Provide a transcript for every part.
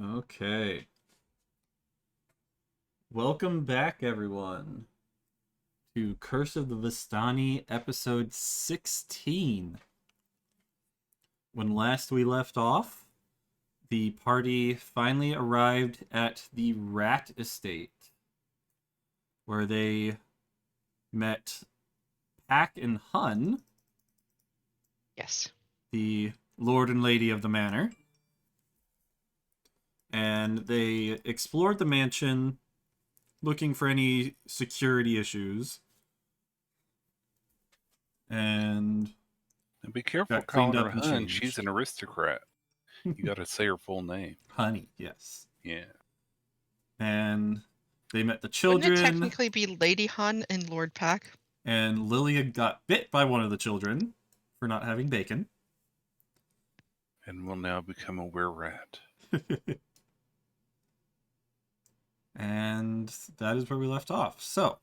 Okay. Welcome back, everyone, to Curse of the Vistani, episode 16. When last we left off, the party finally arrived at the Rat Estate, where they met Pack and Hun, Yes. the Lord and Lady of the Manor, and they explored the mansion looking for any security issues, and Be careful got calling cleaned her up and Hun. She's changed. an aristocrat. You got to say her full name. Honey, yes. Yeah. And they met the Wouldn't children, it technically be Lady Hun and Lord Pack? and Lilia got bit by one of the children for not having bacon. And will now become a were-rat. And that is where we left off. So,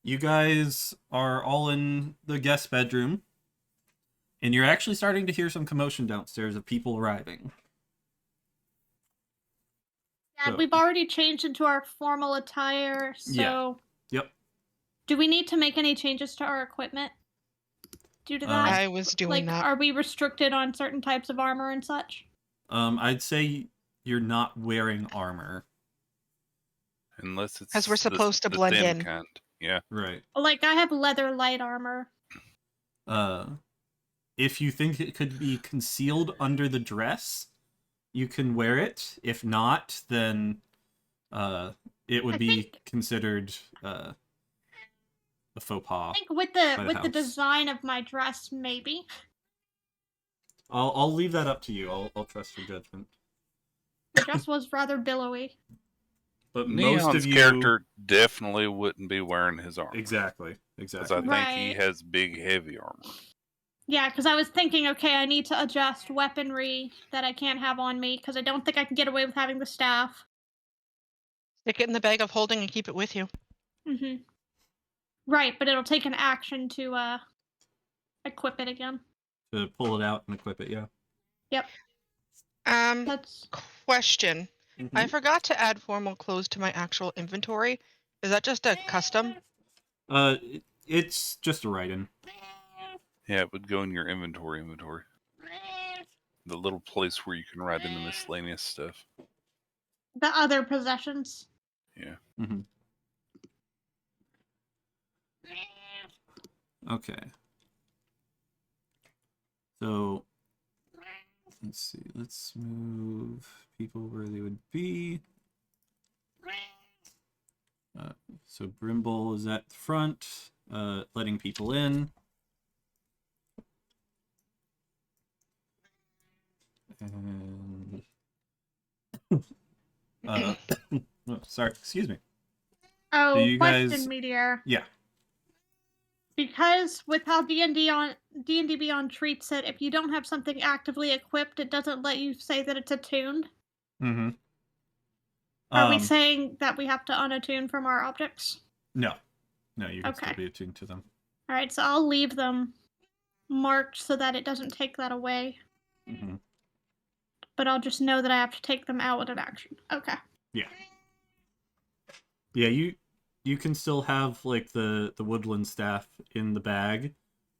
you guys are all in the guest bedroom, and you're actually starting to hear some commotion downstairs of people arriving. Yeah, So- we've already changed into our formal attire, so... Yeah. Yep. Do we need to make any changes to our equipment due to that? I was doing that. Are we restricted on certain types of armor and such? I'd say you're not wearing armor. Unless it's 'Cause we're supposed to the blend thin in. kind. Yeah. Right. Like, I have leather light armor. If you think it could be concealed under the dress, you can wear it. If not, then it would be considered a faux pas. I think with by the the with the house. design of my dress, maybe. I'll leave that up to you. I'll trust your judgment. The dress was rather billowy. But Neon's most of you character definitely wouldn't be wearing his armor. exactly. Because I think he Right. has big, heavy armor. Yeah, because I was thinking, okay, I need to adjust weaponry that I can't have on me, because I don't think I can get away with having the staff. Stick it in the bag of holding and keep it with you. Mm-hmm. Right, but it'll take an action to equip it again. to pull it out and equip it. Yeah. Yep, that's... Question. Mm-hmm. I forgot to add formal clothes to my actual inventory. Is that just a custom? It's just a write-in. Yeah, it would go in your inventory. The little place where you can write in the miscellaneous stuff. The other possessions. Yeah. Mm-hmm. Okay. So, let's see. Let's move people where they would be. So Brimble is at the front, letting people in. And... oh, sorry, excuse me. Oh, Do you question, guys- Meteor. Yeah. Because with how D&D Beyond treats it, if you don't have something actively equipped, it doesn't let you say that it's attuned. Mm-hmm. Are we saying that we have to unattune from our objects? No. No, you can Okay. still be attuned to them. Alright, so I'll leave them marked so that it doesn't take that away. Mm-hmm. But I'll just know that I have to take them out with an action. Okay. Yeah. Yeah, you can still have like the woodland staff in the bag,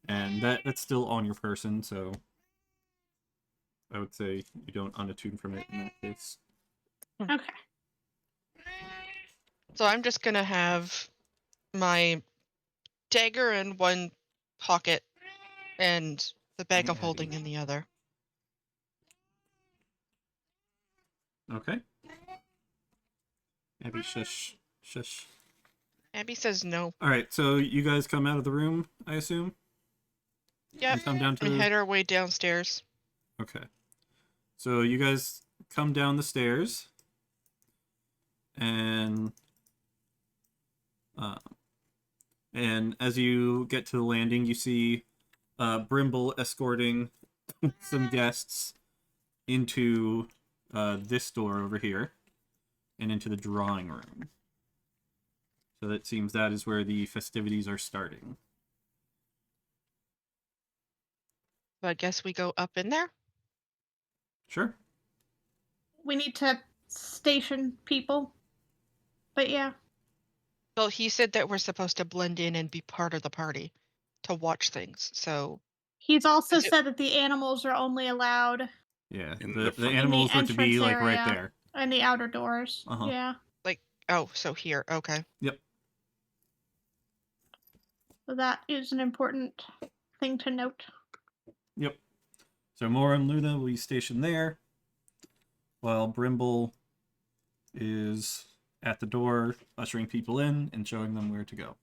and that's still on your person, so I would say you don't unattune from it in that case. Okay. So I'm just gonna have my dagger in one pocket and the bag of holding in the other. Okay. Abby, shush. Shush. Abby says no. Alright, so you guys come out of the room, I assume? Yep. You come down to We the... head our way downstairs. Okay. So you guys come down the stairs, and as you get to the landing, you see Brimble escorting some guests into this door over here, and into the drawing room. So that seems that is where the festivities are starting. So I guess we go up in there? Sure. we need to station people. But yeah. Well, he said that we're supposed to blend in and be part of the party to watch things. So He's also Is it- said that the animals are only allowed Yeah, In the the front- animals are to be entrance like right area. there. in the outer doors. Uh-huh. Yeah. so here, okay. Yep. So that is an important thing to note. Yep. So Mora and Luna will be stationed there, while Brimble is at the door, ushering people in and showing them where to go.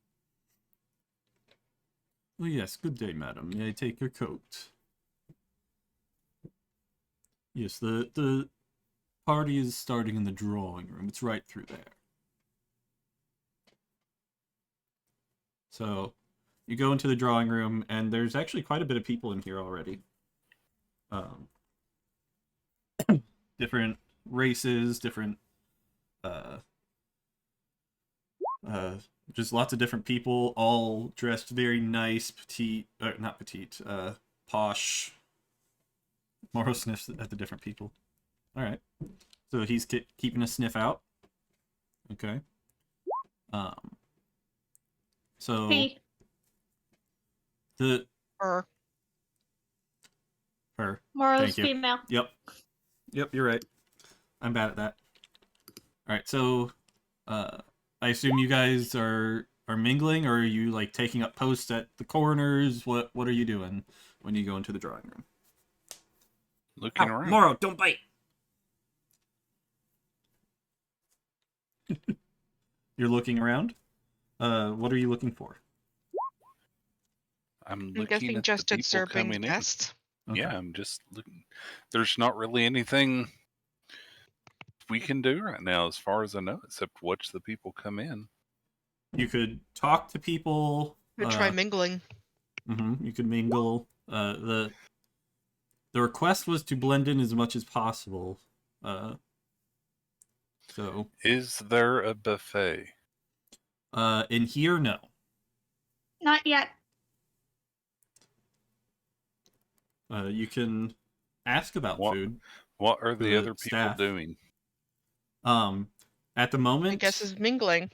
Oh yes, good day, madam. May I take your coat? Yes, the party is starting in the drawing room. It's right through there. So, you go into the drawing room, and there's actually quite a bit of people in here already. Different races, different, just lots of different people, all dressed very nice, not petite, posh. Moro sniffs at the different people. All right. So he's keeping a sniff out. Okay. So He. the Or her. Moro's Thank you. female. Yep, you're right. I'm bad at that. All right, so I assume you guys are mingling, or are you like taking up posts at the corners? What are you doing when you go into the drawing room? Looking Ow, around. Moro, don't bite. You're looking around. What are you looking for? I'm I'm looking guessing at just the people observing coming guests. in. Okay. Yeah, I'm just looking. There's not really anything we can do right now, as far as I know, except watch the people come in. You could talk to people. Could try mingling. You could mingle. The request was to blend in as much as possible. So Is there a buffet? in here, no. Not yet. You can ask about What? food. What are For the the other people staff. doing? At the moment, I guess is mingling.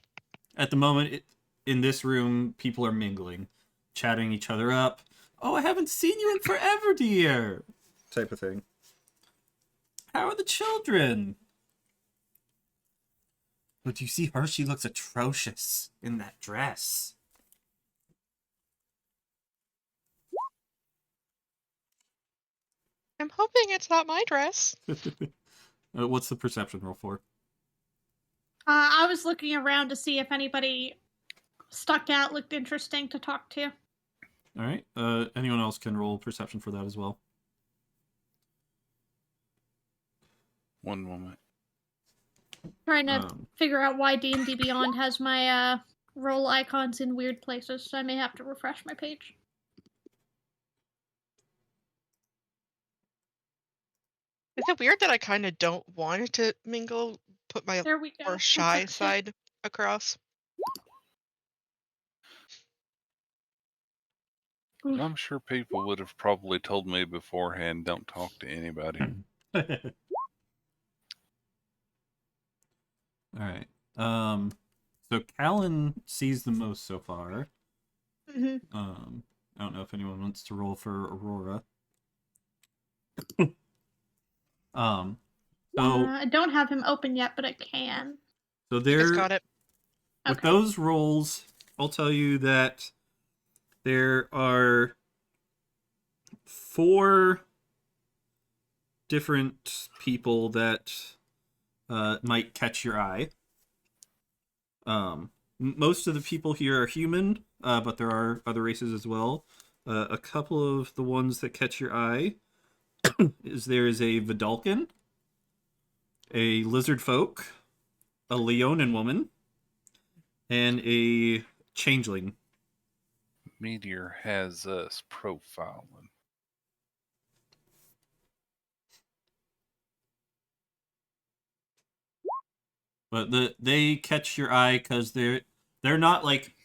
At the moment, in this room, people are mingling, chatting each other up. Oh, I haven't seen you in forever, dear. Type of thing. How are the children? Oh, do you see her? She looks atrocious in that dress. I'm hoping it's not my dress. What's the perception roll for? I was looking around to see if anybody stuck out, looked interesting to talk to. All right. Anyone else can roll perception for that as well. One moment. Trying to figure out why D&D Beyond has my roll icons in weird places, so I may have to refresh my page. Is it weird that I kind of don't want to mingle, put my There we go. more shy Perception. side across? Oof. I'm sure people would have probably told me beforehand, don't talk to anybody. All right. So Callan sees the most so far. Mm-hmm. I don't know if anyone wants to roll for Aurora. So I don't have him open yet, but I can. so You guys there got it. with Okay. those rolls, I'll tell you that there are 4 different people that might catch your eye. Most of the people here are human, but there are other races as well. A couple of the ones that catch your eye there is a Vidalcan, a lizard folk, a Leonin woman, and a changeling. Meteor has us profiling. But they catch your eye because they're not like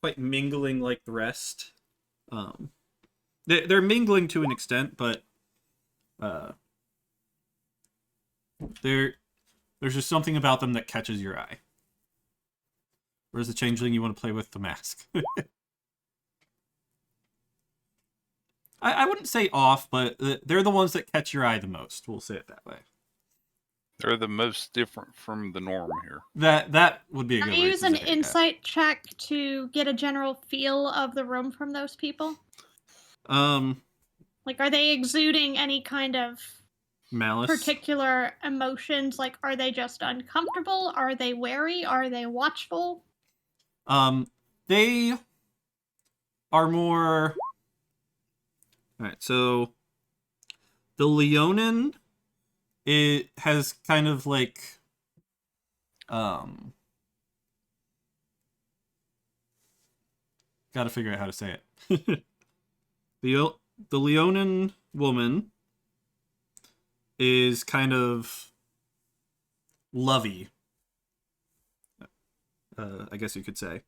quite mingling like the rest. They're mingling to an extent, but There's just something about them that catches your eye. Whereas the changeling, you want to play with the mask. I wouldn't say off, but they're the ones that catch your eye the most. We'll say it that way. They're the most different from the norm here. That would be a Can good I way use to an say it, yeah. insight check to get a general feel of the room from those people? Like, are they exuding any kind of Malice. particular emotions? Like, are they just uncomfortable? Are they wary? Are they watchful? They are more... Alright, so... The Leonin, it has kind of like... Gotta figure out how to say it. The Leonin woman is kind of lovey. I guess you could say.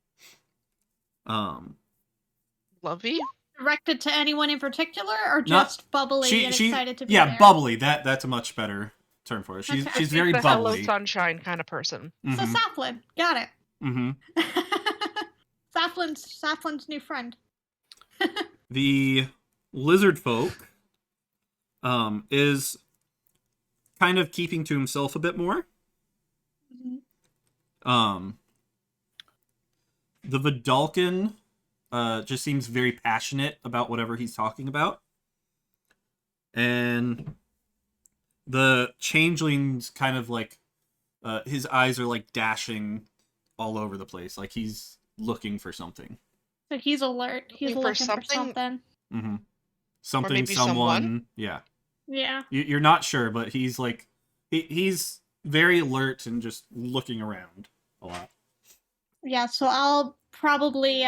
Lovey? Directed to anyone in particular, or just bubbly and excited to be yeah, there? bubbly. That's a much better term for it. She's Okay. she's very The hello bubbly. sunshine kind of person. So Mhm. Saflin, got it. Mhm. Saflin's new friend. The lizard folk is kind of keeping to himself a bit more. The Vidalcan just seems very passionate about whatever he's talking about. And the changeling's kind of like his eyes are like dashing all over the place, like he's looking for something. So he's alert. He's Looking for looking for something. Mm-hmm. Something, maybe someone. someone? Yeah. Yeah. You're not sure, but he's like he's very alert and just looking around a lot. Yeah, so I'll probably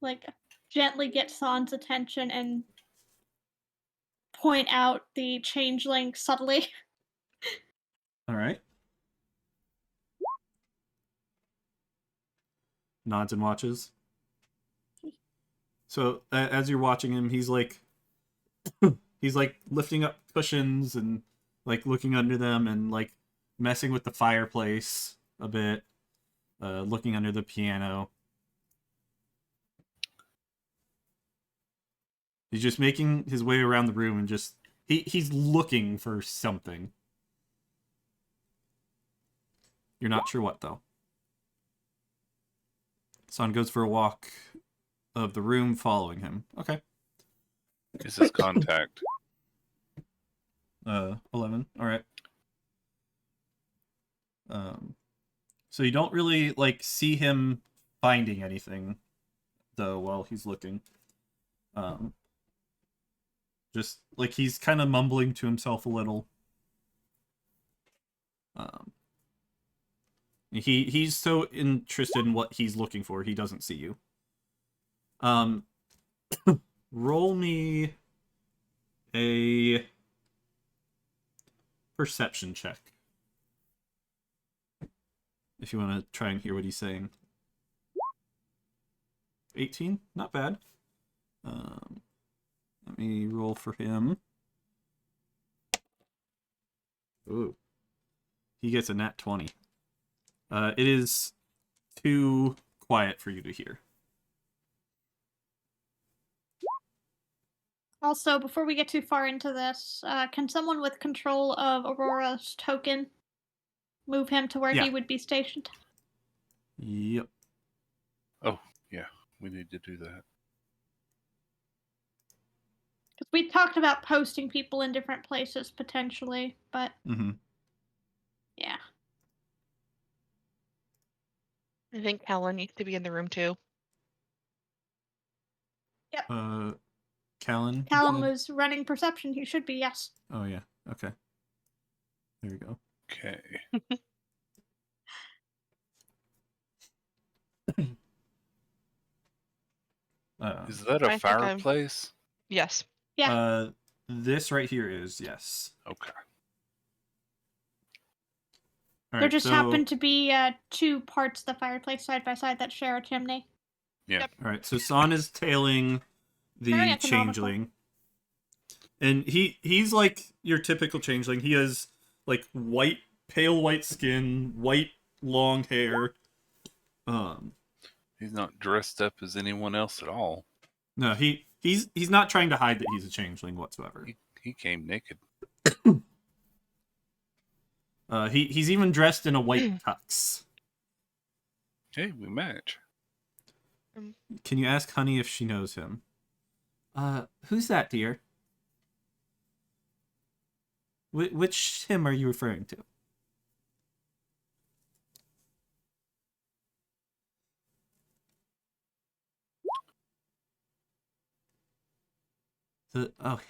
like gently get San's attention and point out the changeling subtly. All right. Nods and watches. So as you're watching him, he's like lifting up cushions and like looking under them and like messing with the fireplace a bit, looking under the piano. He's just making his way around the room and just he's looking for something. You're not sure what though. Son goes for a walk of the room following him. Okay. Is this contact? 11. All right. So you don't really like see him finding anything though while he's looking. Just like he's kind of mumbling to himself a little. He's so interested in what he's looking for, he doesn't see you. Roll me a perception check. If you want to try and hear what he's saying. 18? Not bad. Let me roll for him. Ooh. He gets a nat 20. It is too quiet for you to hear. Also, before we get too far into this, can someone with control of Aurora's token move him to where Yeah. he would be stationed? Yep. Oh, yeah. We need to do that. Because we talked about posting people in different places potentially, but yeah. I think Helen needs to be in the room too. Yep. Callan? Callum was running perception. He should be, yes. Oh, yeah. Okay. There you go. Okay. Is that I a think I'm- fireplace? Yes. Yeah. This right here is, yes. Okay. All There right, just so, happen to be two parts of the fireplace side by side that share a chimney. Yeah. Yep. All right, so San is tailing the Very economical. changeling. And he's like your typical changeling. He has like pale white skin, white long hair. He's not dressed up as anyone else at all. No, he's not trying to hide that he's a changeling whatsoever. He came naked. He's even dressed in a white tux. Hey, we match. Can you ask Honey if she knows him? Who's that, dear? Which him are you referring to?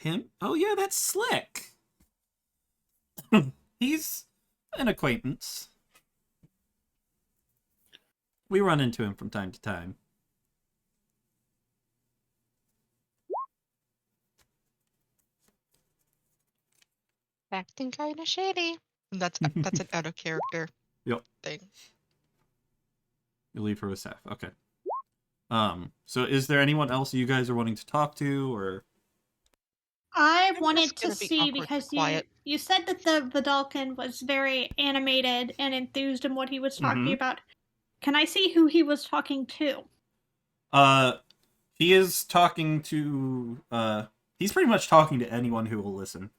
Him? Oh yeah, that's Slick. He's an acquaintance. We run into him from time to time. Acting kind of shady. That's an out of character thing. You leave her with Seth. Okay. So is there anyone else you guys are wanting to talk to, or? I I'm wanted just to gonna be see awkwardly because quiet. you said that the Vidalcan was very animated and enthused in what he was talking Mhm. about. Can I see who he was talking to? He is talking to. He's pretty much talking to anyone who will listen.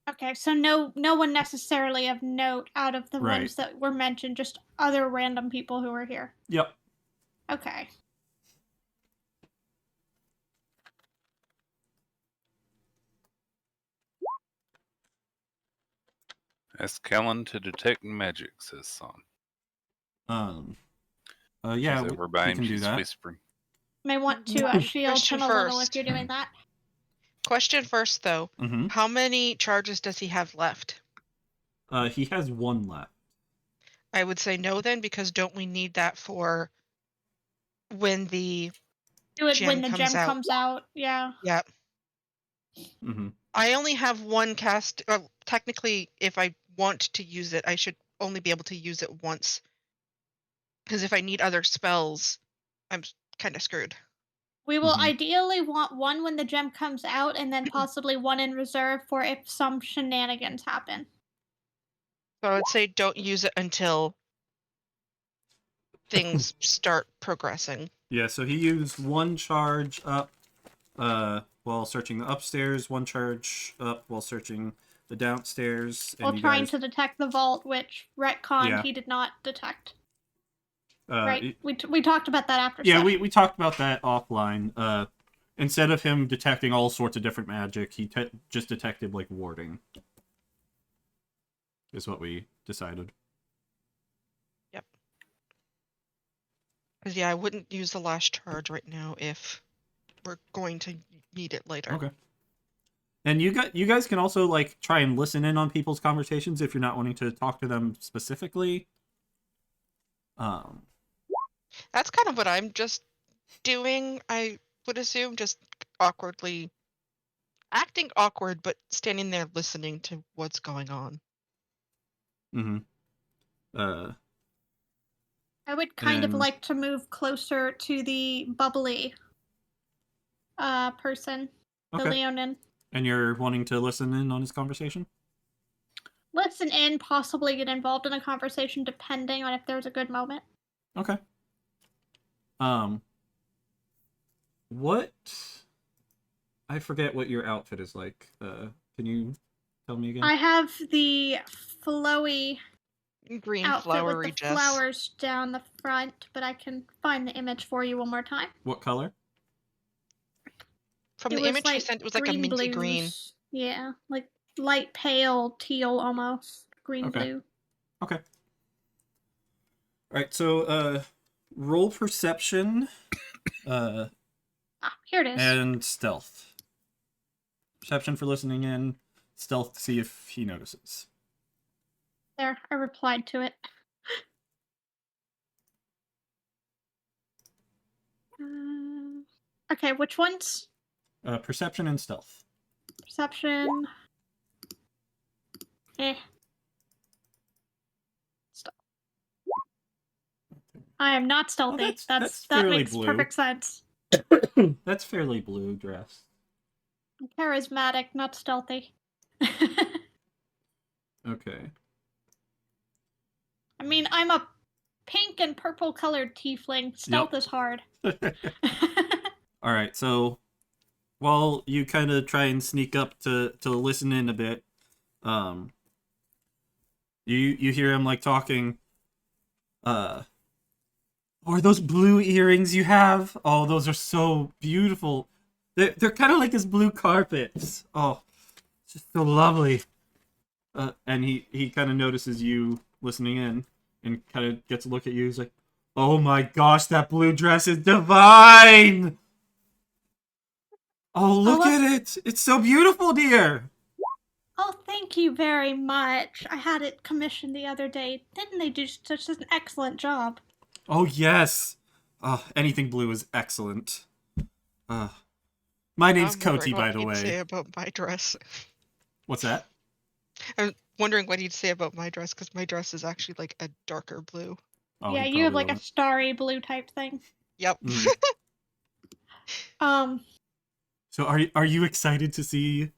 Okay, so no one necessarily of note out of the Right. ones that were mentioned, just other random people who were here. Yep. Okay. Ask Callan to detect magic, says Son. Yeah, She's over we by him. can do She's that. whispering. May want to shield Question him a little if first. you're doing that. Question first, though. Mm-hmm. How many charges does he have left? He has one left. I would say no then, because don't we need that for when the Do it gem when the comes gem out? comes out. Yeah. Yeah. Mm-hmm. I only have one cast. Technically, if I want to use it, I should only be able to use it once. Because if I need other spells, I'm kind of screwed. We will Mhm. ideally want one when the gem comes out, and then possibly one in reserve for if some shenanigans happen. So I would say don't use it until things start progressing. Yeah, so he used one charge up while searching the upstairs, one charge up while searching the downstairs, and While you trying guys to detect the vault, which retconned Yeah. he did not detect. right. Right? We talked about that after Yeah, session. we talked about that offline. Instead of him detecting all sorts of different magic, he just detected like warding. Is what we decided. Yep. Because yeah, I wouldn't use the last charge right now if we're going to need it later. Okay. And you guys can also like try and listen in on people's conversations if you're not wanting to talk to them specifically. That's kind of what I'm just doing. I would assume just awkwardly acting awkward, but standing there listening to what's going on. Mm-hmm. I would kind of and- like to move closer to the bubbly person, the Okay. Leonin. And you're wanting to listen in on his conversation? Listen in, possibly get involved in a conversation depending on if there's a good moment. Okay. What? I forget what your outfit is like. Can you tell me again? I have the flowy Green outfit flowery with the dress. flowers down the front, but I can find the image for you one more time. What color? From It the was image you like sent, it was like a green minty blues. green. Yeah, like light pale teal almost. Green Okay. blue. Okay. Alright, so roll perception Here it is. and stealth. Perception for listening in, stealth to see if he notices. There, I replied to it. Okay, which ones? Perception and stealth. Perception. Stealth. I am not stealthy. That's that fairly makes blue. perfect sense. That's fairly blue dress. Charismatic, not stealthy. Okay. I mean, I'm a pink and purple colored tiefling. Stealth is hard. All right. So while you kind of try and sneak up to listen in a bit, um, you hear him like talking. Or those blue earrings you have? Oh, those are so beautiful. They're kind of like his blue carpets. Oh, it's just so lovely. And he kind of notices you listening in and kind of gets a look at you. He's like, "Oh my gosh, that blue dress is divine! Oh, look at it! It's so beautiful, dear." Oh, thank you very much. I had it commissioned the other day. Didn't they do such an excellent job? Oh yes. Anything blue is excellent. My name's I'm wondering Koti, what by the he'd way. say about my dress. What's that? I'm wondering what he'd say about my dress, because my dress is actually like a darker blue. Oh, Yeah, he you have probably like a won't. starry blue type thing. Yep. So are you excited to see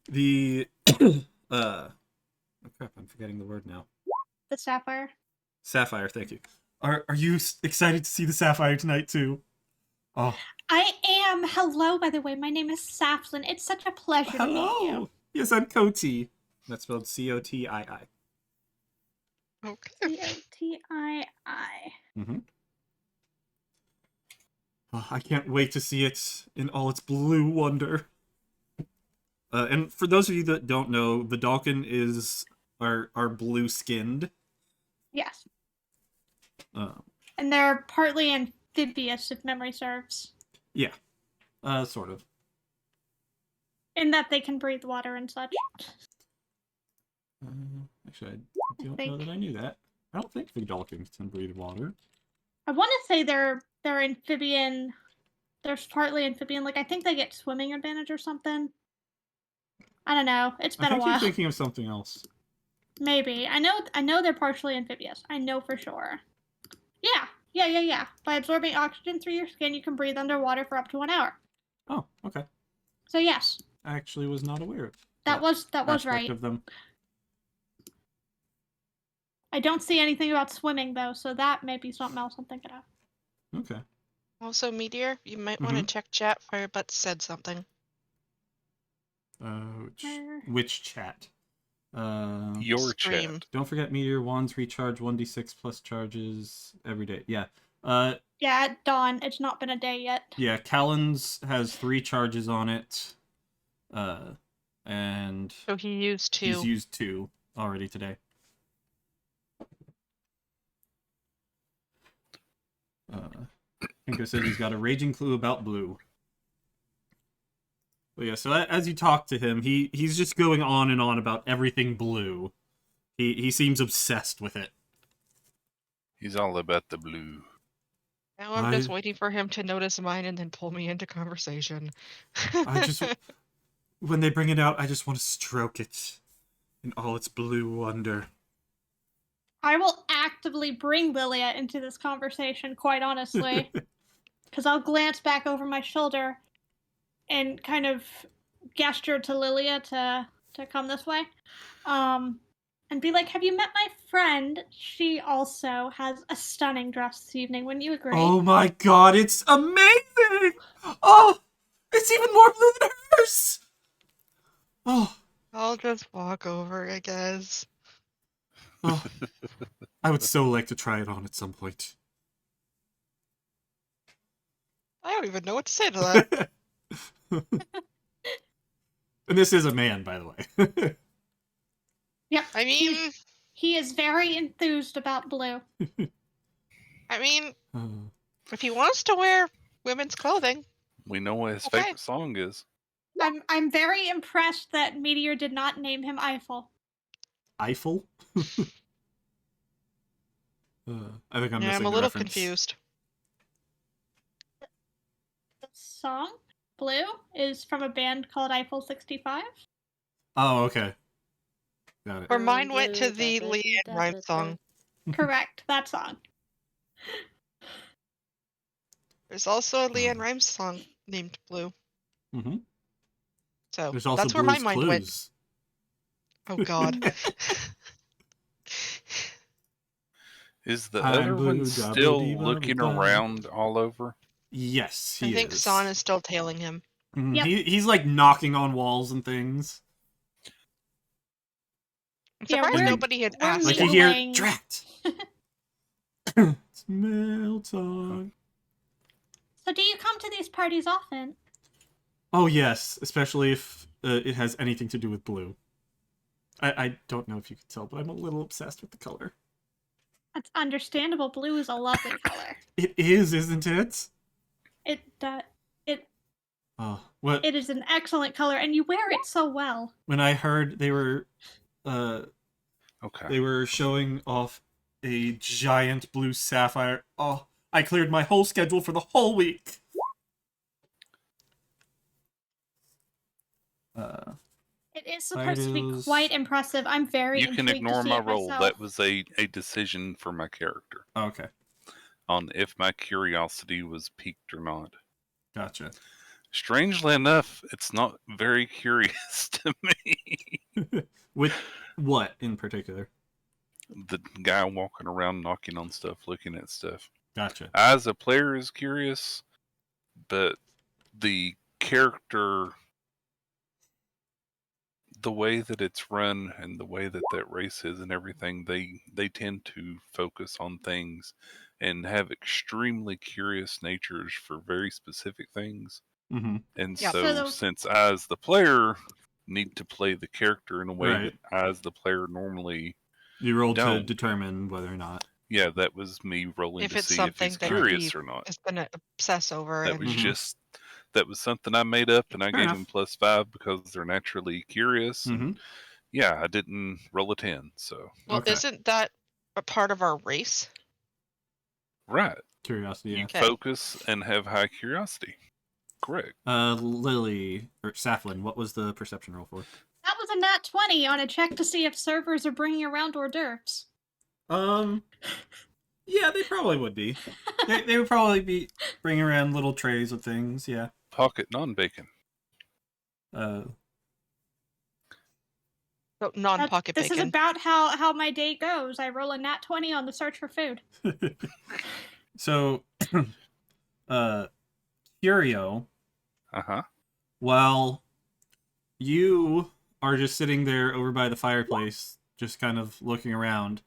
the oh crap, I'm forgetting the word now. The sapphire. Sapphire, thank you. Are you excited to see the sapphire tonight too? Oh, I am. Hello, by the way. My name is Saflin. It's such a pleasure to meet you. hello. Yes, I'm Koti. That's spelled Cotii. Okay. Cotii. Mm-hmm. Oh, I can't wait to see it in all its blue wonder. And for those of you that don't know, the Dalkin are blue skinned. Yes. Uh, And they're partly amphibious, if memory serves. yeah. Sort of. In that they can breathe water and such. Actually, I don't know that I knew that. I don't think the Dalkins can breathe water. I want to say they're amphibian. They're partly amphibian. Like, I think they get swimming advantage or something. I don't know. It's been a I think while. you're thinking of something else. Maybe. I know they're partially amphibious. I know for sure. Yeah. By absorbing oxygen through your skin, you can breathe underwater for up to 1 hour. Oh, okay. So yes. I actually was not aware of That was aspect right. of them. I don't see anything about swimming though, so that may be something else I'm thinking of. Okay. Also, Meteor, you might want to check chat. Firebutt said something. Which chat? Your Stream. chat. Don't forget Meteor wands recharge 1d6 plus charges every day. Yeah. Yeah, at dawn. It's not been a day yet. Yeah, Callan's has 3 charges on it. And So he used 2. he's used 2 already today. Pinko says he's got a raging clue about blue. But yeah, so as you talk to him, he's just going on and on about everything blue. He seems obsessed with it. He's all about the blue. Now I'm just waiting for him to notice mine and then pull me into conversation. When they bring it out, I just want to stroke it in all its blue wonder. I will actively bring Lilia into this conversation, quite honestly. Because I'll glance back over my shoulder and kind of gesture to Lilia to come this way. And be like, have you met my friend? She also has a stunning dress this evening. Wouldn't you agree? Oh my god, it's amazing! Oh, it's even more blue than hers! Oh. I'll just walk over, I guess. Oh. I would so like to try it on at some point. I don't even know what to say to that. And this is a man, by the way. Yep. I mean... He is very enthused about blue. I mean, if he wants to wear women's clothing... We know what his favorite song is. I'm very impressed that Meteor did not name him Eiffel. Eiffel? I think I'm missing I'm a the little reference. confused. The song, Blue, is from a band called Eiffel 65. Oh, okay. Got it. Where mine went to the Leanne Rimes song. Correct, that song. There's also a Leanne Rimes song named Blue. Mm-hmm. So There's also that's where my Blue's mind went. Clues. Oh God. Is the I'm other blue, one still da-ba-dee-ba-ba-da. looking around all over? Yes, I he think is. San is still tailing him. Mhm. Yep. He's like knocking on walls and things. I'm Yeah, surprised we're- nobody had we're asked Like him. you hear Mingling. Drat. It's mail time. So do you come to these parties often? Oh yes, especially if it has anything to do with blue. I don't know if you can tell, but I'm a little obsessed with the color. That's understandable. Blue is a lovely color. It is, isn't it? It Oh, what? it is an excellent color, and you wear it so well. When I heard they were Okay. showing off a giant blue sapphire, oh, I cleared my whole schedule for the whole week. It is supposed to be Idols. quite impressive. I'm very You can intrigued ignore to see my it role. myself. That was a decision for my character Okay, on if my curiosity was piqued or not. gotcha. Strangely enough, it's not very curious to me. With what in particular? The guy walking around knocking on stuff, looking at stuff. Gotcha. As a player is curious, but the character, the way that it's run and the way that that race is and everything, they tend to focus on things and have extremely curious natures for very specific things. Mm-hmm. And Yeah. so, So since I, as the player, need to play the character in a way Right. that I, as the player, normally, You rolled to Don't. determine whether or not. yeah, that was me rolling If to it's see if something he's that curious he or not. is gonna obsess over. That And was Mhm. just, that was something I made up, and I Fair gave enough. him +5 because they're naturally curious. Mm-hmm. And yeah, I didn't roll a 10, so. well, Okay. isn't that a part of our race? Right. Curiosity, yeah. You Okay. focus and have high curiosity. Correct. Lily, or Saflin, what was the perception roll for? that was a nat 20 on a check to see if servers are bringing around hors d'oeuvres. Yeah, they probably would be. They would probably be bringing around little trays of things, yeah. Pocket non-bacon. So non-pocket This is bacon. about how my day goes. I roll a nat 20 on the search for food. So, Curio, Uh-huh. while you are just sitting there over by the fireplace, just kind of looking around,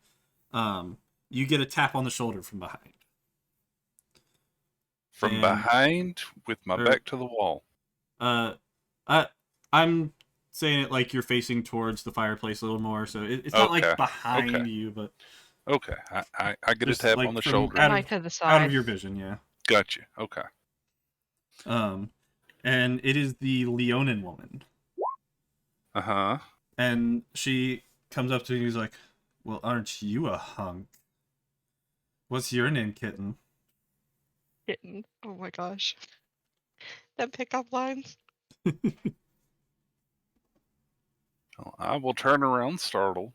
you get a tap on the shoulder from behind. From And- behind with my or- back to the wall. I'm saying it like you're facing towards the fireplace a little more, so it's not like Okay, behind okay. you, but Okay, I get Just a tap like on the from shoulder. out of- Semi to the out side. of your vision, yeah. Gotcha. Okay. And it is the Leonin woman. Uh-huh. And she comes up to you and is like, well, aren't you a hunk? What's your name, kitten? Kitten. Oh my gosh. That pickup lines. Well, I will turn around startled,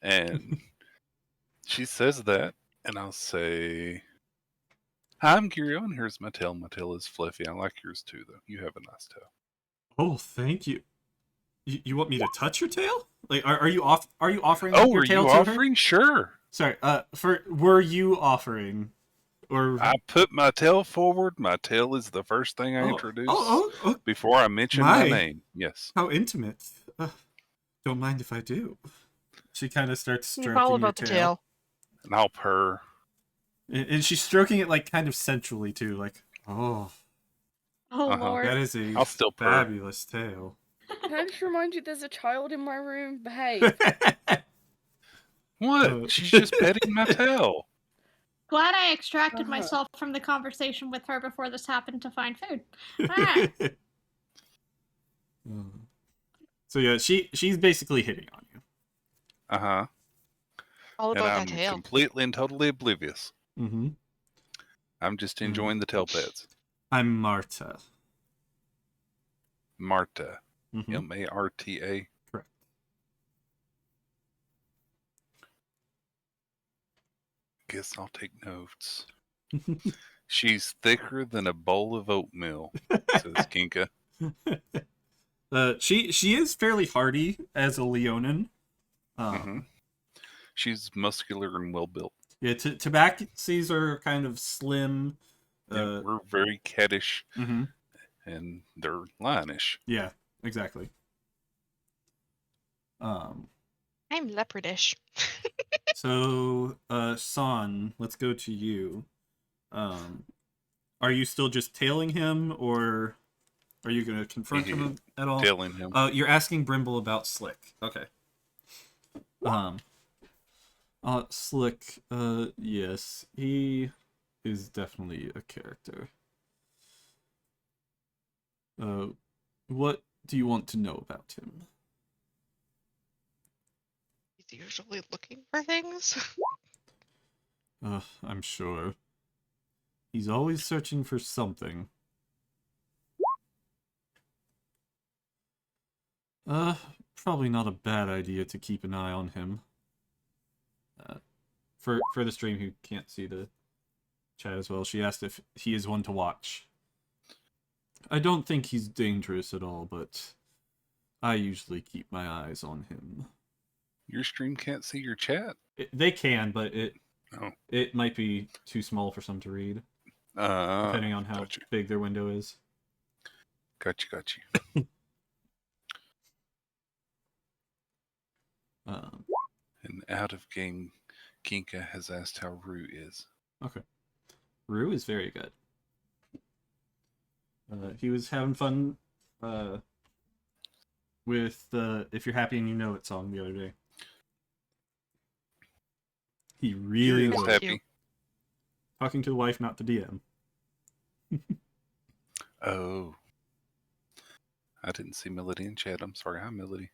and she says that, and I'll say, "Hi, I'm Curio, and here's my tail. My tail is fluffy. I like yours too, though. You have a nice tail." Oh, thank you. You want me to touch your tail? Like, are you offering Oh, your are tail you to her? offering? Sure. Sorry, were you offering? Or I put my tail forward. My tail is the first thing I introduce oh, before I mention my My. name. Yes. how intimate. Don't mind if I do. She kind of starts It's stroking all your about the tail. tail. And I'll purr. And she's stroking it like kind of sensually too, like, oh, Oh Uh-huh. lord. that is a I'll still purr. fabulous tail. Can I just remind you there's a child in my room? Behave. What? Oh. She's just petting my tail. Glad I extracted Uh-huh. myself from the conversation with her before this happened to find food. Alright. So yeah, she's basically hitting on you. Uh-huh. All And about I'm that tail. completely and totally oblivious. Mm-hmm. I'm just enjoying the tail pets. I'm Marta. Marta. Mhm. M-A-R-T-A. Correct. Guess I'll take notes. She's thicker than a bowl of oatmeal, says Kinka. She is fairly hardy as a Leonin. Mhm. She's muscular and well built. Yeah, tabaxis are kind of slim. Yeah, we're very cattish, Mm-hmm. and they're lionish. Yeah, exactly. Um, I'm leopardish. so, San, let's go to you. Are you still just tailing him, or are you going to confront him at all? Tailing him. You're asking Brimble about Slick. Okay. Slick, yes, he is definitely a character. What do you want to know about him? He's usually looking for things. I'm sure. He's always searching for something. Probably not a bad idea to keep an eye on him. For the stream who can't see the chat as well, she asked if he is one to watch. I don't think he's dangerous at all, but I usually keep my eyes on him. Your stream can't see your chat? They can, but Oh. it might be too small for some to read, depending on how Gotcha. big their window is. Gotcha. And out of game, Kinka has asked how Rue is. Okay. Rue is very good. He was having fun with the "If You're Happy and You Know It" song the other day. He really He was enjoyed it. happy. Talking to the wife, not the DM. Oh. I didn't see Melody in chat. I'm sorry. Hi, Melody.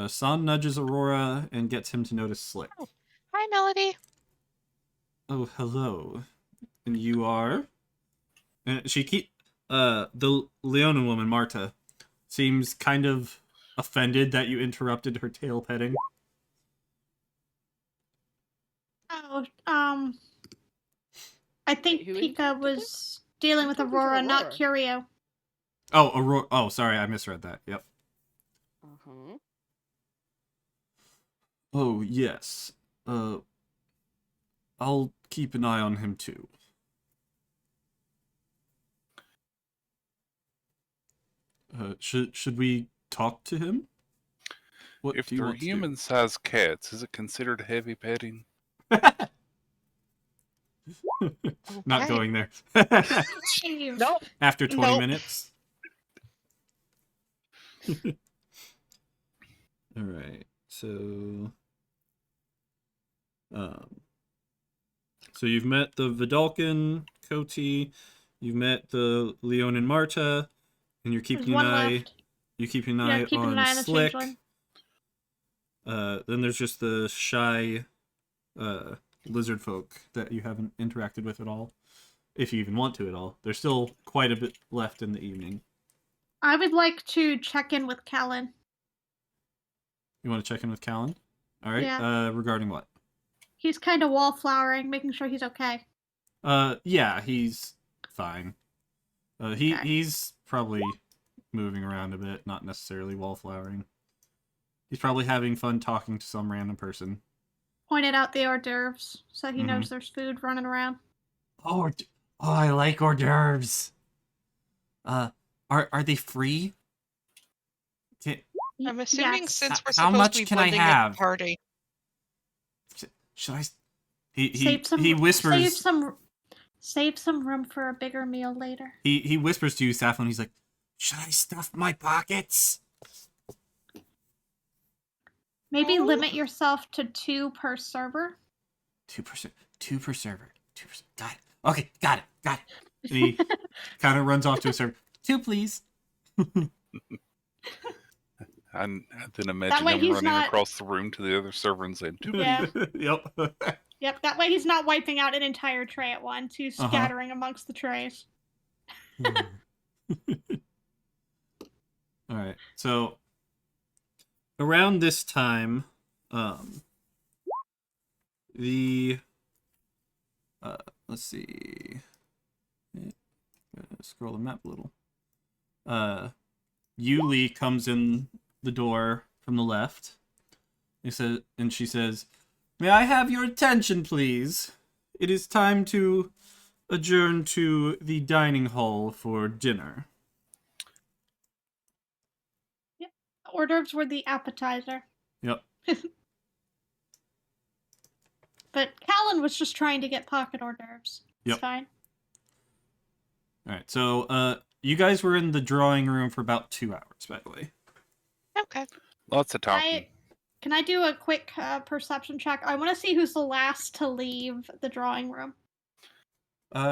San nudges Aurora and gets him to notice Slick. Oh, hi, Melody. Oh, hello. And you are? And the Leonin woman, Marta, seems kind of offended that you interrupted her tail petting. Oh, I think Who Pika interrupted it? was dealing with talking to Aurora, not Aurora. Curio. Oh, Aurora. Oh, sorry, I misread that. Yep. Uh-huh. Oh, yes. I'll keep an eye on him too. Should we talk to him? What If do you they're want to do? human-sized cats, is it considered heavy petting? Not Okay. going there. Jeez. Nope. After 20 Nope. minutes. All right. So you've met the Vidalcan, Koti, you've met the Leon and Marta, and you're keeping There's an one eye. left. You're keeping an Yeah, eye keeping on an eye on the Slick. changeling. Then there's just the shy lizard folk that you haven't interacted with at all, if you even want to at all. There's still quite a bit left in the evening. I would like to check in with Callan. You want to check in with Callan? All right. Yeah. Regarding what? He's kind of wallflowering, making sure he's okay. Yeah, he's fine. Okay. He's probably moving around a bit, not necessarily wallflowering. He's probably having fun talking to some random person. Pointed out the hors d'oeuvres, so he Mhm. knows there's food running around. Oh, I like hors d'oeuvres. Are they free? I'm assuming Yes. since we're How supposed much to be can I blending at have? the party. Should I? Save some. He whispers. Save some room for a bigger meal later. He whispers to you, Saffron. He's like, "Should I stuff my pockets?" Maybe Oh. limit yourself to 2 per server. 2%. 2 per server. 2%. Got it. Okay, got it. And he kind of runs off to a server. 2, please. I then imagine way him he's running not- across the room to the other server and saying, "Two, Yeah. Yep. Yep, that way he's not wiping out an entire tray at once. He's scattering amongst the trays. All right. So around this time, let's see. Scroll the map a little. Yuli comes in the door from the left. She says, "May I have your attention, please? It is time to adjourn to the dining hall for dinner." Yep. Hors d'oeuvres were the appetizer. Yep. But Callan was just trying to get pocket hors d'oeuvres. It's Yep. fine. All right. So, you guys were in the drawing room for about 2 hours, by the way. Okay. Lots of talking. Can I do a quick perception check? I want to see who's the last to leave the drawing room.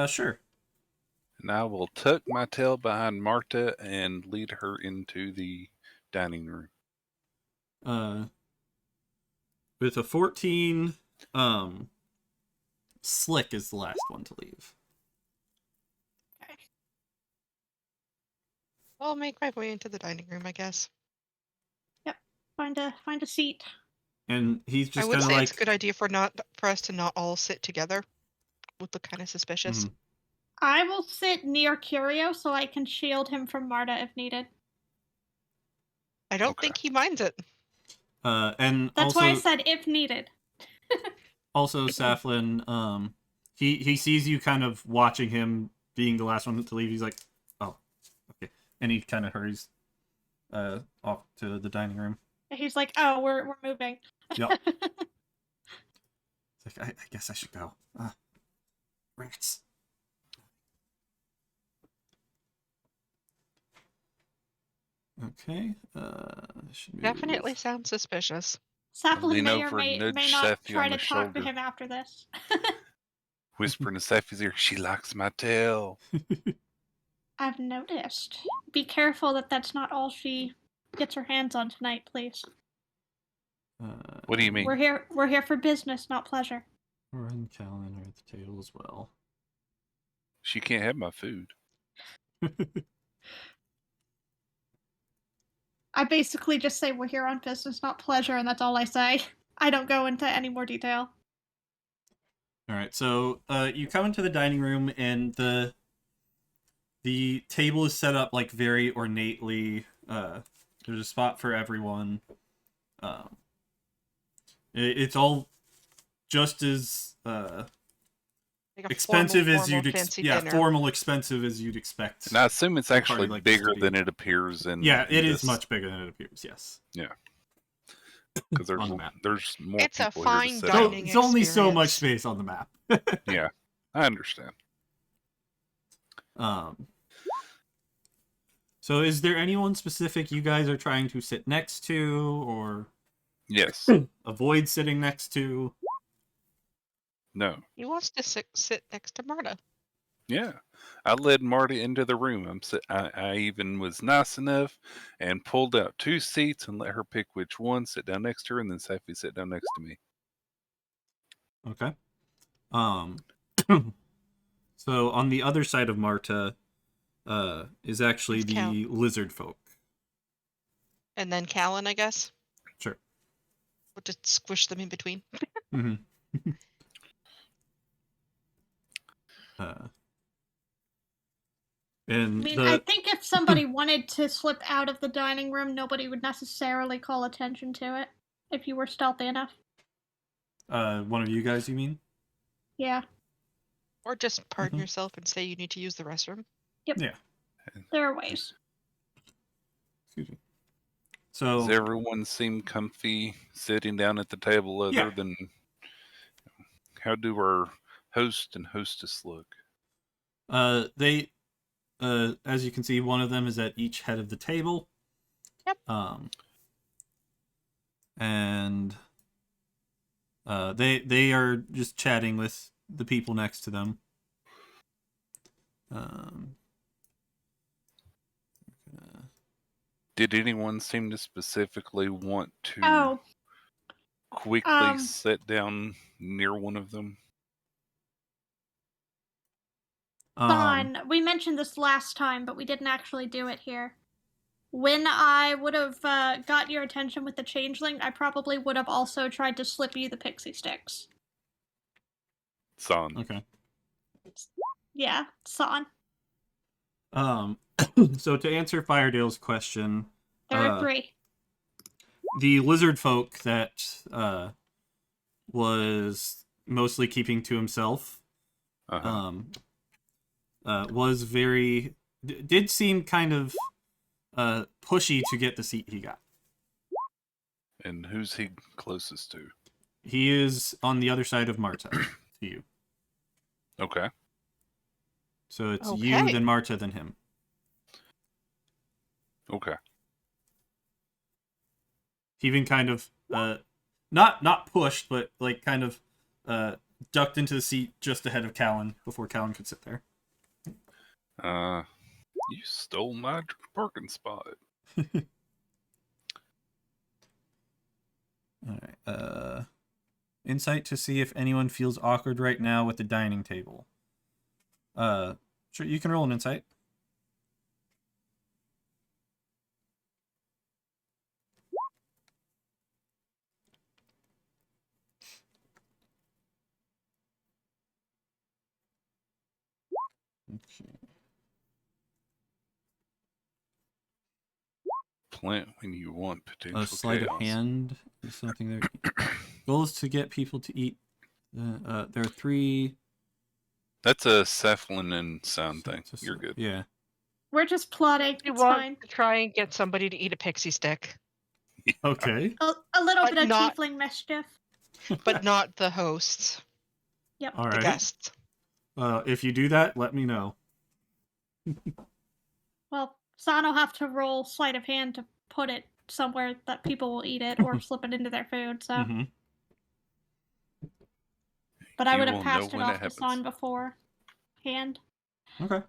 Sure. And I will tuck my tail behind Marta and lead her into the dining room. With a 14, Slick is the last one to leave. I'll make my way into the dining room, I guess. Find a seat. And he's I just would kind of say like, it's a good idea for us to not all sit together. Would look kind of suspicious. Mhm. I will sit near Curio so I can shield him from Marta if needed. I don't Okay. think he minds it. and That's also, why I said if needed. also Saflin, he sees you kind of watching him being the last one to leave. He's like, "Oh, okay," and he kind of hurries off to the dining room. He's like, "Oh, we're moving." Yep. It's like, I guess I should go. Rats. Okay. Should move. Definitely sounds suspicious. Sapling lean may or over, may nudge not Safi try on to the talk to shoulder. him after this. Whisper in Safi's ear, "She likes my tail." I've noticed. Be careful that that's not all she gets her hands on tonight, please. What do you mean? We're here for business, not pleasure. Cora and Callan are at the table as well. She can't have my food. I basically just say we're here on business, not pleasure, and that's all I say. I don't go into any more detail. All right, so you come into the dining room, and the table is set up like very ornately. There's a spot for everyone. It's all just as Like a expensive formal, as you'd fancy yeah, dinner. formal expensive as you'd expect. And I assume it's party actually like this to bigger be. than it appears in. Yeah, it in is this, much bigger than it appears. Yes. because on the map. there's more It's a people here to fine sit So dining down. it's only so much experience. space on the map. Yeah, I understand. So is there anyone specific you guys are trying to sit next to or Yes. avoid sitting next to? No. He wants to sit next to Marta. Yeah. I led Marty into the room. I even was nice enough and pulled out 2 seats and let her pick which one, sit down next to her, and then Safi sit down next to me. Okay. So on the other side of Marta is actually It's the Cal. lizard folk. And then Callan, I guess. Sure. We'll just squish them in between. Mm-hmm. And I mean, I think if somebody wanted to slip out of the dining room, nobody would necessarily call attention to it. If you were stealthy enough. one of you guys, you mean? Yeah. Or just pardon Mhm. yourself and say you need to use the restroom. Yeah. There are ways. Excuse me. So Does everyone seem comfy sitting down at the table other Yeah. than how do our host and hostess look? they as you can see, one of them is at each head of the table. Yep. And they are just chatting with the people next to them. Did anyone seem to specifically want to Oh, quickly sit down near one of them? Don, we mentioned this last time, but we didn't actually do it here. When I would have got your attention with the changeling, I probably would have also tried to slip you the pixie sticks. Son. Okay. Yeah, Son. So to answer Firedale's question, There are 3. the lizard folk that was mostly keeping to himself Uh-huh. was very did seem kind of pushy to get the seat he got. And who's he closest to? He is on the other side of Marta to you. Okay. So it's Okay. you, then Marta, then him. Okay. He even kind of not pushed, but like kind of ducked into the seat just ahead of Callan before Callan could sit there. You stole my parking spot. All right. Insight to see if anyone feels awkward right now with the dining table. Sure, you can roll an insight. Okay. Plant when you want potential A sleight of chaos. hand is something there. Goal is to get people to eat. There are 3. That's a Cephalin and sound thing. You're good. Yeah. We're just plotting. You It's want fine. to try and get somebody to eat a pixie stick, Okay. A little But bit of not- tiefling mischief. but not the hosts, All the right. guests. If you do that, let me know. Well, San will have to roll sleight of hand to put it somewhere that people will eat it or slip it into their food. So, Mm-hmm. but I You would have will passed know it when off it to happens. San beforehand. Okay.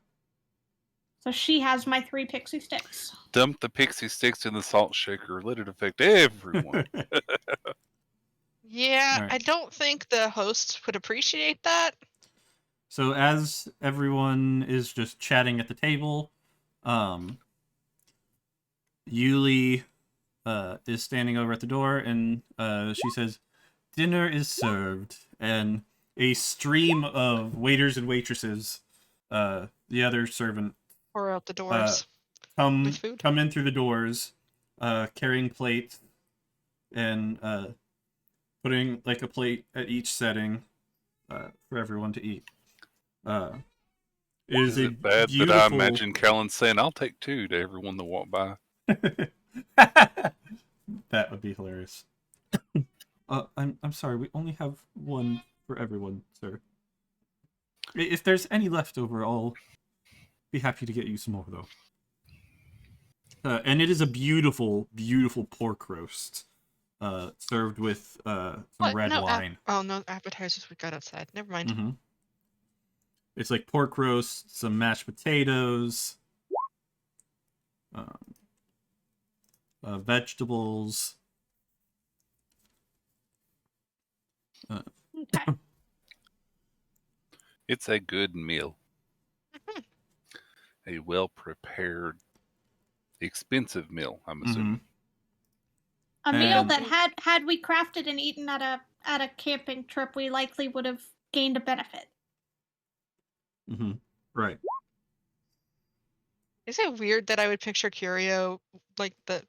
So she has my 3 pixie sticks. Dump the pixie sticks in the salt shaker. Let it affect everyone. Yeah, All right. I don't think the hosts would appreciate that. So as everyone is just chatting at the table, Yuli is standing over at the door, and she says, "Dinner is served," and a stream of waiters and waitresses, the other servant, Pour out the doors. come With food? in through the doors, carrying plates and putting like a plate at each setting for everyone to eat. It Is a it bad beautiful... that I imagine Callan saying, "I'll take 2" to everyone that walk by? That would be hilarious. I'm sorry, we only have 1 for everyone, sir. If there's any left over, I'll be happy to get you some more, though. And it is a beautiful, beautiful pork roast, served with some What? red No, wine. no appetizers we got outside. Never mind. Mm-hmm. It's like pork roast, some mashed potatoes, vegetables. Okay. It's a good meal. Mhm. A well-prepared, expensive meal, I'm assuming. A meal And- that had we crafted and eaten at a camping trip, we likely would have gained a benefit. Mm-hmm. Right. Is it weird that I would picture Curio like the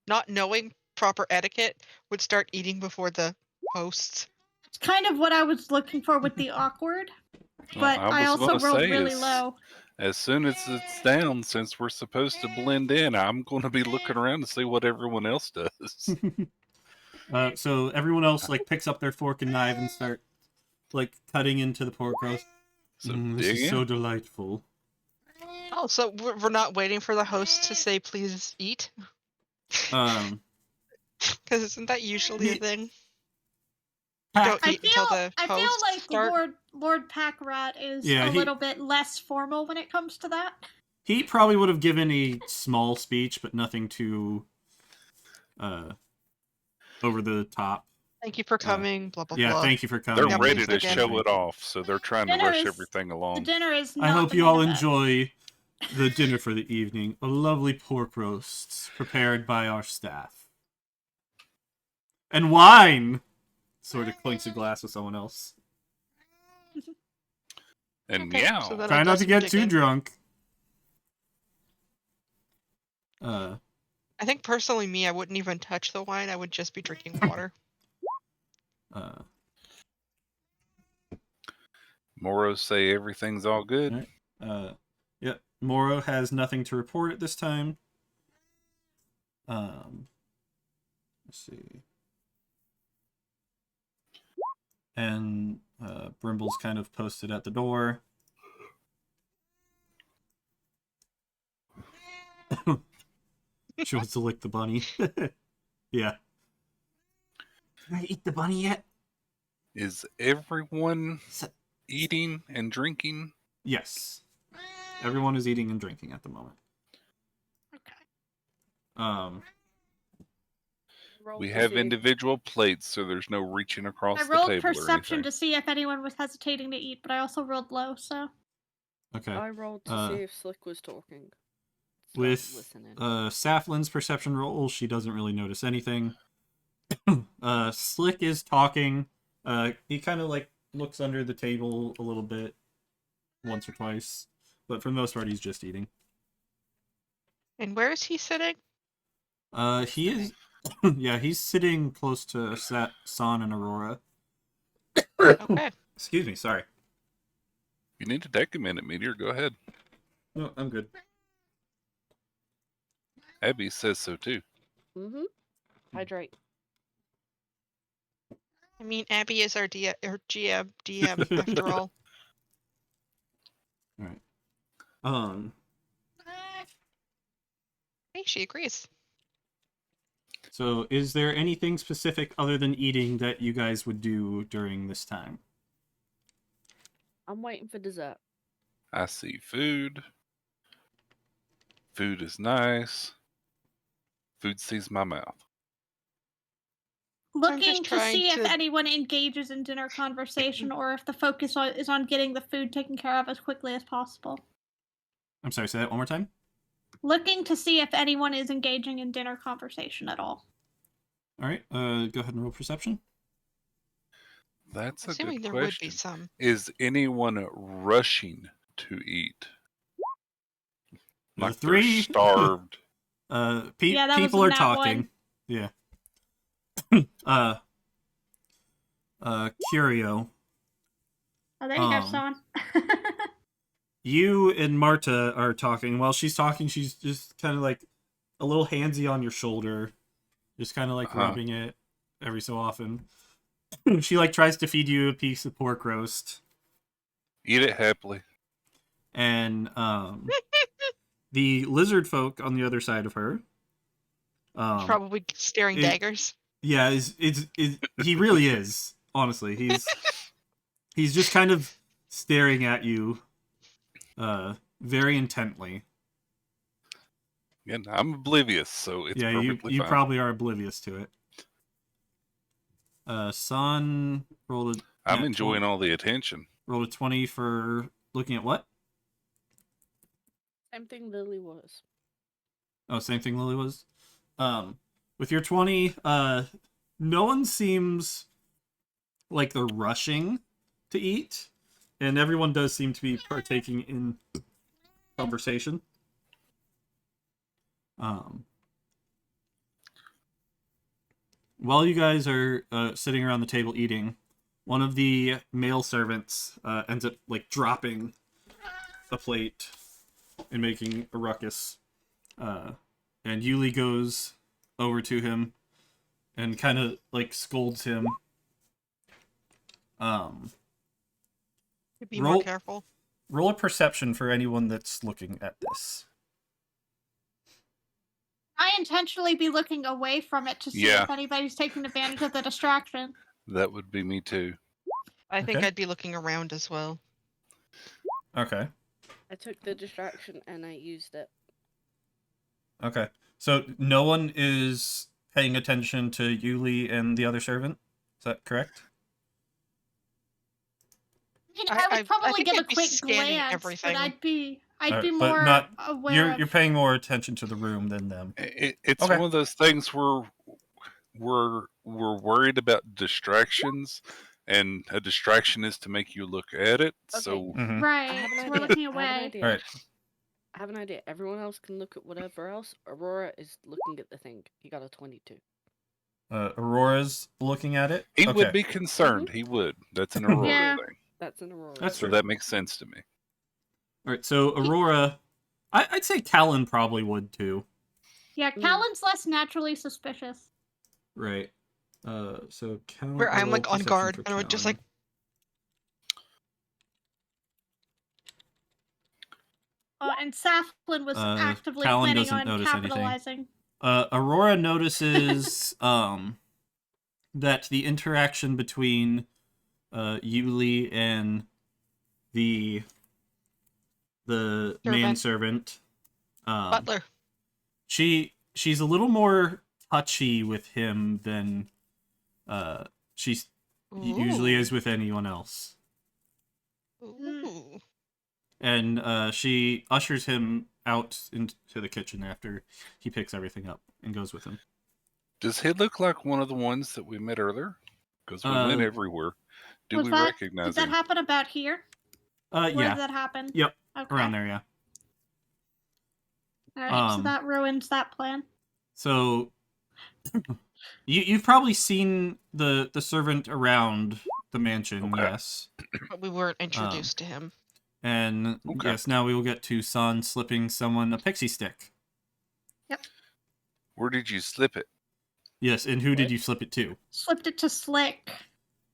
not knowing proper etiquette would start eating before the hosts? It's kind of what I was looking for with the awkward, but Well, I was also gonna rolled say, really low. As soon as it's down, since we're supposed to blend in, I'm going to be looking around to see what everyone else does. So everyone else like picks up their fork and knife and start like cutting into the pork roast. So This dig is in. so delightful. Oh, so we're not waiting for the host to say please eat? Um, Because isn't that usually a Ye- thing? Pack- Don't eat until the I feel hosts like start. Lord Packrat is Yeah, a he- little bit less formal when it comes to that. he probably would have given a small speech, but nothing too over the top. Thank you for coming. Blah blah Yeah, blah. thank you for coming. They're Yeah, ready please to again. show it off, so they're trying to Dinner rush is- everything The along. dinner is I not hope the you main all event. enjoy the dinner for the evening. A lovely pork roast prepared by our staff. And wine! Sort of clinks a glass with someone else. And Okay, meow. so then Try I'll not do to some get too digging. drunk. Uh, I think personally, me, I wouldn't even touch the wine. I would just be drinking water. uh, Moros say everything's all good. Alright. Yep. Moro has nothing to report at this time. Let's see. And Brimble's kind of posted at the door. She wants to lick the bunny. Yeah. Can I eat the bunny yet? Is everyone S- eating and drinking? Yes. Everyone is eating and drinking at the moment. Okay. Roll We to have see if- individual plates, so there's no reaching across I the rolled table perception or to anything. see if anyone was hesitating to eat, but I also rolled low, so. Okay. I rolled to Uh, see if Slick was talking. So With listening. Saflin's perception roll, she doesn't really notice anything. Slick is talking. He kind of like looks under the table a little bit, once or twice, but for the most part, he's just eating. And where is he sitting? He is, yeah, he's sitting close to San and Aurora. Okay. Excuse me, sorry. If you need to take a minute, Meteor, go ahead. No, I'm good. Abby says so too. Mm-hmm. Hydrate. I mean, Abby is our DM after all. All right. Hey, she agrees. So is there anything specific other than eating that you guys would do during this time? I'm waiting for dessert. I see food. Food is nice. Food sees my mouth. Looking to trying see if to- anyone engages in dinner conversation or if the focus is on getting the food taken care of as quickly as possible. I'm sorry, say that one more time. Looking to see if anyone is engaging in dinner conversation at all. All right, go ahead and roll perception. That's a Assuming good there question. would be some. Is anyone rushing to eat? There are Like three. they're starved. Yeah, that was people are that talking. one. Yeah. Curio, Oh, there you go, Um, son. you and Marta are talking. While she's talking, she's just kind of like a little handsy on your shoulder, just kind of like Uh-huh. rubbing it every so often. She like tries to feed you a piece of pork roast, Eat it happily. and the lizard folk on the other side of her. Probably staring it- daggers. Yeah, he really is. Honestly, he's just kind of staring at you, very intently. Again, I'm oblivious, so it's Yeah, perfectly you fine. probably are oblivious to it. San rolled I'm enjoying all the attention. rolled a 20 for looking at what? Same thing Lily was. Oh, same thing Lily was. With your 20, no one seems like they're rushing to eat, and everyone does seem to be partaking in conversation. While you guys are sitting around the table eating, one of the male servants ends up like dropping a plate and making a ruckus. And Yuli goes over to him and kind of like scolds him. Be more careful. Roll a perception for anyone that's looking at this. I intentionally be looking away from it to see Yeah. if anybody's taking advantage of the distraction. That would be me too. I think Okay. I'd be looking around as well. Okay. I took the distraction and I used it. Okay. So no one is paying attention to Yuli and the other servant? Is that correct? I mean, I- I would I probably think give a I'd be quick scanning glance, everything. but I'd be But more not- aware. You're paying more attention to the room than them. It's Okay. one of those things where we're worried about distractions, and a distraction is to make you look at it. Okay. So Mhm. I Right, have an so idea. we're looking I have an away. idea. All right. I have an idea. Everyone else can look at whatever else. Aurora is looking at the thing. He got a 22. Aurora's looking at it. He Okay. would be concerned. He would. That's an Aurora Yeah. thing. That's an Aurora. That's So true. that makes sense to me. All right. So Aurora, I'd say Callan probably would too. Yeah, Callan's less naturally suspicious. Right. So Callan. Where I'm roll like on perception guard, for and I would just Callan. like And Saflin was actively Callan planning doesn't on notice anything. capitalizing. Aurora notices that the interaction between Yuli and the manservant, butler. she's a little more touchy with him than she's usually is with anyone else. Ooh. And she ushers him out into the kitchen after he picks everything up and goes with him. Does he look like one of the ones that we met earlier? Because we went everywhere. Do we recognize Did that him? happen about here? Where Yeah. did that happen? Yep. Okay. Around there, yeah. Alright, so that ruins that plan. So you've probably seen the servant around the mansion, Okay. yes. But we weren't introduced to him. And Okay. yes, now we will get to San slipping someone a pixie stick. Where did you slip it? Yes, and who did What? you slip it to? Slipped it to Slick.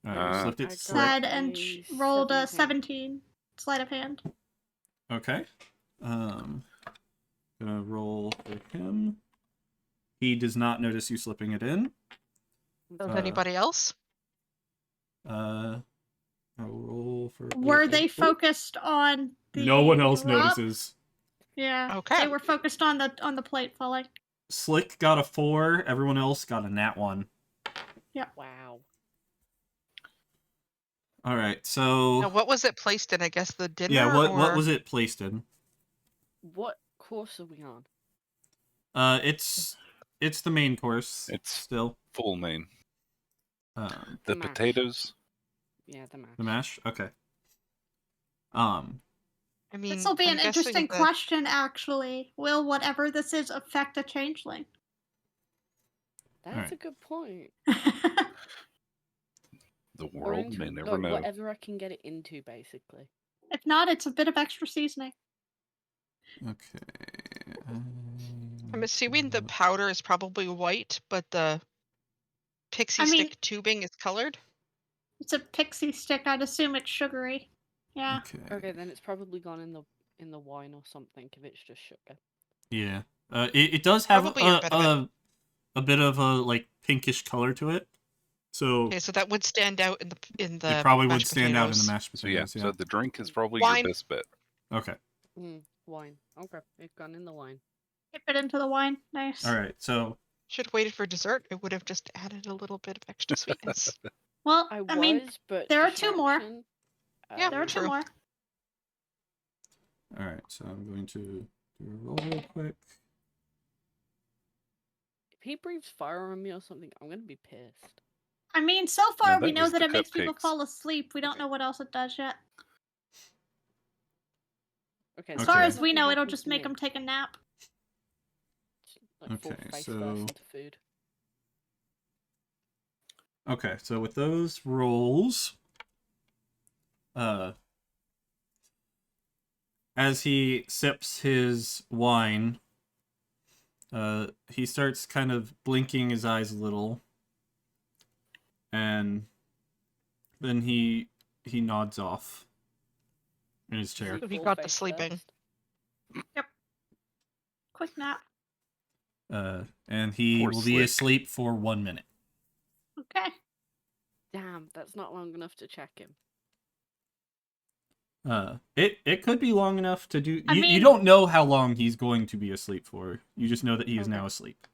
All right, you slipped I it got Slick. Said and a rolled a 17. 17. Sleight of hand. Okay. Gonna roll for him. He does not notice you slipping it in. Does anybody else? I'll roll for. Were they Oh, focused on the no one else drop? notices. Yeah. Okay. They were focused on the plate falling. Slick got a 4. Everyone else got a nat 1. Wow. All right, so Now, what was it placed in? I guess the dinner. yeah, what or... was it placed in? What course are we on? It's the main course. It's Still full main. the The mash. potatoes. Yeah, the mash. mash. Okay. I mean, This will be I'm an guessing interesting that- question, actually. Will whatever this is affect a changeling? That's Alright. a good point. The Or world into may never like, know. whatever I can get it into, basically. If not, it's a bit of extra seasoning. Okay. I'm assuming the powder is probably white, but the pixie I mean- stick tubing is colored. It's a pixie stick. I'd assume it's sugary. Yeah. Okay. Okay, then it's probably gone in the wine or something if it's just sugar. Yeah. It does have Probably a bit of a bit of a like pinkish color to it. So Okay, so that would stand out in the. it probably would mashed stand out in the potatoes. mashed So yeah, potatoes. so the drink is probably Wine. your best bet. Okay. Wine. Okay, it's gone in the wine. Dip it into the wine. Nice. All right. So Should have waited for dessert. It would have just added a little bit of extra sweetness. Well, I mean, was, but there are 2 more. distraction, Yeah, there are 2 true. more. all right. So I'm going to do a roll real quick. If he breathes fire on me or something, I'm gonna be pissed. I mean, so far that we know was that the it makes people cupcakes. fall asleep. We don't know what else it does yet. Okay, As Okay. far so as we nothing know, it'll happens just to make me. them take a nap. Like, full Okay, face so- first into food. Okay. So with those rolls, as he sips his wine, he starts kind of blinking his eyes a little, and then he nods off in his chair. So he Full got to face sleeping. first? Quick nap. And he Poor will be Slick. asleep for 1 minute. Okay. Damn, that's not long enough to check him. It could be long enough to do. I You mean- don't know how long he's going to be asleep for. You just know that he is Okay. now asleep.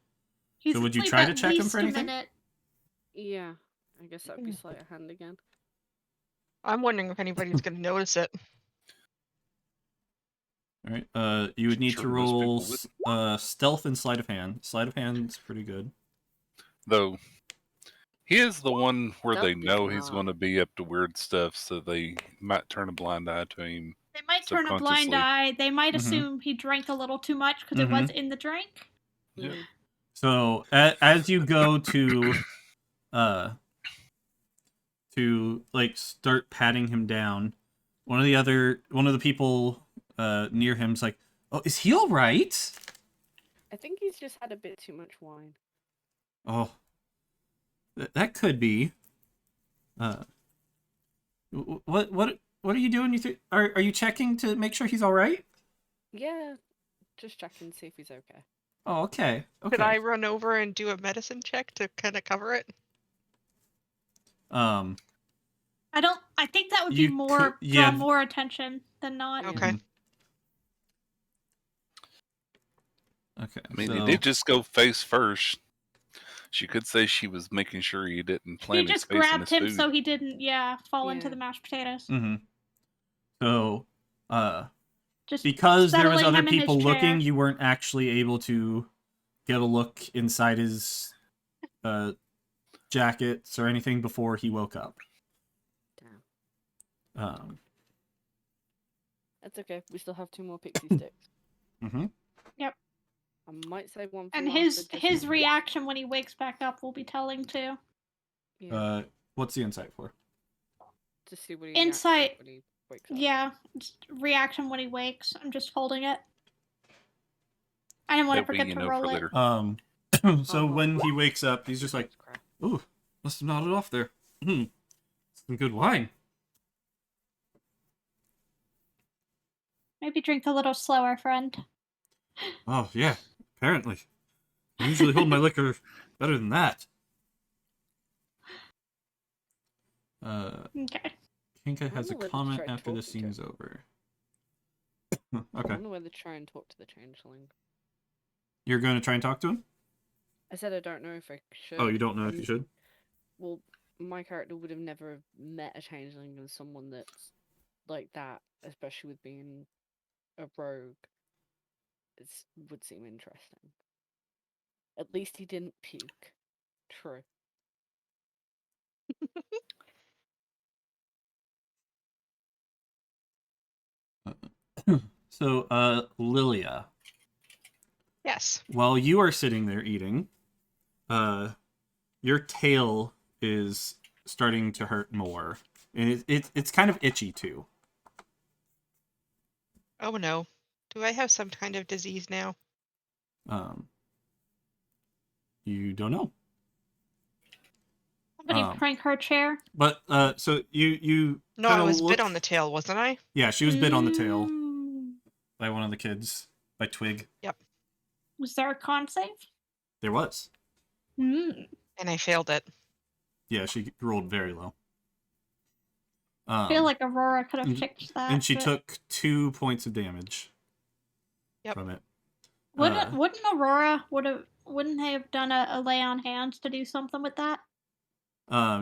He's So would you asleep try to at check him least for a anything? minute. Yeah, I guess that'd be sleight of hand again. I'm wondering if anybody's going to notice it. All right. You would need Sure, to most people roll wouldn't. stealth and sleight of hand. Sleight of hand's pretty good. Though he is the one where they Stealth is know he's not. going to be up to weird stuff, so they might turn a blind eye to him. They might might turn a blind subconsciously. eye. They might Mhm. assume he drank a little too much because it was in the drink. Yeah. Mm. So as you go to like start patting him down, one of the people near him's like, "Oh, is he all right?" I think he's just had a bit too much wine. Oh, that could be. What are you doing? Are you checking to make sure he's all right? Yeah, just checking to see if he's okay. Oh, okay. Could I Okay. run over and do a medicine check to kind of cover it? Um. I think that would be You more could- draw yeah. more attention than not. Yeah. Okay. Okay. I mean, so, he did just go face first. She could say she was making sure he didn't He plant his just face in grabbed his him food. so he didn't, fall into Yeah. the mashed potatoes. Mm-hmm. So, Just because there was settling other him in his people looking, chair. you weren't actually able to get a look inside his jackets or anything before he woke up. Damn. That's okay. We still have 2 more pixie sticks. Mm-hmm. I might say one for And Martha, his just his in- reaction when he wakes back up will be telling too. Yeah, What's the insight for? to see what he Insight- reacts like when he wakes up. Yeah, just reaction when he wakes. I'm just holding it. I didn't want to That way forget you to know roll for it. later. So Oh. when he wakes up, he's just like, Crap. "Ooh, must have nodded off there. Some good wine." Maybe drink a little slower, friend. Oh yeah, apparently. I usually hold my liquor better than that. Okay. Kinka has a wonder whether to comment try after the talking to scene him. is over. I Okay. wonder whether to try and talk to the changeling. You're going to try and talk to him? I said I don't know if I should. Oh, you don't know if you should? Well, my character would have never met a changeling and someone that's like that, especially with being a rogue. It would seem interesting. At least he didn't puke. True. So, Lilia, Yes. while you are sitting there eating, your tail is starting to hurt more. And it's kind of itchy, too. Oh no. Do I have some kind of disease now? You don't know. Somebody prank her chair. But, so you No, I kinda was look... bit on the tail, wasn't I? Yeah, she was bit on the tail Mm. by one of the kids, by Twig. Was there a con save? There was. Mm. And I failed it. Yeah, she rolled very low. I feel like Aurora could have and- fixed that. and she but took 2 points of damage Yep. from it. Wouldn't Aurora wouldn't they have done a lay on hands to do something with that?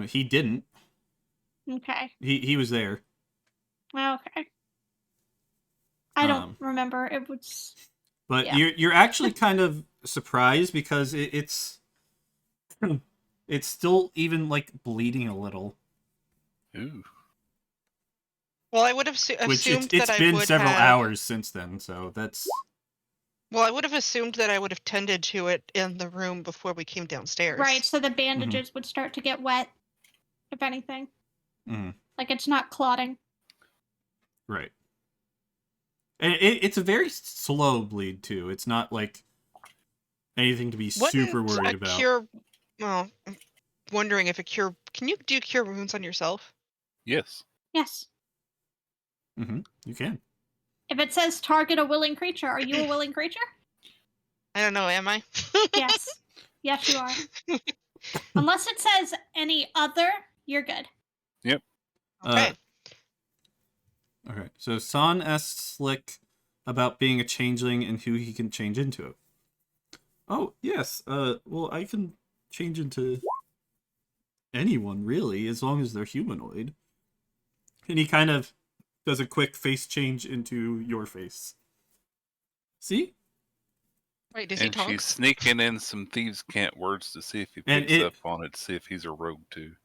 He didn't. Okay. He was there. Okay. I don't Um, remember. It was. But Yeah. you're actually kind of surprised because it's still even like bleeding a little, Ooh. Well, I would have which assumed it's that I been would several have. hours since then, so that's Well, I would have assumed that I would have tended to it in the room before we came downstairs. Right, so the bandages would start to get wet, if anything. Mhm. Like it's not clotting. right. And it's a very slow bleed too. It's not like anything to be super Wouldn't worried a about. Cure. Well, I'm wondering if a cure. Can you do cure wounds on yourself? Yes. Yes. You can. If it says target a willing creature, are you a willing creature? I don't know. Am I? Yes. Yes, you are. Unless it says any other, you're good. Yep. Okay. Okay. So San asks Slick about being a changeling and who he can change into. Oh, yes. Well, I can change into anyone, really, as long as they're humanoid. And he kind of does a quick face change into your face. See? Wait, does he And talk? she's sneaking in some thieves' cant words to see if he And picks up on it, to see if he's a rogue too.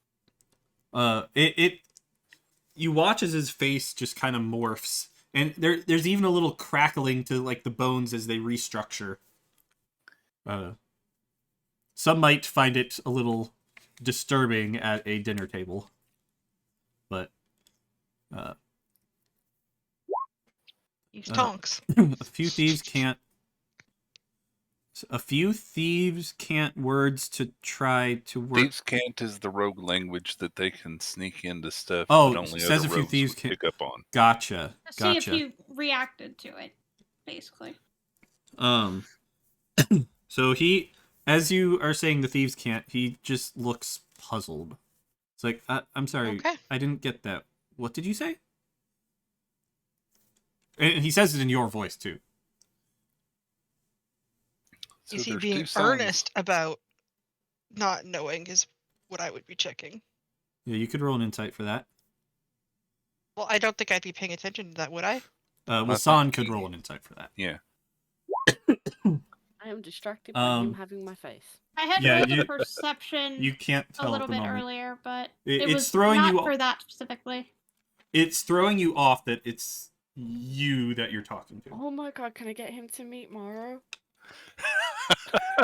You watch as his face just kind of morphs And there's even a little crackling to like the bones as they restructure. Some might find it a little disturbing at a dinner table, but Use tonks. a few thieves can't words to try to work. Thieves can't is the rogue language that they can sneak into stuff Oh, that only says other a few rogues thieves would can't. pick up on. Gotcha. See if you reacted to it, basically. So he, as you are saying the thieves can't, he just looks puzzled. It's like, I'm sorry, Okay. I didn't get that. What did you say? And he says it in your voice, too. So Is he there's being two sons. earnest about not knowing is what I would be checking. Yeah, you could roll an insight for that. Well, I don't think I'd be paying attention to that, would I? Well, I San think could he- roll an insight for that. Yeah. I am distracted by him having my face. I had Yeah, rolled you- a perception You can't a tell little at the bit moment. earlier, but It's it was throwing not you for that specifically. It's throwing you off that it's you that you're talking to. Oh my god, can I get him to meet Morrow?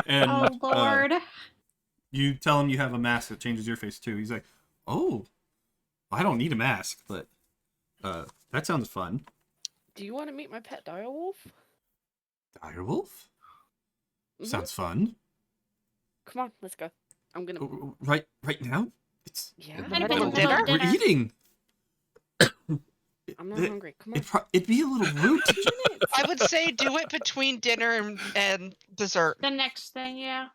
And Oh lord. you tell him you have a mask that changes your face too. He's like, "Oh, I don't need a mask, but that sounds fun." Do you want to meet my pet direwolf? Direwolf? Mhm. Sounds fun. Come on, let's go. I'm gonna. Right now? It's Yeah. Kind of Middle a dinner? we're eating. I'm not hungry. Come on. It'd be a little rude to I would say do it between dinner and dessert. The next thing, yeah.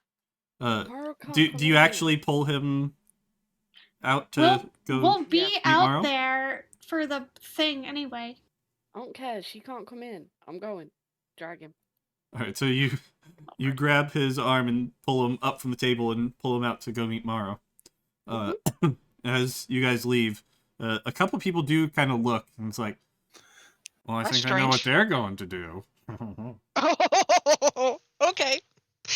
Morrow can't do come you in. actually pull him out to go We'll be Yeah. out Morrow? there for the thing anyway. I don't care. She can't come in. I'm going. Drag him. All right, so you grab his arm and pull him up from the table and pull him out to go meet Morrow. As you guys leave, a couple people do kind of look, and it's like, well, I That's think I know what strange. they're going to do. Oh, okay.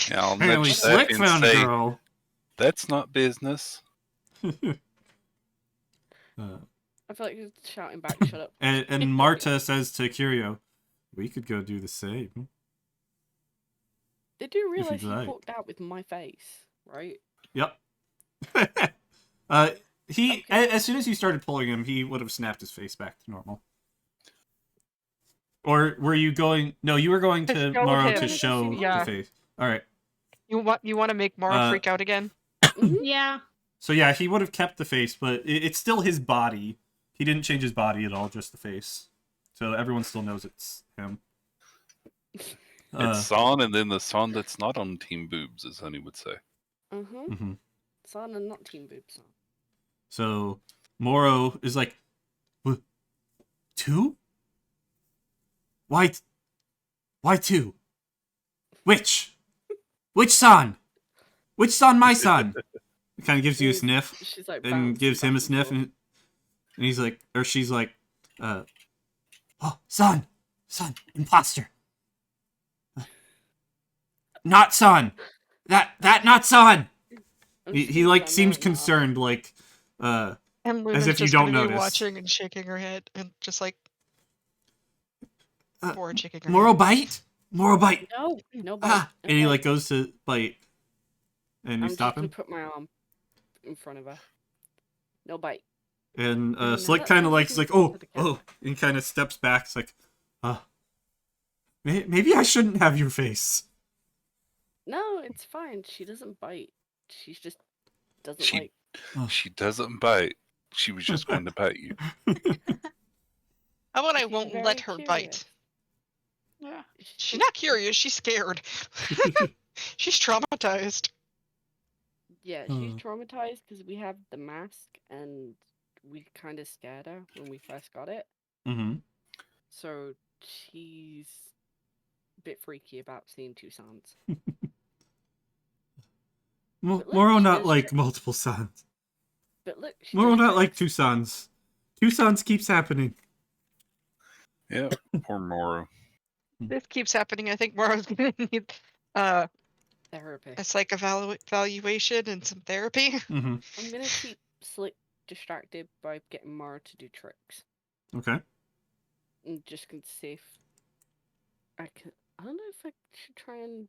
Yeah, I'll Apparently, nudge that Slick and found a say, girl. that's not business. I feel like he's shouting back, shut up. And Marta says to Curio, we could go do the same. They do realize he like. walked out with my face, right? Yep. Okay. As soon as you started pulling him, he would have snapped his face back to normal. Or were you going? No, you were going To to show Morrow him. to show Yeah. the face. All right. You want to make Mara freak out again? Mhm. Yeah. So yeah, he would have kept the face, but it's still his body. He didn't change his body at all, just the face. So everyone still knows it's him. It's San, and then the San that's not on Team Boobs, as Honey would say. Mm-hmm. mhm. Son and not Team Boobs. So Morrow is like, "What? 2? Why 2? Which son? Which son? My son?" It kind of gives you a sniff She's like and bouncing gives him back a and sniff, forth. and he's like, or she's like, "Oh, son, imposter, not son, that not son." I'm He just gonna like stand seems there and laugh. concerned, like And Luna's if you just don't gonna be notice. watching and shaking her head and just like bored shaking her Morrow head. bite, No, bite. ah, and he no like bite. goes to bite, and you I'm just stop gonna him, put my arm in front of her. No bite. and now Slick that's kind of how like, she is like, moves to the oh, and kind of steps back. It's like, maybe I shouldn't have your face. No, it's fine. She doesn't bite. She just doesn't She- like. She doesn't bite. She was just going to bite you. How about I She's won't very let her curious. bite? Yeah. She's not curious. She's scared. She's traumatized. Yeah, she's Hmm. traumatized because we have the mask and we kind of scared her when we first got it. Mm-hmm. So she's a bit freaky about seeing two sons. look, Morrow she not does like try- multiple sons. But look, she Morrow does not like tricks. 2 sons. 2 sons keeps happening. Yeah, poor Morrow. This keeps happening. I think Mara's gonna need a Therapy. psych evaluation and some therapy. Mm-hmm. I'm gonna keep Slick distracted by getting Mara to do tricks. Okay. I'm just going to see if I can. I don't know if I should try and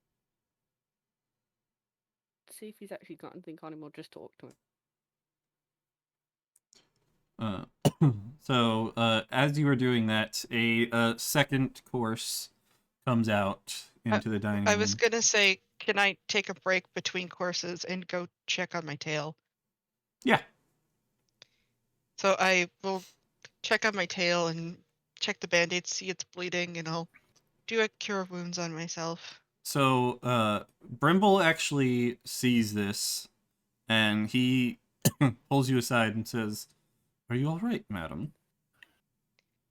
see if he's actually got anything on him or just talk to him. As you were doing that, a second course comes out into the dining I room. was gonna say, can I take a break between courses and go check on my tail? Yeah. So I will check on my tail and check the band-aid, see it's bleeding, and I'll do a cure wounds on myself. So, Brimble actually sees this, and he pulls you aside and says, "Are you all right, madam?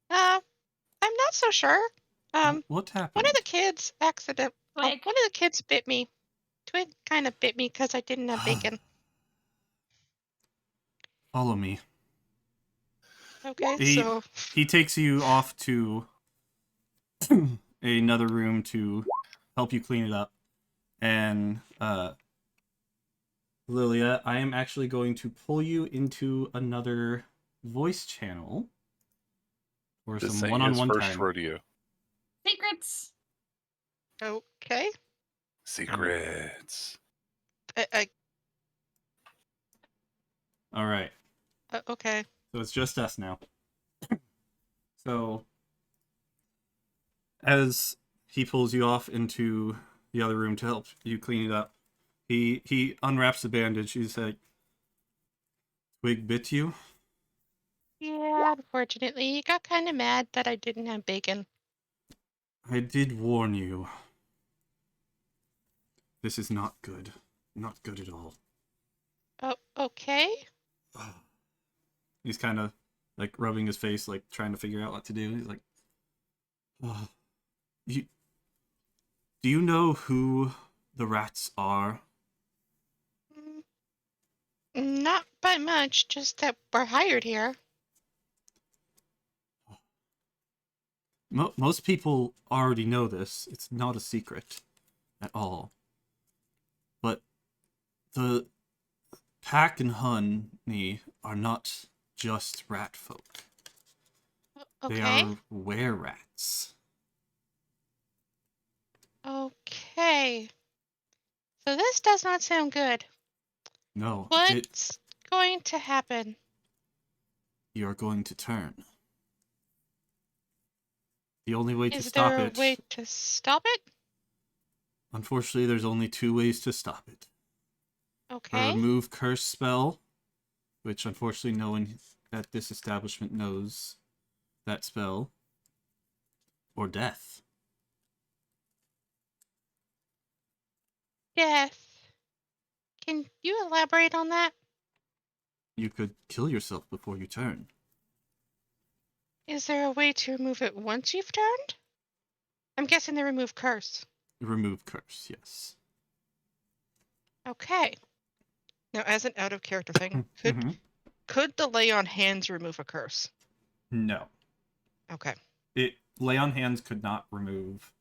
I'm not so sure. What happened?" One of the kids one Twig. of the kids bit me. Twig kind of bit me because I didn't have bacon. Follow me. Okay, He so he takes you off to another room to help you clean it up. And Lilia, I am actually going to pull you into another voice channel for This some ain't his one-on-one first time. rodeo. Secrets. okay. Secrets. All right. Okay. So it's just us now. So as he pulls you off into the other room to help you clean it up, he unwraps the bandage. He's like, "Twig bit you?" Yeah, unfortunately, he got kind of mad that I didn't have bacon. "I did warn you. This is not good. Not good at all." Oh, okay. He's kind of like rubbing his face, like trying to figure out what to do. He's like, "You do you know who the rats are?" Not by much, just that we're hired here. Most people already know this. It's not a secret at all. But the Pack and Honey are not just rat folk. They Okay. are were-rats. Okay. So this does not sound good. No, What's going to happen? you're going to turn. The only way to Is stop there a it, way to stop it? unfortunately, there's only two ways to stop it. A Okay. remove curse spell, which unfortunately no one at this establishment knows that spell, or death. Death. Can you elaborate on that? You could kill yourself before you turn. Is there a way to remove it once you've turned? I'm guessing they remove curse. Remove curse, yes. Okay. Now, as an out of character thing, could the lay on hands remove a curse? No. Okay. Lay on hands could not remove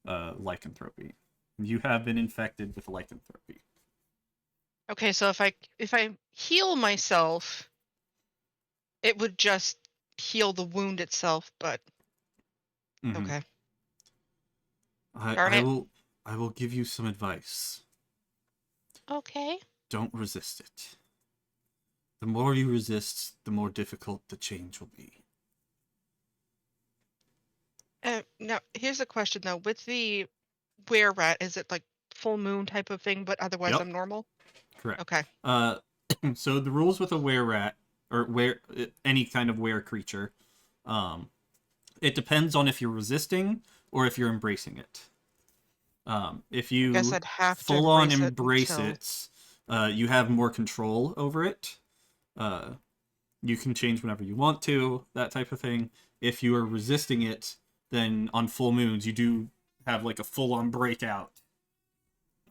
lycanthropy. You have been infected with lycanthropy. Okay, so if I heal myself, it would just heal the wound itself, but Mhm. okay. I will give you some advice. Okay. Don't resist it. The more you resist, the more difficult the change will be. Now here's a question though. With the were rat, is it like full moon type of thing, but otherwise Yep. I'm normal? Correct. Okay. So the rules with a were-rat, or any kind of were creature, it depends on if you're resisting or if you're embracing it. If you guess I'd have to full on embrace embrace it it, you have more control over it. You can change whenever you want to, that type of thing. If you are resisting it, then on full moons you do have like a full on breakout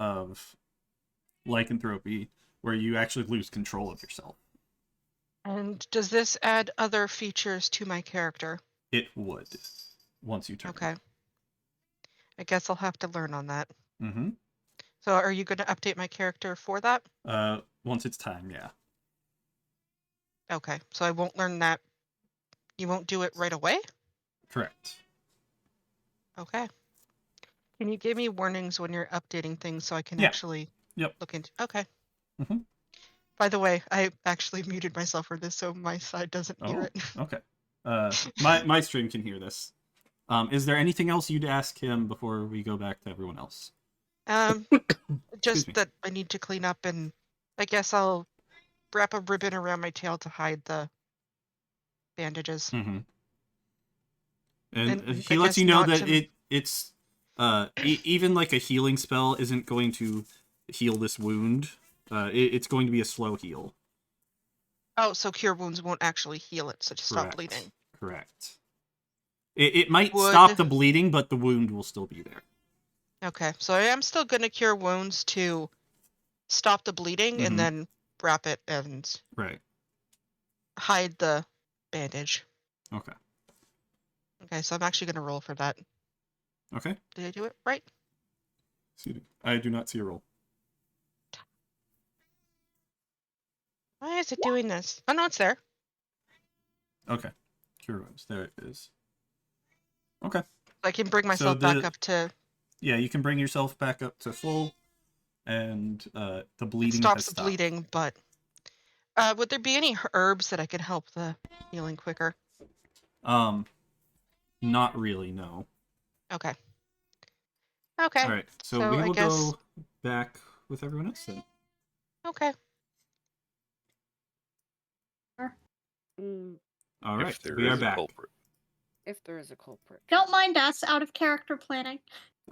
of lycanthropy where you actually lose control of yourself. And does this add other features to my character? It would, once you turn. Okay. I guess I'll have to learn on that. Mm-hmm. So are you going to update my character for that? Once it's time, yeah. Okay. So I won't learn that. You won't do it right away? Correct. Okay. Can you give me warnings when you're updating things so I can Yeah. actually Yep. look into? Okay. Mhm. By the way, I actually muted myself for this so my side doesn't hear Oh, it. okay. My stream can hear this. Is there anything else you'd ask him before we go back to everyone else? Just me. that I need to clean up, and I guess I'll wrap a ribbon around my tail to hide the bandages. Mm-hmm. And And he I lets guess you know not that to- it's even like a healing spell isn't going to heal this wound. It's going to be a slow heal. Oh, so cure wounds won't actually heal it, so to stop Correct. bleeding. Correct. It might Would- stop the bleeding, but the wound will still be there. Okay, so I am still gonna cure wounds to stop the bleeding Mhm. and then wrap it and Right. hide the bandage. Okay. Okay, so I'm actually gonna roll for that. Okay. Did I do it right? I do not see a roll. Why is it doing this? Oh no, it's there. Okay. Cure wounds. There it is. Okay. I can bring myself back the- up to Yeah, you can bring yourself back up to full, and the it bleeding stops has the stopped. bleeding, but would there be any herbs that I could help the healing quicker? Not really. No. Okay. Okay. All right. So, So we I will guess- go back with everyone else then. Okay. Mm, All right. If there We are is a back. culprit. if there is a culprit. Don't mind us, out of character planning.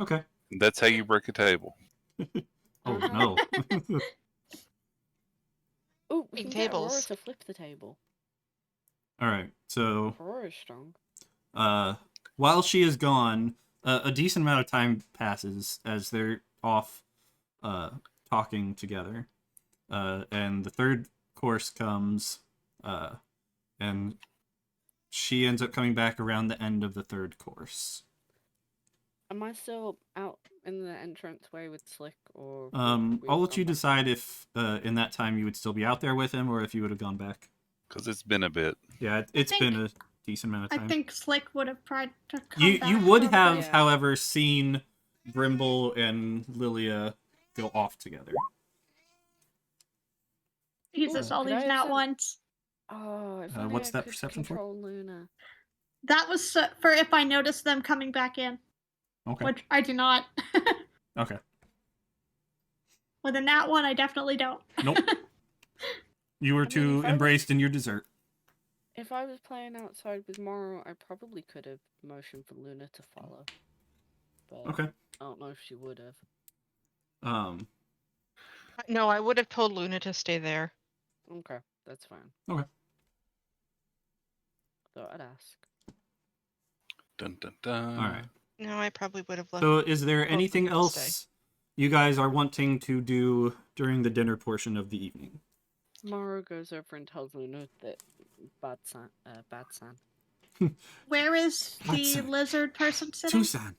Okay. That's how you break a table. Oh Uh-huh. no. Oh, we Big can get Aurora tables. to flip the table. All right. So, Aurora's strong. while she is gone, a decent amount of time passes as they're off talking together. And the third course comes, and she ends up coming back around the end of the third course. Am I still out in the entranceway with Slick, or? I'll let you decide if in that time you would still be out there with him or if you would have gone back. Because it's been a bit. Yeah, it's think- been a decent amount of I time. think Slick would have tried to come You back. would probably. have, Yeah. however, seen Brimble and Lilia go off together. Jesus, Ooh, all could these I have nat sent- ones. Oh, if only What's I that could perception for? control Luna. That was for if I noticed them coming back in, Okay. which I do not. Okay. With a nat one, I definitely don't. Nope. You were I mean, too if I was- embraced in your dessert. If I was playing outside with Morrow, I probably could have motioned for Luna to follow. But Okay. I don't know if she would have. No, I would have told Luna to stay there. Okay, that's fine. Okay. Thought I'd ask. Dun dun dun. All right. No, I probably would have left. So, is there Well, anything we can stay. else you guys are wanting to do during the dinner portion of the evening? Morrow goes over and tells Luna that bad san. Where is the Hudson. lizard person sitting? Tucson.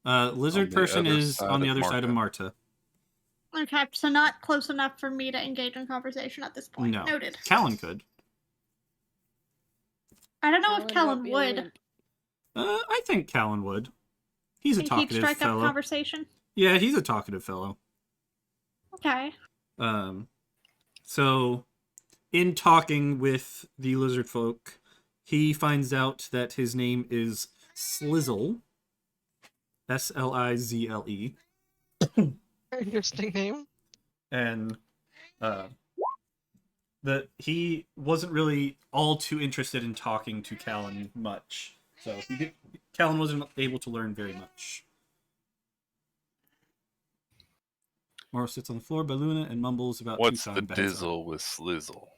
Lizard On the person other is side on the of other side of Marta. Marta. Okay, so not close enough for me to engage in conversation at this point. No. Noted. Callan could. I don't know if Callan Callan might be a would. wimp. I think Callan would. He's a Think he'd talkative strike up fellow. conversation? Yeah, he's a talkative fellow. Okay. So, in talking with the lizard folk, he finds out that his name is Slizzle. Slizzle. Interesting name. And that he wasn't really all too interested in talking to Callan much. So Callan wasn't able to learn very much. Morrow sits on the floor by Luna and mumbles about What's Tucson the bad son. dizzle with Slizzle?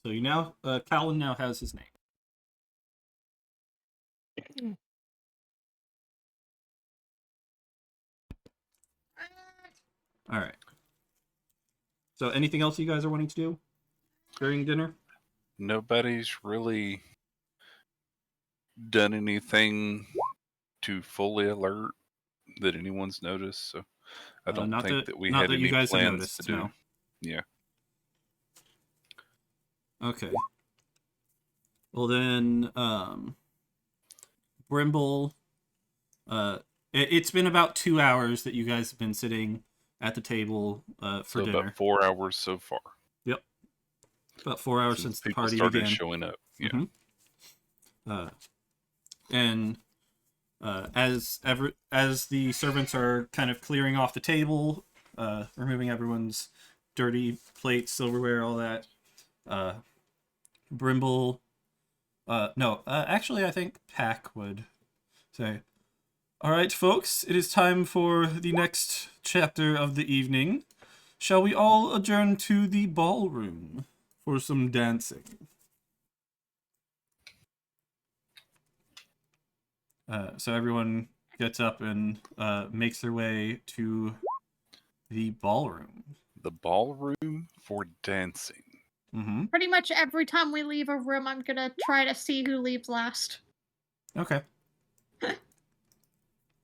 So you now, Callan now has his name. All right. So anything else you guys are wanting to do during dinner? Nobody's really done anything to fully alert that anyone's noticed, so I don't Not think that we not had that any you guys have plans noticed, to do. no. Yeah. Okay. Well then, Brimble, it's been about 2 hours that you guys have been sitting at the table for So dinner. about 4 hours so far. Yep. About 4 hours since the people party started began. showing up. Yeah. And as the servants are kind of clearing off the table, removing everyone's dirty plates, silverware, all that, Brimble, actually I think Pack would say, "All right, folks, it is time for the next chapter of the evening. Shall we all adjourn to the ballroom for some dancing?" So everyone gets up and makes their way to the ballroom. The ballroom for dancing. Mm-hmm. Pretty much every time we leave a room, I'm gonna try to see who leaves last. Okay.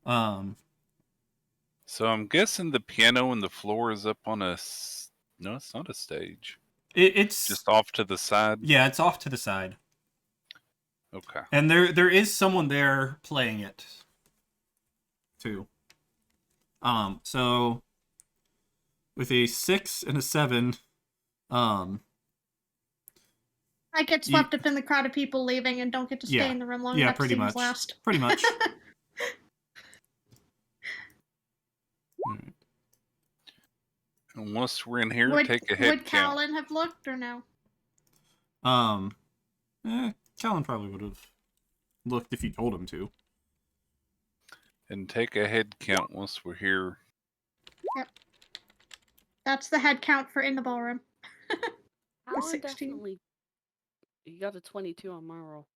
So I'm guessing the piano and the floor is up on no, it's not a stage. It's Just off to the side. Yeah, it's off to the side. Okay. And there is someone there playing it too. So with a 6 and a 7, I get swept up in the crowd of people leaving and don't get to stay Yeah. in the room long Yeah, enough pretty to see who's much. last. Pretty much. And once we're in here, Would take a head count. Callan have looked or no? Callan probably would have looked if you told him to. And take a head count once we're here. Yep. That's the head count for in the ballroom. Alan 16. definitely. You got a 22 on my roll.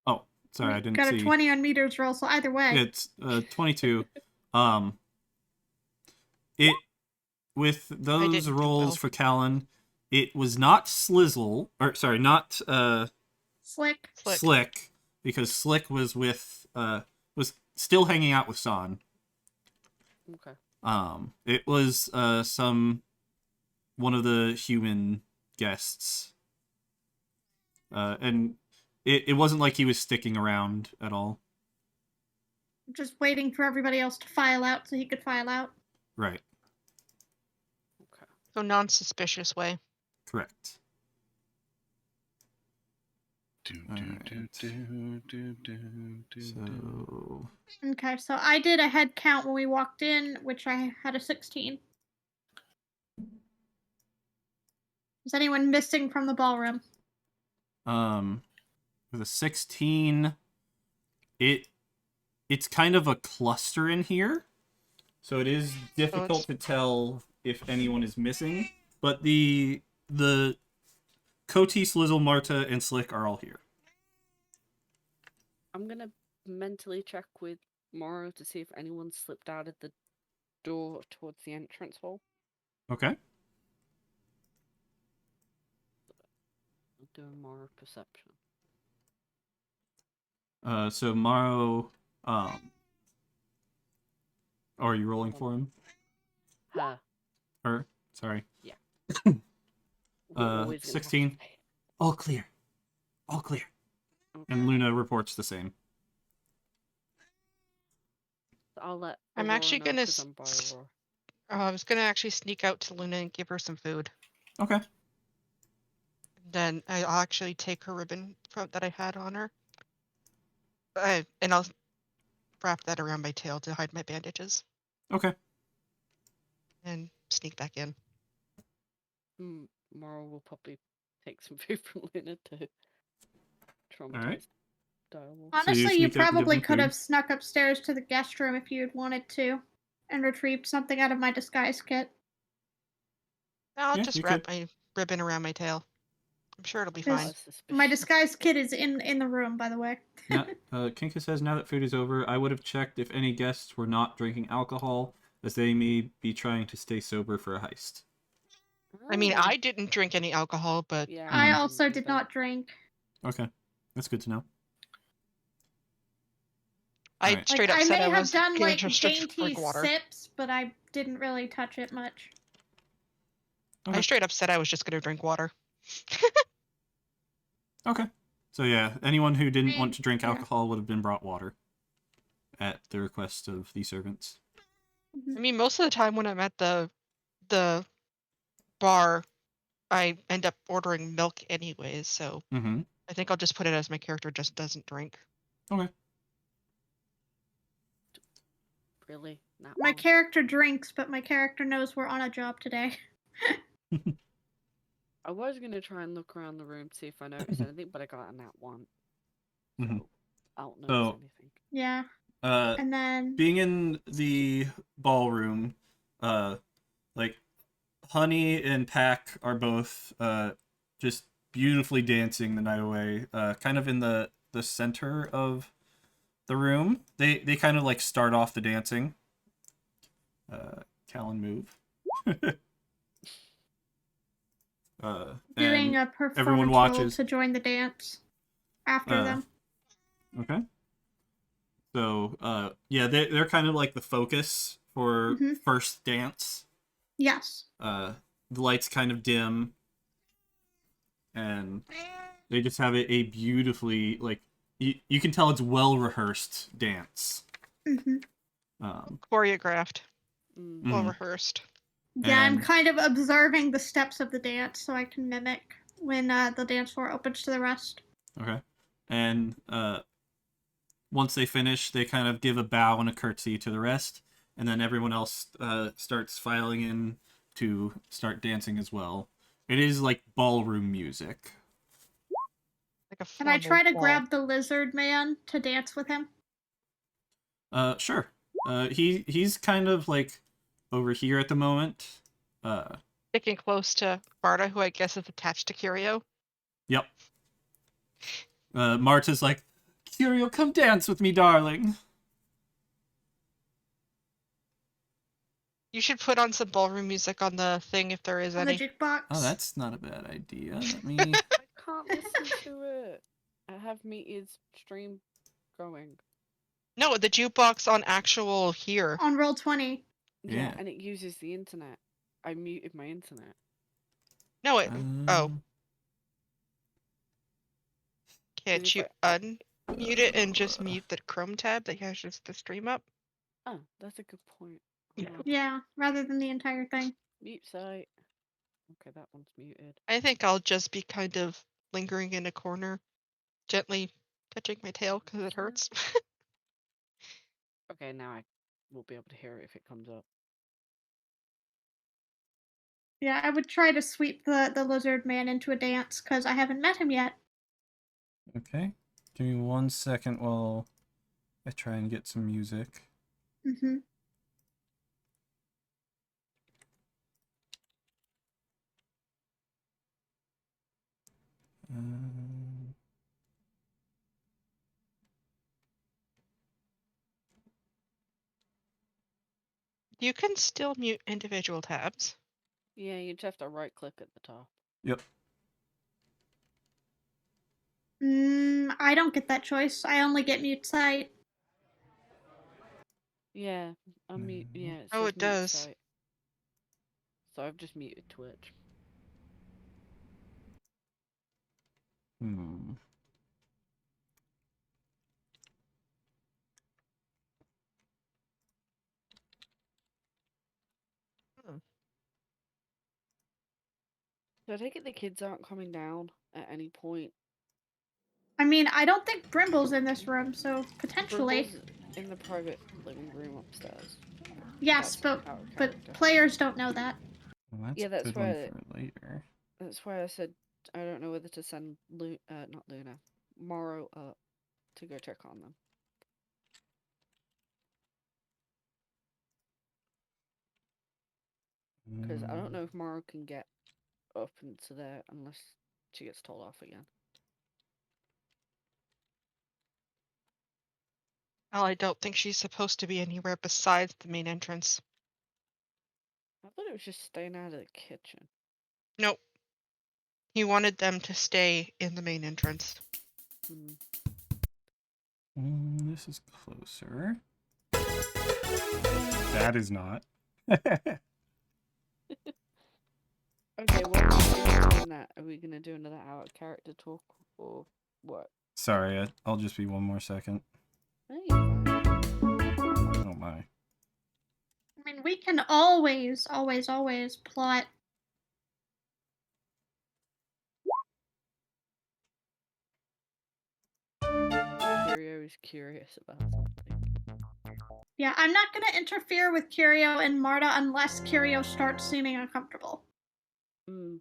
Oh, sorry, I didn't Got see. a 20 on meters roll, so either way. It's 22. It with those didn't do rolls well. for Callan, it was not not Slick. Slick, because Slick was with was still hanging out with San. Okay. It was one of the human guests. And it wasn't like he was sticking around at all. Just waiting for everybody else to file out so he could file out. Right. Okay. So non-suspicious way. Correct. Do. So Okay, so I did a head count when we walked in, which I had a 16. Is anyone missing from the ballroom? with a 16, it's kind of a cluster in here, so it is difficult to tell if anyone is missing. But the Coty, Slizzle, Marta, and Slick are all here. I'm gonna mentally check with Morrow to see if anyone slipped out of the door towards the entrance hall. Okay. I'll do a Morrow perception. So Morrow, are you rolling for him? Her? Sorry. Yeah. 16. All clear. All clear. Okay. And Luna reports the same. I'll let. I'm Aurora actually know gonna 'cause I'm by Aurora. I was gonna actually sneak out to Luna and give her some food. Okay. Then I'll actually take her ribbon that I had on her, and I'll wrap that around my tail to hide my bandages, Okay. and sneak back in. Morrow will probably take some food from Luna to traumatize Alright. Dialogue. Honestly, you sneak out to give probably them could food? have snuck upstairs to the guest room if you had wanted to, and retrieved something out of my disguise kit. I'll Yeah, just you wrap could. my ribbon around my tail. I'm sure it'll be Yes. fine. My disguise kit is in the room, by the way. Now, Kinka says, now that food is over, I would have checked if any guests were not drinking alcohol, as they may be trying to stay sober for a heist. I mean, I didn't drink any alcohol, but Yeah, I Mhm. also didn't did either. not drink. Okay. That's good to know. I Alright. straight up I said may I have was done going like to just dainty drink water. sips, but I didn't really touch it much. Okay. I straight up said I was just going to drink water. Okay. So yeah, anyone who didn't want to drink Yeah. alcohol would have been brought water at the request of the servants. I mean, most of the time when I'm at the bar, I end up ordering milk anyways, so Mm-hmm. I think I'll just put it as my character just doesn't drink. Okay. Really? Not My one. character drinks, but my character knows we're on a job today. I was gonna try and look around the room to see if I noticed anything, but I got a nat 1. So Mhm. I don't notice So- anything. Yeah. Uh, And then being in the ballroom, like Honey and Pack are both just beautifully dancing the night away. Kind of in the center of the room. They kind of like start off the dancing. Callan move. doing and a performance everyone roll watches. to join the dance after them. Okay. So yeah, they're kind of like the focus for Mhm. first dance. Yes. The lights kind of dim, and they just have a beautifully, like, you can tell it's well rehearsed dance. hmm Choreographed, Mm. well Mhm. rehearsed. Yeah, I'm And- kind of observing the steps of the dance so I can mimic when the dance floor opens to the rest. Okay. And once they finish, they kind of give a bow and a curtsy to the rest, and then everyone else starts filing in to start dancing as well. It is like ballroom music. Like a Can I formal try to ball. grab the lizard man to dance with him? Sure. He's kind of like over here at the moment. Sticking close to Barta, who I guess is attached to Curio. Yep. Marta's like, Curio, come dance with me, darling. You should put on some ballroom music on the thing if there is On the any. jukebox? Oh, that's not a bad idea. Let me. I can't listen to it. I have muted stream going. No, the jukebox on actual here. On roll 20. Yeah, Yeah. and it uses the internet. I muted my internet. No, it. Oh, Um, can't Is you it unmute it and just mute the Chrome tab that has just the stream up? Oh, that's a good point. Yeah. Yeah, rather than the entire thing. Mute site. Okay, that one's muted. I think I'll just be kind of lingering in a corner, gently touching my tail because it hurts. Okay, now I will be able to hear it if it comes up. Yeah, I would try to sweep the lizard man into a dance because I haven't met him yet. okay. Give me 1 second while I try and get some music. hmm Um, You can still mute individual tabs. Yeah, you just have to right click at the top. yep. I don't get that choice. I only get mute site. Yeah, unmute. Yeah, it Oh, says it mute does. site. So I've just muted Twitch. Hmm. So I take it the kids aren't coming down at any point. I mean, I don't think Brimble's in this room, so potentially. Brimble's in the private living room upstairs. Yes, That's but our but character. players don't know that. Well, that's Yeah, a that's good one where- for later. That's why I said I don't know whether to send not Luna, Morrow up to go check on them. Because I don't know if Morrow can get up into there unless she gets told off again. Well, I don't think she's supposed to be anywhere besides the main entrance. I thought it was just staying out of the kitchen. Nope. He wanted them to stay in the main entrance. Hmm. This is closer. That is not. Okay, what are we doing that? Are we gonna do another hour character talk or What? Sorry, I'll just be one more second. No, you're fine. Oh my. I mean, we can always plot. Curio is curious about something. Yeah, I'm not gonna interfere with Curio and Marta unless Curio starts seeming uncomfortable. Mm.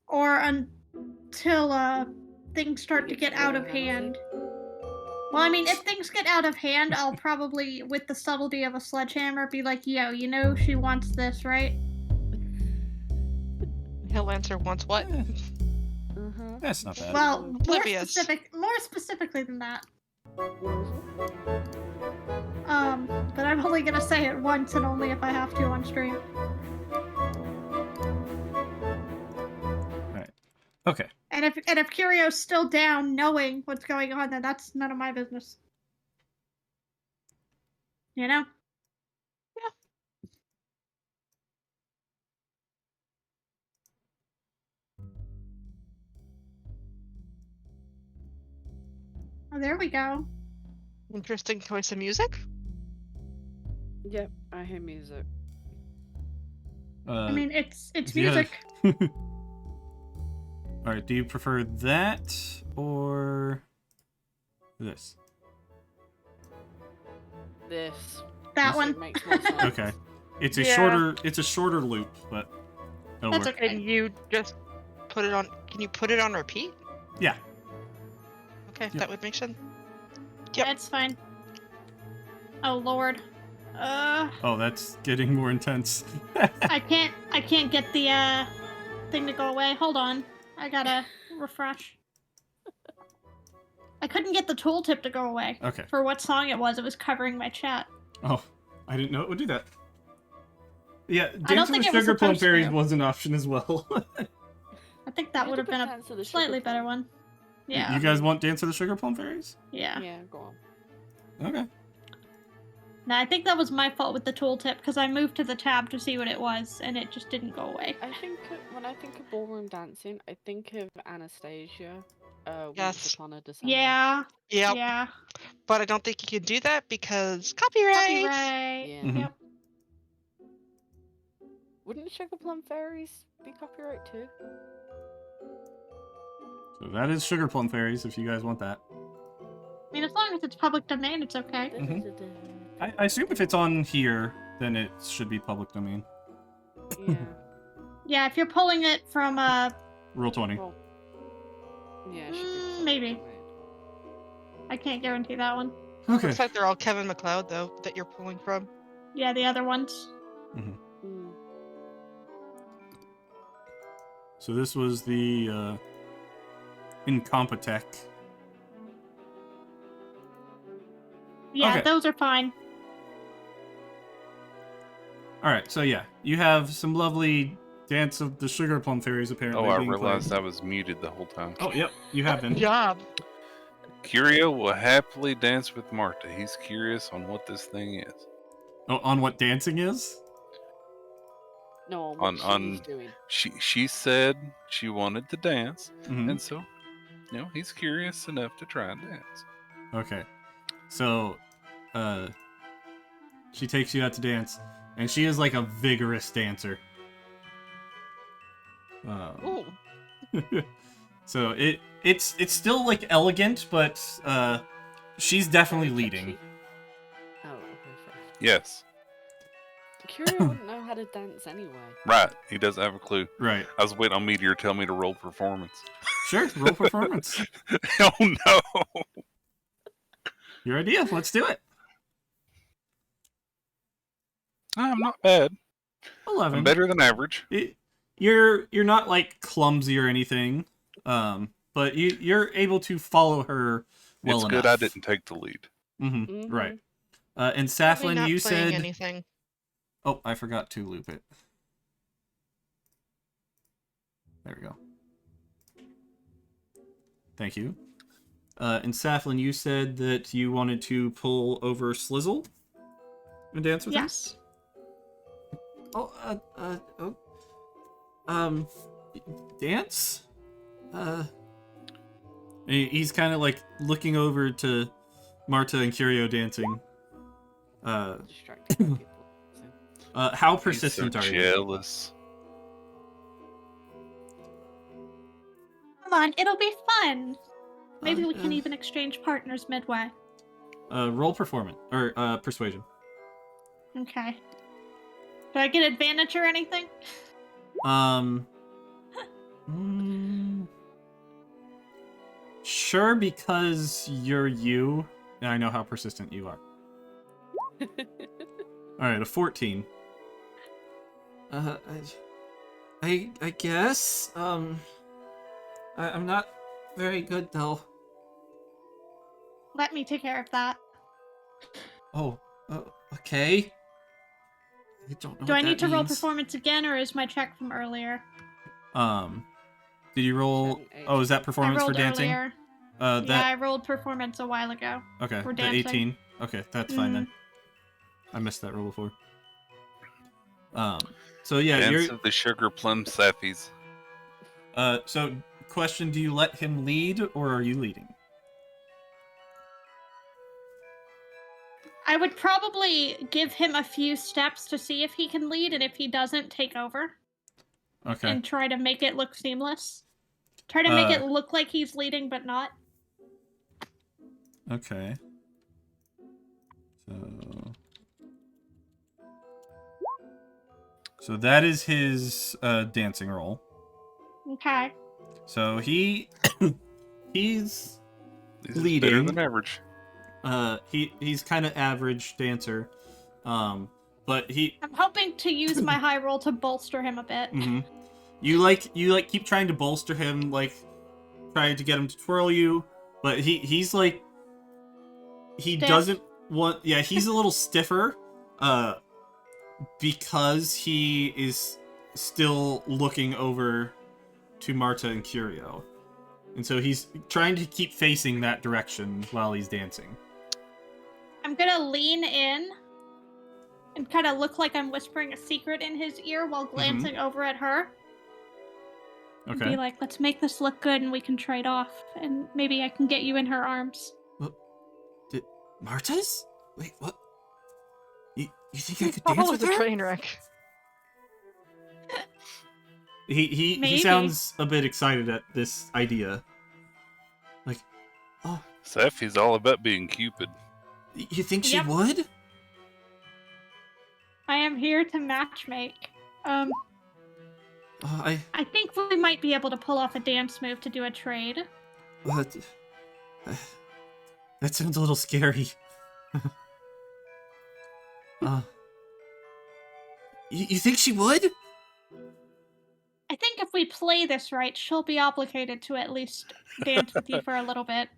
Or until things start to Gets get out of very hand. Well, I mean, if things get out of hand, I'll probably, with the subtlety of a sledgehammer, be like, yo, you know she wants this, right? He'll answer once what? Uh-huh. That's not bad. Well, Oblivious. more specifically than that. What was it? But I'm only gonna say it once and only if I have to on stream. Okay. And if Curio's still down, knowing what's going on, then that's none of my business. You know? Yeah. Oh, there we go. Interesting choice of music. Yep, I hear music. I mean, it's do you have- music. All right. Do you prefer that or this? This. That Music one. makes more sense. Okay. It's a Yeah. shorter loop, but it'll That's work. okay. Can you just put it on? Can you put it on repeat? Yeah. Okay, Yep. that would make sense. Yeah, it's fine. Oh lord. Oh, that's getting more intense. I can't get the thing to go away. Hold on. I gotta refresh. I couldn't get the tooltip to go away. Okay. For what song it was covering my chat. Oh, I didn't know it would do that. Yeah, I don't Dance of think the it was Sugar Plum supposed Fairies to. was an option as well. I think that You would have could been put a Dance of the Sugar slightly Plum. better one. Yeah. You guys want Dance of the Sugar Plum Fairies? Yeah. Yeah, go on. Okay. No, I think that was my fault with the tooltip because I moved to the tab to see what it was and it just didn't go away. I think when I think of ballroom dancing, I think of Anastasia. Once Yes. Upon a December. Yeah. Yep. Yeah. But I don't think you can do that because copyright. Copyright. Yeah. Mhm. Yep. Wouldn't Sugar Plum Fairies be copyright too? So that is Sugar Plum Fairies, if you guys want that. I mean, as long as it's public domain, it's okay. I assume if it's on here, then it should be public domain. Yeah. Yeah, if you're pulling it from Rule 20. Well, yeah, it should be public maybe. domain. I can't guarantee that one. Okay. Looks like they're all Kevin McLeod though that you're pulling from. Yeah, the other ones. Mm. So this was the Incompetech. Yeah, Okay. those are fine. Alright, so yeah. You have some lovely Dance of the Sugar Plum Fairies apparently. Oh, I being realized played. I was muted the whole time. Oh, yep. You have been. Job. Curio will happily dance with Marta. He's curious on what this thing is. Oh, on what dancing is? No, what she's doing. She said she wanted to dance, Mhm. and so, he's curious enough to try and dance. Okay. So, she takes you out to dance, and she is like a vigorous dancer. Ooh. So it's still like elegant, but she's definitely Very leading. catchy. Oh, okay, fair. Yes, Curio wouldn't know how to dance anyway. right. He doesn't have a clue. Right. I was waiting on Meteor to tell me to roll performance. Sure. Roll performance. Oh no! Your idea. Let's do it. I'm not bad. 11. I'm better than average. You're not like clumsy or anything, but you're able to follow her well It's enough. good I didn't take the lead. Mm-hmm. Right. And Probably Saflin, not you playing said. anything. Oh, I forgot to loop it. There we go. Thank you. And Saflin, you said that you wanted to pull over Slizzle and dance with Yes. her? Dance? He's kind of like looking over to Marta and Curio dancing. Distracting people. So. How He's persistent so are you? jealous. Come on, it'll be fun. Maybe we can Uh, even exchange partners midway. Roll performance or persuasion. Okay. Do I get advantage or anything? Sure, because you're you, and I know how persistent you are. All right, a 14. I guess. I'm not very good though. Let me take care of that. Oh, okay. I don't know Do what I need that to roll means. performance again, or is my check from earlier? Did you roll? Oh, is that I performance for rolled dancing? earlier. That Yeah, I rolled performance a while ago. okay. For The dancing. 18. Okay, that's fine then. I missed that roll before. So yeah, Dance you're. of the sugar plum sappies. So question: do you let him lead, or are you leading? I would probably give him a few steps to see if he can lead, and if he doesn't, take over. Okay. And try to make it look seamless. Try to make it look like he's leading, but not. Okay. So that is his dancing role. Okay. So he's This is leading. better than average. He's kind of average dancer. But I'm hoping to use my high roll to bolster him a bit. Mm-hmm. You keep trying to bolster him, like trying to get him to twirl you, but he's like he Stiff. doesn't want. Yeah, he's a little stiffer, because he is still looking over to Marta and Curio, and so he's trying to keep facing that direction while he's dancing. I'm gonna lean in and kind of look like I'm whispering a secret in his ear while glancing over at her. And Okay. be like, let's make this look good and we can trade off, and maybe I can get you in her arms. Marta's? Wait, what? You think I could Oh, dance with it's a her? train wreck. He Maybe. sounds a bit excited at this idea. Like, oh, Sappy's all about being Cupid. you think she Yep. would? I am here to matchmake. I I think we might be able to pull off a dance move to do a trade. What? That sounds a little scary. You think she would? I think if we play this right, she'll be obligated to at least dance with you for a little bit.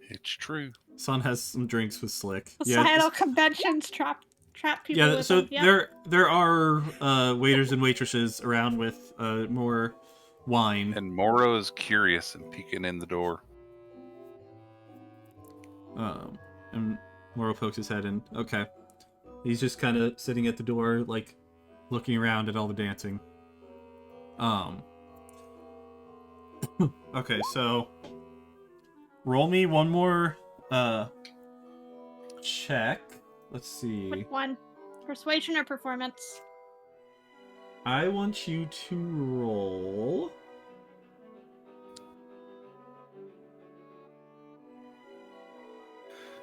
It's true. Son has some drinks with Slick. Societal conventions trap people Yeah, with so them. Yep. there are waiters and waitresses around with more wine. And Moro is curious and peeking in the door. And Moro pokes his head in. Okay. He's just kind of sitting at the door, like, looking around at all the dancing. Okay, so roll me one more check. Let's see. Which one? Persuasion or performance? I want you to roll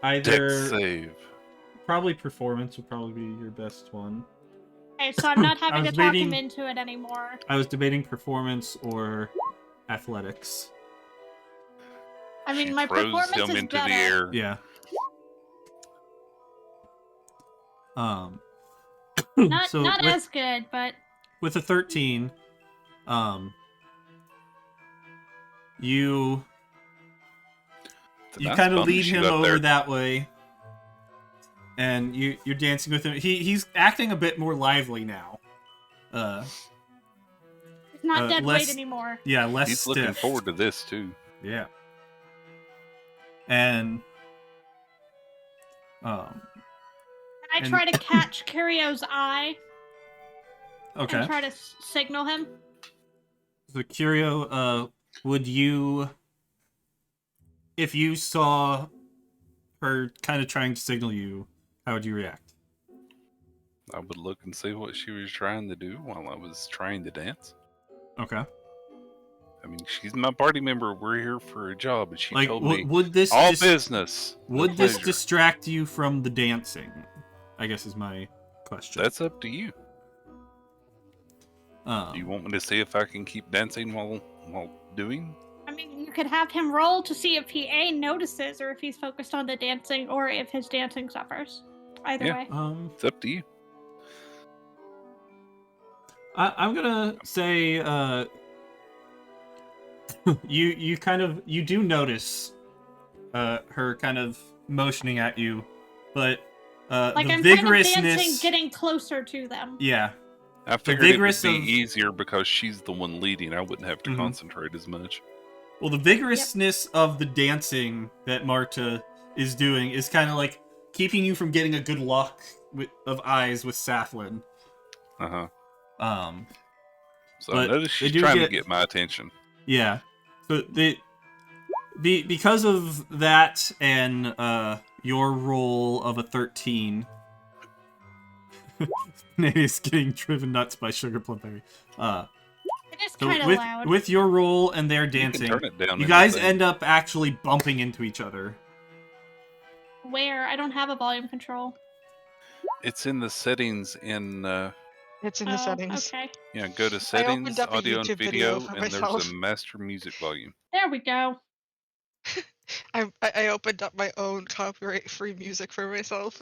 either Dex save. probably performance would probably be your best one. Okay, so I'm not having was to talk him waiting- into it anymore. I was debating performance or athletics. I mean, She my throws performance him is into better. the air. Yeah. Not so not with, as good, but with a 13, you It's a you nice kind of bonus lead you him got over there. that way, and you're dancing with him. He's acting a bit more lively now. it's not dead less- weight anymore. Yeah, less He's stiff. looking forward to this too. Yeah. And I try to catch Curio's eye okay. and try to signal him. So Curio, would you if you saw her kind of trying to signal you, how would you react? I would look and see what she was trying to do while I was trying to dance. Okay. I mean, she's my party member. We're here for a job, and she Like, told me would this all business. No would this pleasure. distract you from the dancing? I guess is my question. That's up to you. Um, Do you want me to see if I can keep dancing while doing? I mean, you could have him roll to see if he A, notices or if he's focused on the dancing or if his dancing suffers. Either Yeah. way. It's up to you. I'm gonna say you do notice her kind of motioning at you, but Like the I'm vigorousness, kind of dancing, getting closer to them. yeah, I figured it would vigorous be of- easier because she's the one leading. I wouldn't have to Mhm. concentrate as much. well, the vigorousness of the dancing that Marta is doing is kind of like keeping you from getting a good lock of eyes with Saflin. Uh-huh. So I But noticed they she's do trying get- to get my attention. Yeah. So because of that and your roll of a 13, Nate getting driven nuts by Sugar Plum Berry. It is So kind of with loud. with your roll and their You can dancing, turn it down. you guys anything. end up actually bumping into each other. Where? I don't have a volume control. It's in the settings in. It's in the settings. Okay. Yeah, go to I settings, opened up a audio and YouTube video video, for and there's myself. a master music volume. There we go. I opened up my own copyright-free music for myself.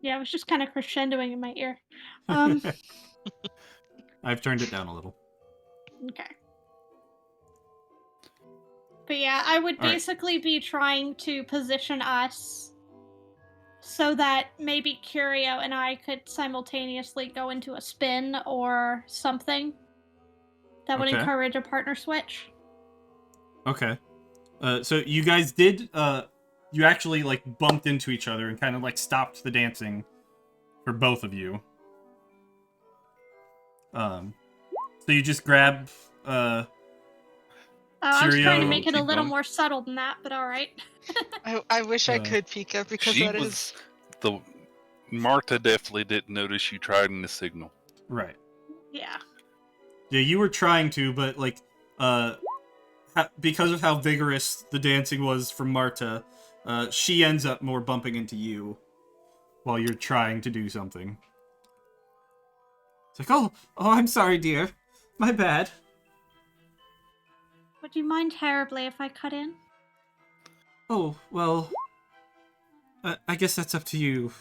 Yeah, it was just kind of crescendoing in my ear. I've turned it down a little. Okay. But yeah, I would All right. basically be trying to position us so that maybe Curio and I could simultaneously go into a spin or something that would Okay. encourage a partner switch. Okay. So you guys did you actually like bumped into each other and kind of like stopped the dancing for both of you. So you just grab I was trying to Curio, make it a keep little going. more subtle than that, but alright. I wish I Uh, could, Pika, because She that was is... the. Marta definitely didn't notice you trying to signal. right. Yeah. Yeah, you were trying to, but like because of how vigorous the dancing was from Marta, she ends up more bumping into you while you're trying to do something. It's like, oh, I'm sorry, dear. My bad. Would you mind terribly if I cut in? Oh, well, I guess that's up to you,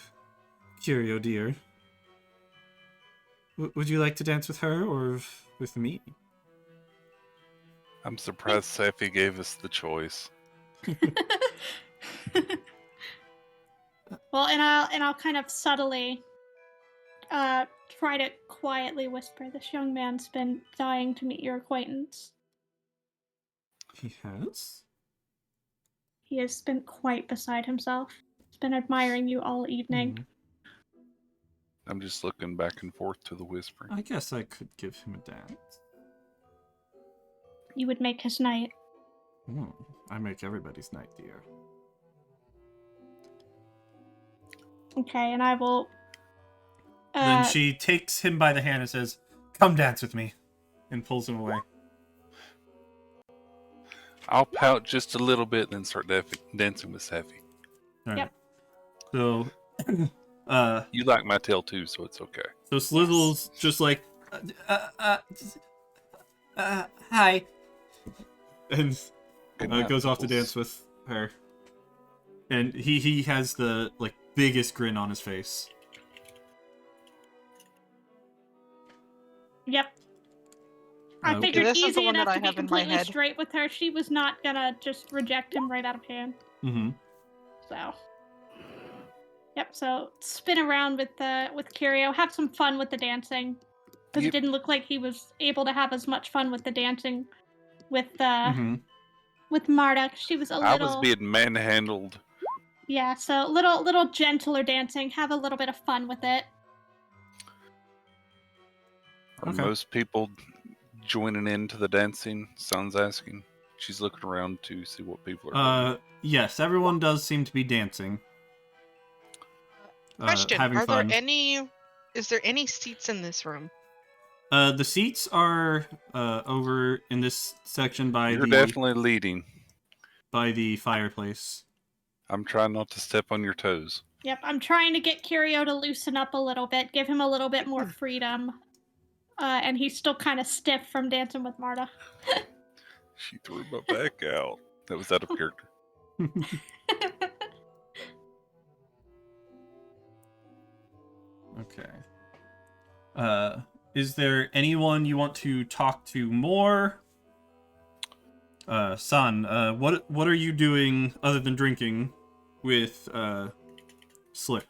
Curio, dear. Would you like to dance with her or with me? I'm surprised Safi gave us the choice. Well, and I'll kind of subtly try to quietly whisper, this young man's been dying to meet your acquaintance. He has? He has been quite beside himself. He's been admiring you all evening. Hmm. I'm just looking back and forth to the whispering. I guess I could give him a dance. You would make his night. I make everybody's night, dear. Okay, and I will... Then she takes him by the hand and says, "Come dance with me," and pulls him away. I'll pout just a little bit, then start dancing with Safi. All right. Yep. So, You like my tail too, so it's okay. so Slizzle's just like, hi, and Good night, goes off to Pickles. dance with her. And he has the like biggest grin on his face. Yep. I Okay. figured This is the easy one that enough I to be have in my completely head. straight with her. She was not gonna just reject him right out of hand. Mm-hmm. So, yep. So spin around with Curio, have some fun with the dancing, because Yep. it didn't look like he was able to have as much fun with the dancing with Mm-hmm. with Marta. She was a I little was being manhandled. yeah. So little gentler dancing. Have a little bit of fun with it. Are Okay. most people joining into the dancing? Sounds asking. She's looking around to see what people are doing. Yes, everyone does seem to be dancing. Question: Having Are fun. there any? Is there any seats in this room? The seats are over in this section You're definitely leading. by the fireplace. I'm trying not to step on your toes. Yep, I'm trying to get Curio to loosen up a little bit, give him a little bit more freedom. And he's still kind of stiff from dancing with Marta. She threw my back out. That was out of character. Okay. Is there anyone you want to talk to more? Son, what are you doing other than drinking with Slick?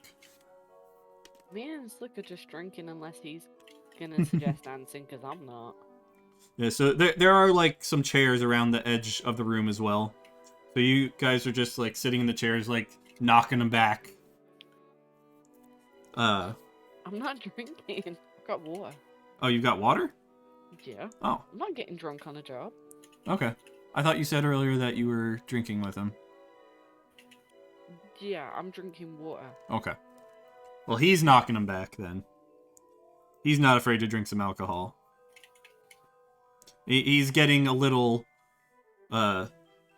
Me and Slick are just drinking unless he's gonna suggest dancing, because I'm not. Yeah, so there are like some chairs around the edge of the room as well. So you guys are just like sitting in the chairs, like knocking them back. I'm not drinking. I've got water. Oh, you've got water? Yeah. Oh, I'm not getting drunk on a job. okay. I thought you said earlier that you were drinking with him. Yeah, I'm drinking water. Okay. Well, he's knocking him back then. He's not afraid to drink some alcohol. He's getting a little,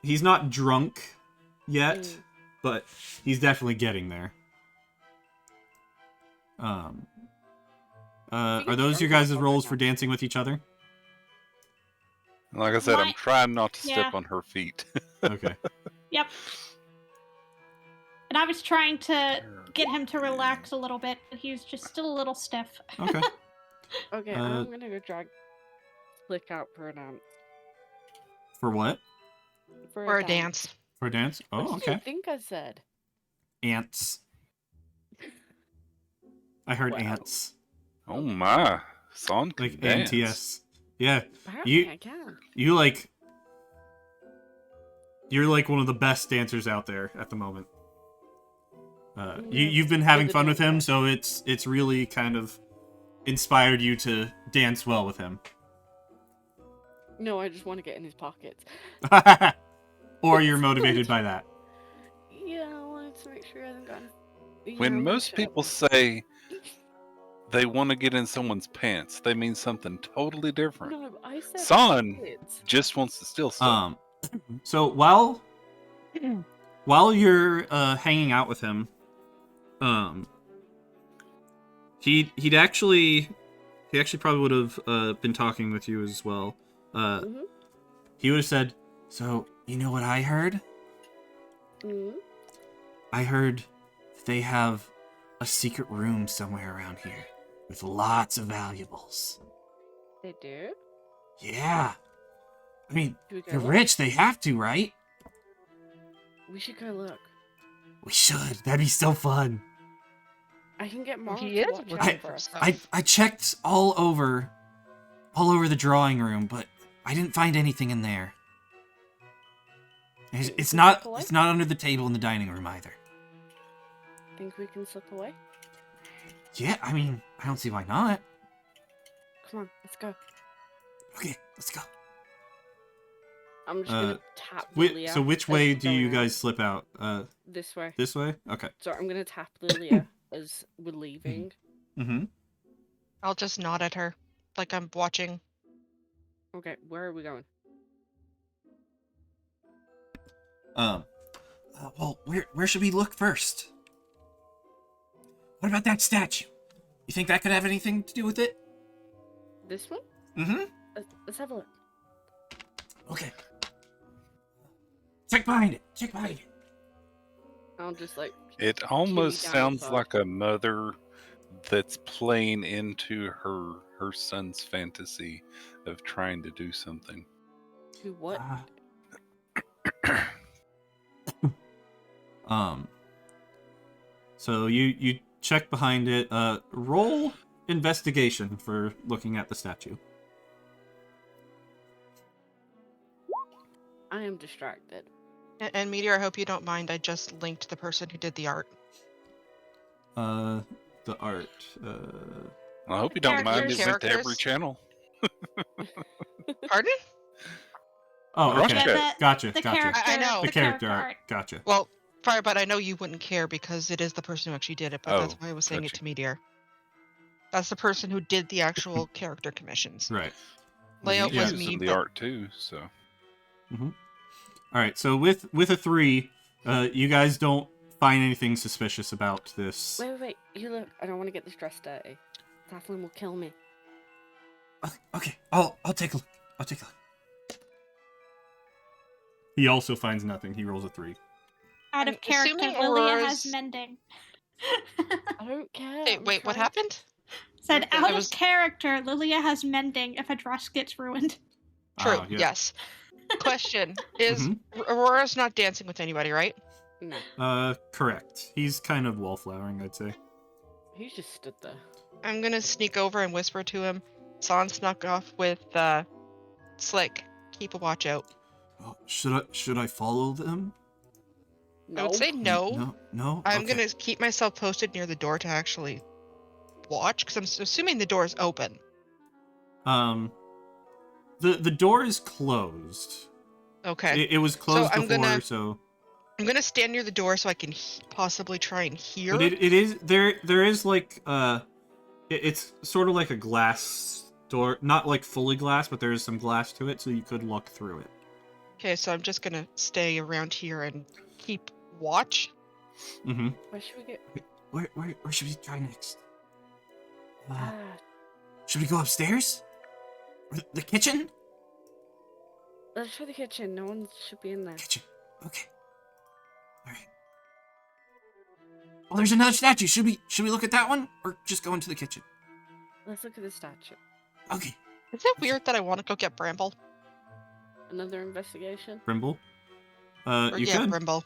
he's not drunk yet, but he's definitely getting there. Are those your guys' roles for dancing with each other? Like I said, I'm trying not to step Yeah. on her feet. Okay. Yep. And I was trying to get him to relax a little bit, but he's just still a little stiff. Okay. Okay, I'm gonna go drag Slick out for a dance. For what? For a dance. For a dance? What Oh, did you okay. think I said? Ants. I heard Wow. ants. Oh my. Son can Like dance. ANTS. Yeah. Apparently I can. You're like one of the best dancers out there at the moment. You've been having fun with him, so it's really kind of inspired you to dance well with him. No, I just want to get in his pockets. Or you're motivated by that. Yeah, I wanted to make sure he hasn't gotten. When most people say they want to get in someone's pants, they mean something totally different. No, I said Son pockets. just wants to steal stuff. So while you're hanging out with him, he actually probably would have been talking with you as well. He would have said, "So you know what I heard? I heard they have a secret room somewhere around here with lots of valuables." They do? Yeah. I mean, Should we go they're look? rich. They have to, right? We should go look. We should. That'd be so fun. I can get Mara He to is watch looking out for for us. stuff. I checked all over the drawing room, but I didn't find anything in there. It's not under the table in the dining room either. Think we can slip away? Yeah, I mean, I don't see why not. Come on, let's go. Okay, let's go. I'm just gonna tap Lilia. So which as way we're do you going out. guys slip out? This way. This way? Okay. So I'm gonna tap Lilia as we're leaving. Mm-hmm. I'll just nod at her, like I'm watching. Okay, where are we going? Well, where should we look first? What about that statue? You think that could have anything to do with it? This one? Mm-hmm. Let's have a look. Okay. Check behind it. I'll just like. It almost down sounds inside. like a mother that's playing into her son's fantasy of trying to do something. Who what? So you check behind it. Roll investigation for looking at the statue. I am distracted. And Meteor, I hope you don't mind. I just linked the person who did the art. The art. I hope you don't mind it went to every Characters. channel. Pardon? Oh, Crush okay. it. Yeah, Gotcha. the Gotcha. character. I know. The character art. Gotcha. Well, Firebite, I know you wouldn't care because it is the person who actually did it, but that's Oh, why I was saying it gotcha. to Meteor. That's the person who did the actual character commissions. Right. Layout Yeah. was He's me, in the but art too, so All right. So with a 3, you guys don't find anything suspicious about this. Wait. You look. I don't want to get this dress dirty. Kathleen will kill me. Okay. I'll take a look. I'll take a look. He also finds nothing. He rolls a 3. Out I'm of character, assuming Lilia has Aurora's- mending. I don't care. Hey, I'm wait, what trying- happened? Said Nothing. out I of was- character, Lilia has mending if a dress gets ruined. True, Yeah. yes. Question is, Mhm. Aurora's not dancing with anybody, right? No, Correct. He's kind of wallflowering, I'd say. he's just stood there. I'm gonna sneak over and whisper to him. San snuck off with Slick. Keep a watch out. Oh, should I follow them? I would say no. No. I'm Okay. gonna keep myself posted near the door to actually watch, because I'm assuming the door is open. The door is closed. Okay. It was closed I'm before, gonna- so. I'm gonna stand near the door so I can possibly try and hear. But it is there is like it's sort of like a glass door, not like fully glass, but there is some glass to it, so you could look through it. Okay, so I'm just gonna stay around here and keep watch. Mm-hmm. Where should we get? Where should we try next? Ah, Should we go upstairs? Or the kitchen? let's try the kitchen. No one should be in there. Kitchen. Okay. All right. Well, there's another statue. Should we look at that one, or just go into the kitchen? Let's look at the statue. Okay. Is it weird that I want to go get Bramble? Another investigation. Brimble. Or, You yeah, could. Brimble.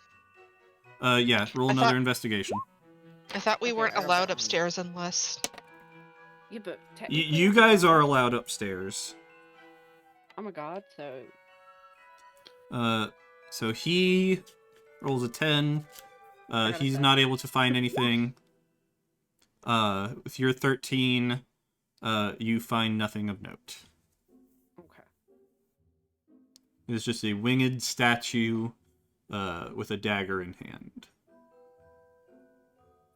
Yeah. Roll I another thought- investigation. I thought we Okay, weren't I'll allowed go. upstairs unless. Yeah, but technically, You I'm a guys god. are allowed upstairs. I'm a god, so So he rolls a 10. got a He's 7. not able to find anything. With your 13, you find nothing of note. okay. It's just a winged statue, with a dagger in hand.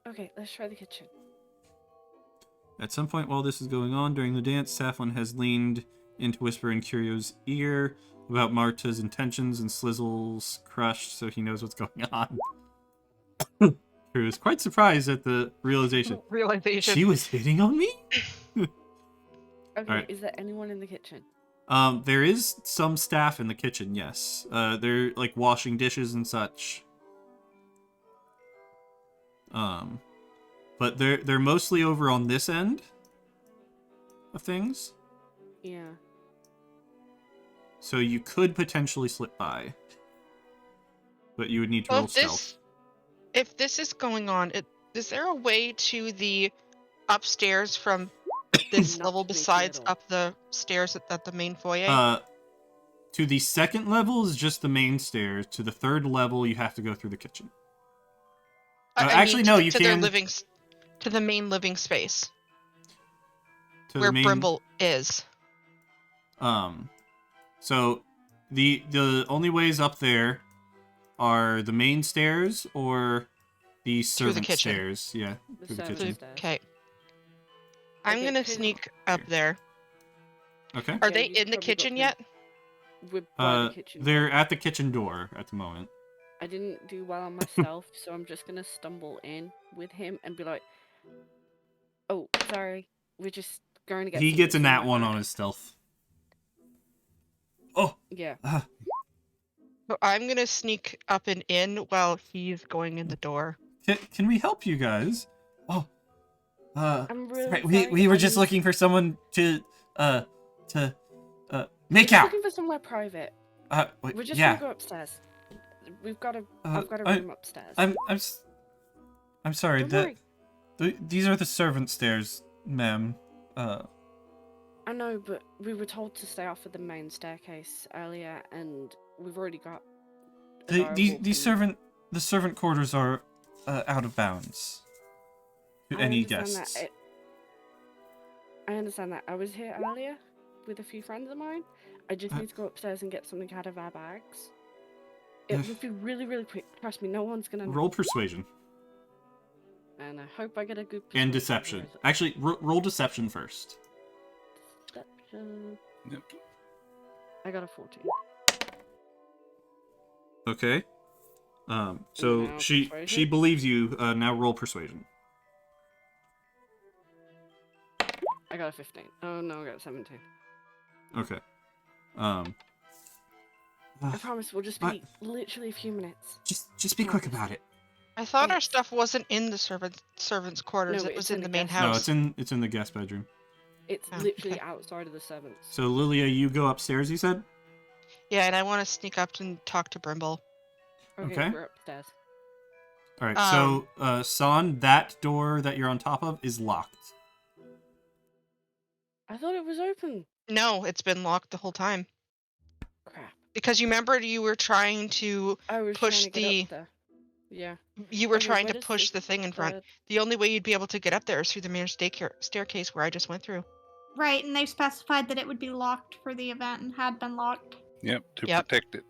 Okay, let's try the kitchen. At some point while this is going on, during the dance, Safflin has leaned in to whisper in Curio's ear about Marta's intentions, and Slizzle's crushed, so he knows what's going on. Curio is quite surprised at the realization. Realization. She was hitting on me? Okay, Alright. is there anyone in the kitchen? There is some staff in the kitchen, yes. They're like washing dishes and such. But they're mostly over on this end of things. Yeah. So you could potentially slip by. But you would need to Well, roll stealth. if this is going on, is there a way to the upstairs from this Not level sneaky besides at all. up the stairs at the main foyer? To the second level is just the main stairs. To the third level, you have to go through the kitchen. I actually, mean, no, to, you to can- to the main living space To where the main, Brimble is. So the only ways up there are the main stairs or the Through the servant kitchen. stairs. Yeah, The through the servant kitchen. stairs. Okay. I'm Okay, gonna could- sneak up there. Okay. Are Yeah, they you've in the probably got kitchen them. yet? We're by the kitchen. They're at the kitchen door at the moment. I didn't do well on myself, so I'm just gonna stumble in with him and be like, "Oh, sorry, we're just going to get." He some gets a bits nat my 1 bag." on his stealth. Oh, Yeah. So I'm gonna sneak up and in while he's going in the door. can we help you guys? Oh, I'm really right, sorry. we were I just need- looking for someone to make just out. looking for somewhere private. Wait, We're just yeah. gonna go upstairs. We've got a. Uh, I've got a I- room upstairs. I'm sorry. Don't worry. These are the servant stairs, ma'am. I know, but we were told to stay off of the main staircase earlier, and we've already got. a The direwolf the servant quarters are out of bounds to I any understand guests. I understand that. I was here earlier, with a few friends of mine. I just need to go upstairs and get something out of our bags. It would be really, really quick. Trust me, no one's gonna know. Roll persuasion. And I hope I get a good And persuasion, deception. otherwise- Actually, roll deception first. Deception. Yep. I got a 14. Okay. So now she persuasion? believes you. Now roll persuasion. I got a 15. Oh no, I got a 17. Okay. I promise we'll just but- be literally a few minutes. Just be quick about it. I thought our Thanks. stuff wasn't in the servants' quarters. No, it was it's in in the the main guest house. No, it's in the guest bedroom. It's Oh, literally okay. outside of the servants. So Lilia, you go upstairs. You said. Yeah, and I want to sneak up and talk to Brimble. Okay. We're upstairs. All right. So, San, that door that you're on top of is locked. I thought it was open. No, it's been locked the whole time. Crap. Because you remember you were trying to I was push trying to get up there. Yeah. you were Okay, trying where to does push the thing in front. The only way you'd be able to get up there is through the main staircase where I just went through. Right, and they've specified that it would be locked for the event and had been locked. Yep, to Yep. protect it.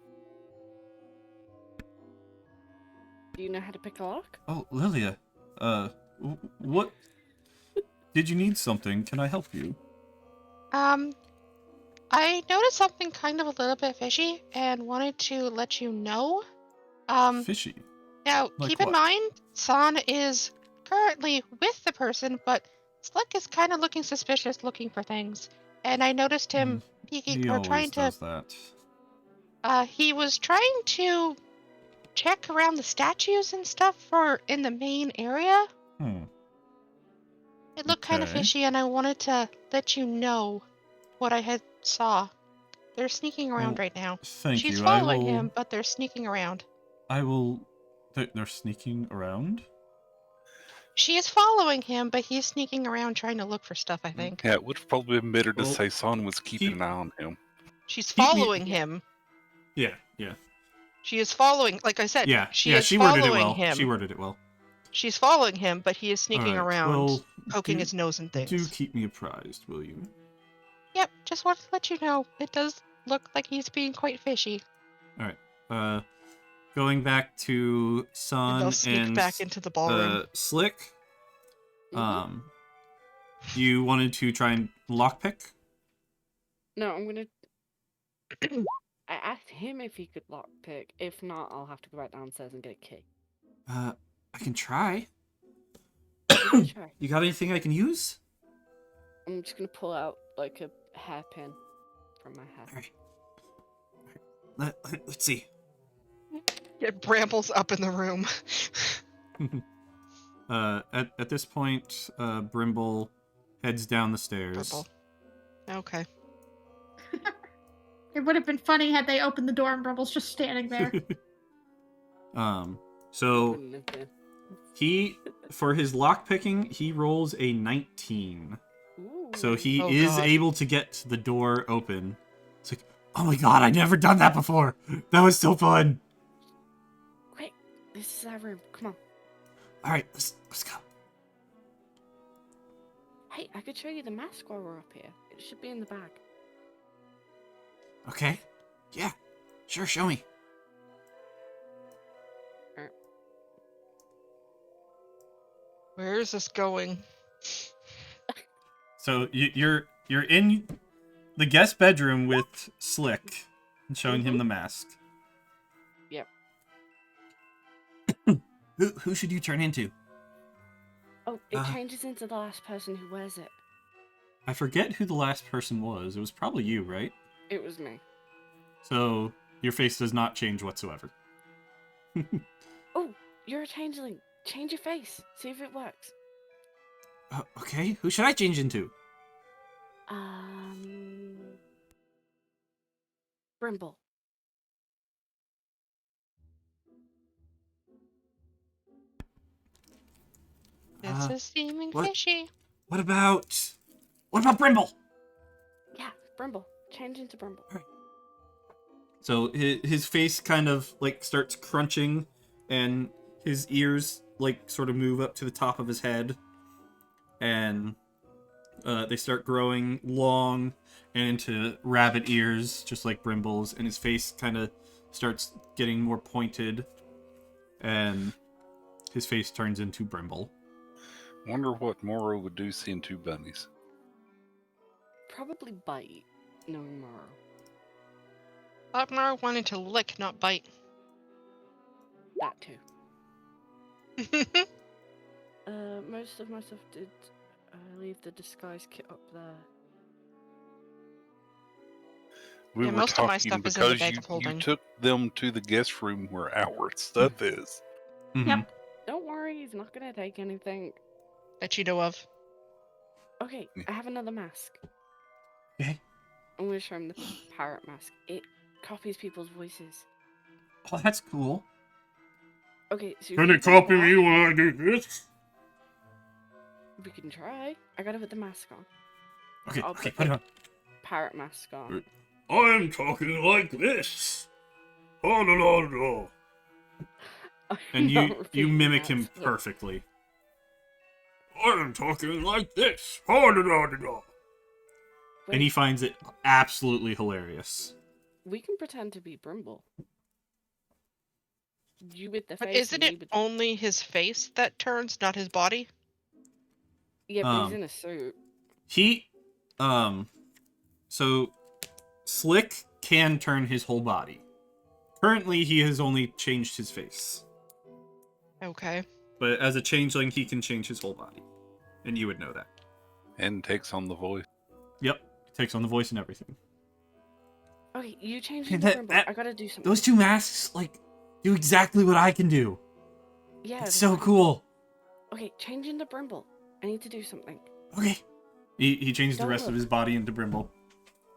Do you know how to pick a lock? Oh, Lilia. What? Did you need something? Can I help you? I noticed something kind of a little bit fishy and wanted to let you know. Fishy. Now, Like keep in what? mind, San is currently with the person, but Slick is kind of looking suspicious, looking for things. And I noticed him peeking He or always trying to. does that. He was trying to check around the statues and stuff for in the main area. It looked kind of Okay. fishy, and I wanted to let you know what I had saw. They're sneaking around Well, right now. Thank She's you. following him, but they're sneaking around. I will. They're sneaking around. She is following him, but he's sneaking around trying to look for stuff, I think. Yeah, it would have probably been better to Well, say Son was keeping he- an eye on him. She's Keep me- following him. Yeah. She is following, like I said, Yeah. she yeah. is She worded it following well. him. She worded it well. She's following him, but he is sneaking All right, around, well, poking do- his nose in things. Do keep me apprised, will you? Yep, just wanted to let you know. It does look like he's being quite fishy. All right. Going back to And Sun they'll sneak back into the ballroom. Slick. Mhm. You wanted to try and lockpick. No, I'm gonna. I asked him if he could lockpick. If not, I'll have to go back downstairs and get a key. I can try. Give it a try. You got anything I can use? I'm just gonna pull out like a hairpin from my hair. All right. Let's see. Get Brambles up in the room. At this point, Brimble heads down the stairs. Brimble. Okay. It would have been funny had they opened the door and Brumble's just standing there. So Wouldn't have been. he, for his lockpicking, he rolls a 19. Ooh. So he Oh, is God. able to get the door open. It's like, oh my god, I've never done that before. That was so fun. Quick, this is our room. Come on. All right, let's go. Hey, I could show you the mask while we're up here. It should be in the bag. Okay. Yeah. Sure, show me. Where is this going? So you're in the guest bedroom with Slick and showing him Mhm. the mask. Yep. Who should you turn into? Oh, it Uh. changes into the last person who wears it. I forget who the last person was. It was probably you, right? It was me. So your face does not change whatsoever. Oh, you're a changeling. Change your face. See if it works. Okay, who should I change into? Brimble. This is seeming what? fishy. What about Brimble? Yeah, Brimble. Change into Brimble. So his face kind of like starts crunching, and his ears like sort of move up to the top of his head, and They start growing long and into rabbit ears, just like Brimble's, and his face kind of starts getting more pointed, and his face turns into Brimble. Wonder what Moro would do seeing two bunnies. Probably bite, knowing Morrow. Thought Mara wanted to lick, not bite. That too. Most of my stuff did leave the disguise kit up there. We Yeah, were most of my talking stuff is in the because bag you, of holding. you took them to the guest room where our stuff is. Mhm. Yep. Don't worry, he's not gonna take anything. That you know of. Okay, I have another mask. Okay. I'm gonna show him the parrot mask. It copies people's voices. Oh, that's cool. Okay, so if Can you it do copy that, me when I do this? we can try. I gotta put the mask on. Okay, I'll okay, put, put it like, on. Parrot mask on. I'm talking like this. Oh, no, no, no. I'm And not you repeating mimic that, him so- perfectly. I'm talking like this. Oh, no, no, no, no. And he Wait, finds it absolutely hilarious. we can pretend to be Brimble. You with the But face. isn't and me it with... only his face that turns, not his body? Yeah, but he's Um, in a suit. He, so Slick can turn his whole body. Currently, he has only changed his face. Okay. But as a changeling, he can change his whole body. And you would know that. And takes on the voice. Yep. Takes on the voice and everything. Okay, you change Hey, into that- Brimble. that- I gotta do something. Those two masks, like, do exactly what I can do. Yeah, It's they're so fine. cool. Okay, change into Brimble. I need to do something. Okay. He changed the Don't rest of look. his body into Brimble.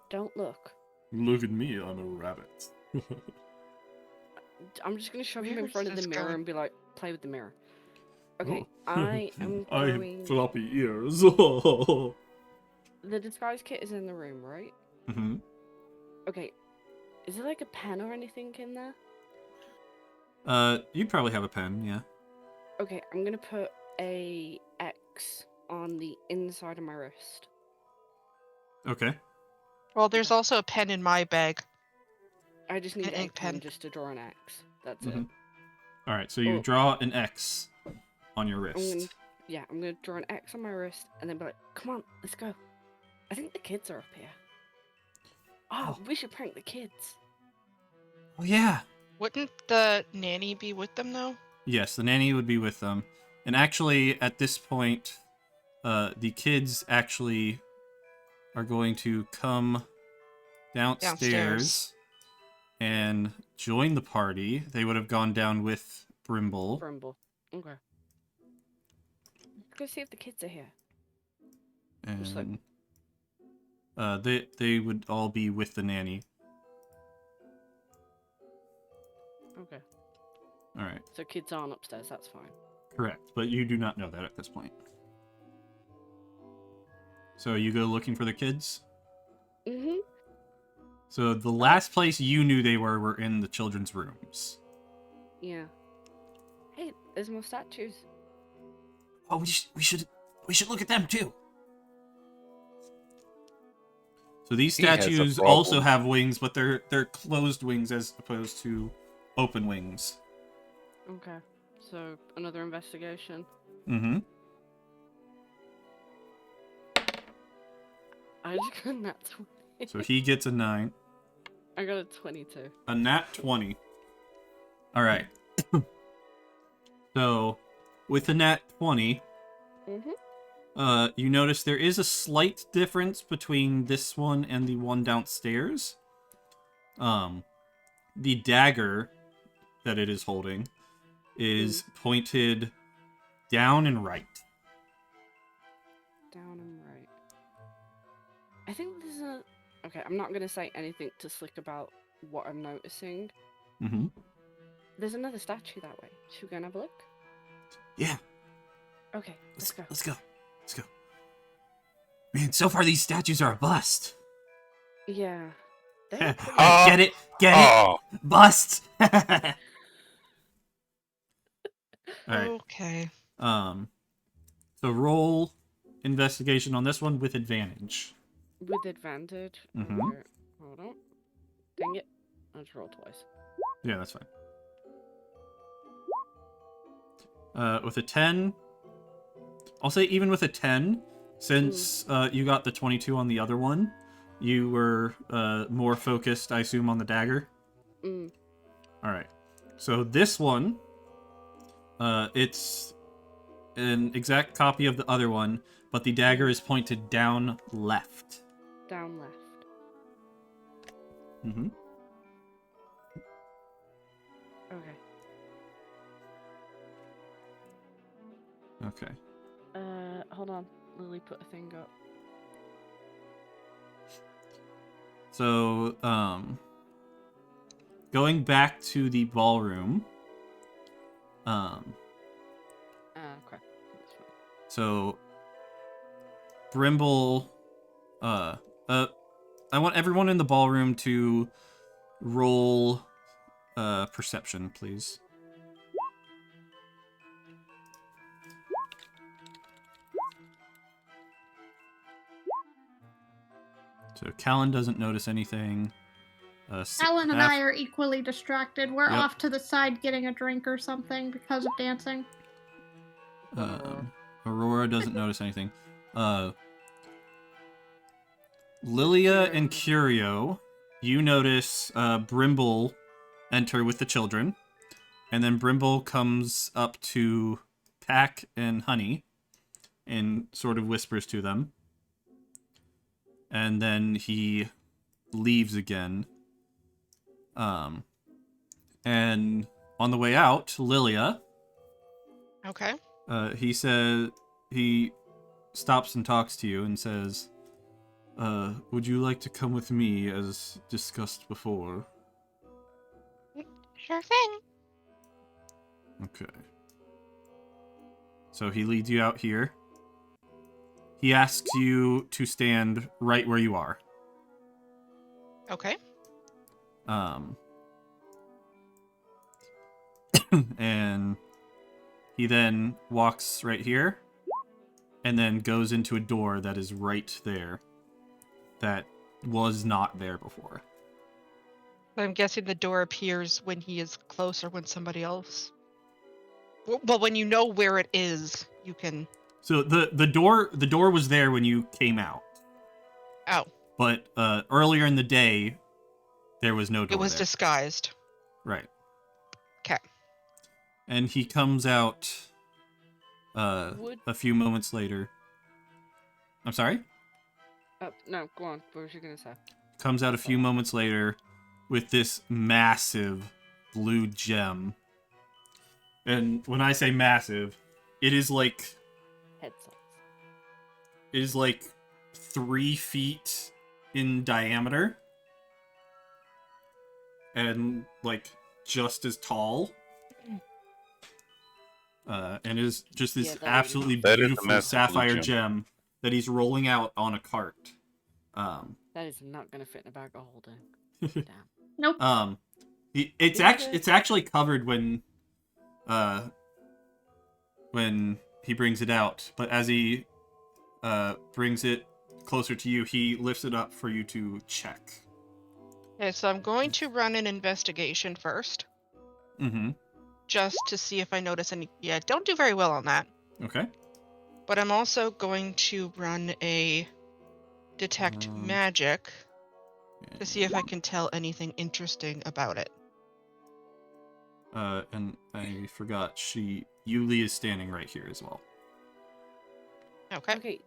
Don't look. Look at me, I'm a rabbit. I'm just gonna shove him Where in is front of the this mirror going? and be like, play with the mirror. Okay, Oh. I am I have going. floppy ears. The disguise kit is in the room, right? hmm Okay. Is there like a pen or anything in there? You'd probably have a pen, yeah. Okay, I'm gonna put a X on the inside of my wrist. Okay. Well, there's also a pen in my bag. I just need An a ink pen pen. just to draw an X. That's it. Mhm. Alright, so you Oh. draw an X on your I'm gonna, wrist. yeah, I'm gonna draw an X on my wrist and then be like, come on, let's go. I think the kids are up here. Oh, Oh. we should prank the kids. Oh, yeah. Wouldn't the nanny be with them, though? Yes, the nanny would be with them. And actually, at this point, the kids actually are going to come downstairs and join the party. They would have gone down with Brimble. Brimble. Okay. Let's go see if the kids are here. Just like- And they would all be with the nanny. Okay. All right, So kids aren't upstairs, that's fine. correct. But you do not know that at this point. So you go looking for the kids? Mm-hmm. So the last place you knew they were in the children's rooms. Yeah. Hey, there's more statues. Oh, we should look at them too. So these He has a statues also problem. have wings, but they're closed wings as opposed to open wings. Okay. So another investigation. Mm-hmm. I just got a nat 20. So he gets a 9. I got a 22. A nat 20. All right. So, with the nat 20, Mm-hmm. you notice there is a slight difference between this one and the one downstairs. The dagger that it is holding is pointed down and right. Down and right. I think there's a... Okay, I'm not going to say anything to Slick about what I'm noticing. Mm-hmm. There's another statue that way. Should we go and have a look? Yeah. Okay, let's go. Let's go. Let's go. Man, so far these statues are a bust. Yeah. They're pretty... Get it? Get it? Oh, Bust. All right. Okay. So roll investigation on this one with advantage. With advantage. Mhm. Okay. Hold on. Dang it. I just rolled twice. Yeah, that's fine. With a 10, I'll say even with a 10, since you got the 22 on the other one, you were more focused, I assume, on the dagger. Mm. All right. So this one, it's an exact copy of the other one, but the dagger is pointed down left. Down left. Mm-hmm. Okay. Okay. Hold on. Lily put a thing up. So, going back to the ballroom, Okay. That's fine. so Brimble, I want everyone in the ballroom to roll, perception, please. So Callan doesn't notice anything. Alan and I are equally distracted. We're Yep. off to the side getting a drink or something because of dancing. Aurora doesn't notice anything. Lilia and Curio, you notice Brimble enter with the children, and then Brimble comes up to Pack and Honey and sort of whispers to them, and then he leaves again. And on the way out, Lilia, Okay. he says he stops and talks to you and says, would you like to come with me as discussed before? Sure thing. Okay. So he leads you out here. He asks you to stand right where you are. Okay. And he then walks right here and then goes into a door that is right there that was not there before. I'm guessing the door appears when he is close or when somebody else. Well, when you know where it is, you can. So the door was there when you came out. Oh. But earlier in the day, there was no door It was there. disguised. Right. Okay. And he comes out a few moments later. I'm sorry? No, go on. What was you gonna say? Comes out a few moments later with this massive blue gem. And when I say massive, it is like Headsets. it is like 3 feet in diameter. And like just as tall. And is just this absolutely beautiful sapphire gem that he's rolling out on a cart. That is not gonna fit in a bag of holding. Damn. Nope. It's actually covered when he brings it out, but as he brings it closer to you, he lifts it up for you to check. Okay, so I'm going to run an investigation first. Mm-hmm. Just to see if I notice any. Yeah, don't do very well on that. Okay. But I'm also going to run a detect magic to see if I can tell anything interesting about it. And I forgot Yuli is standing right here as well. Okay. Okay.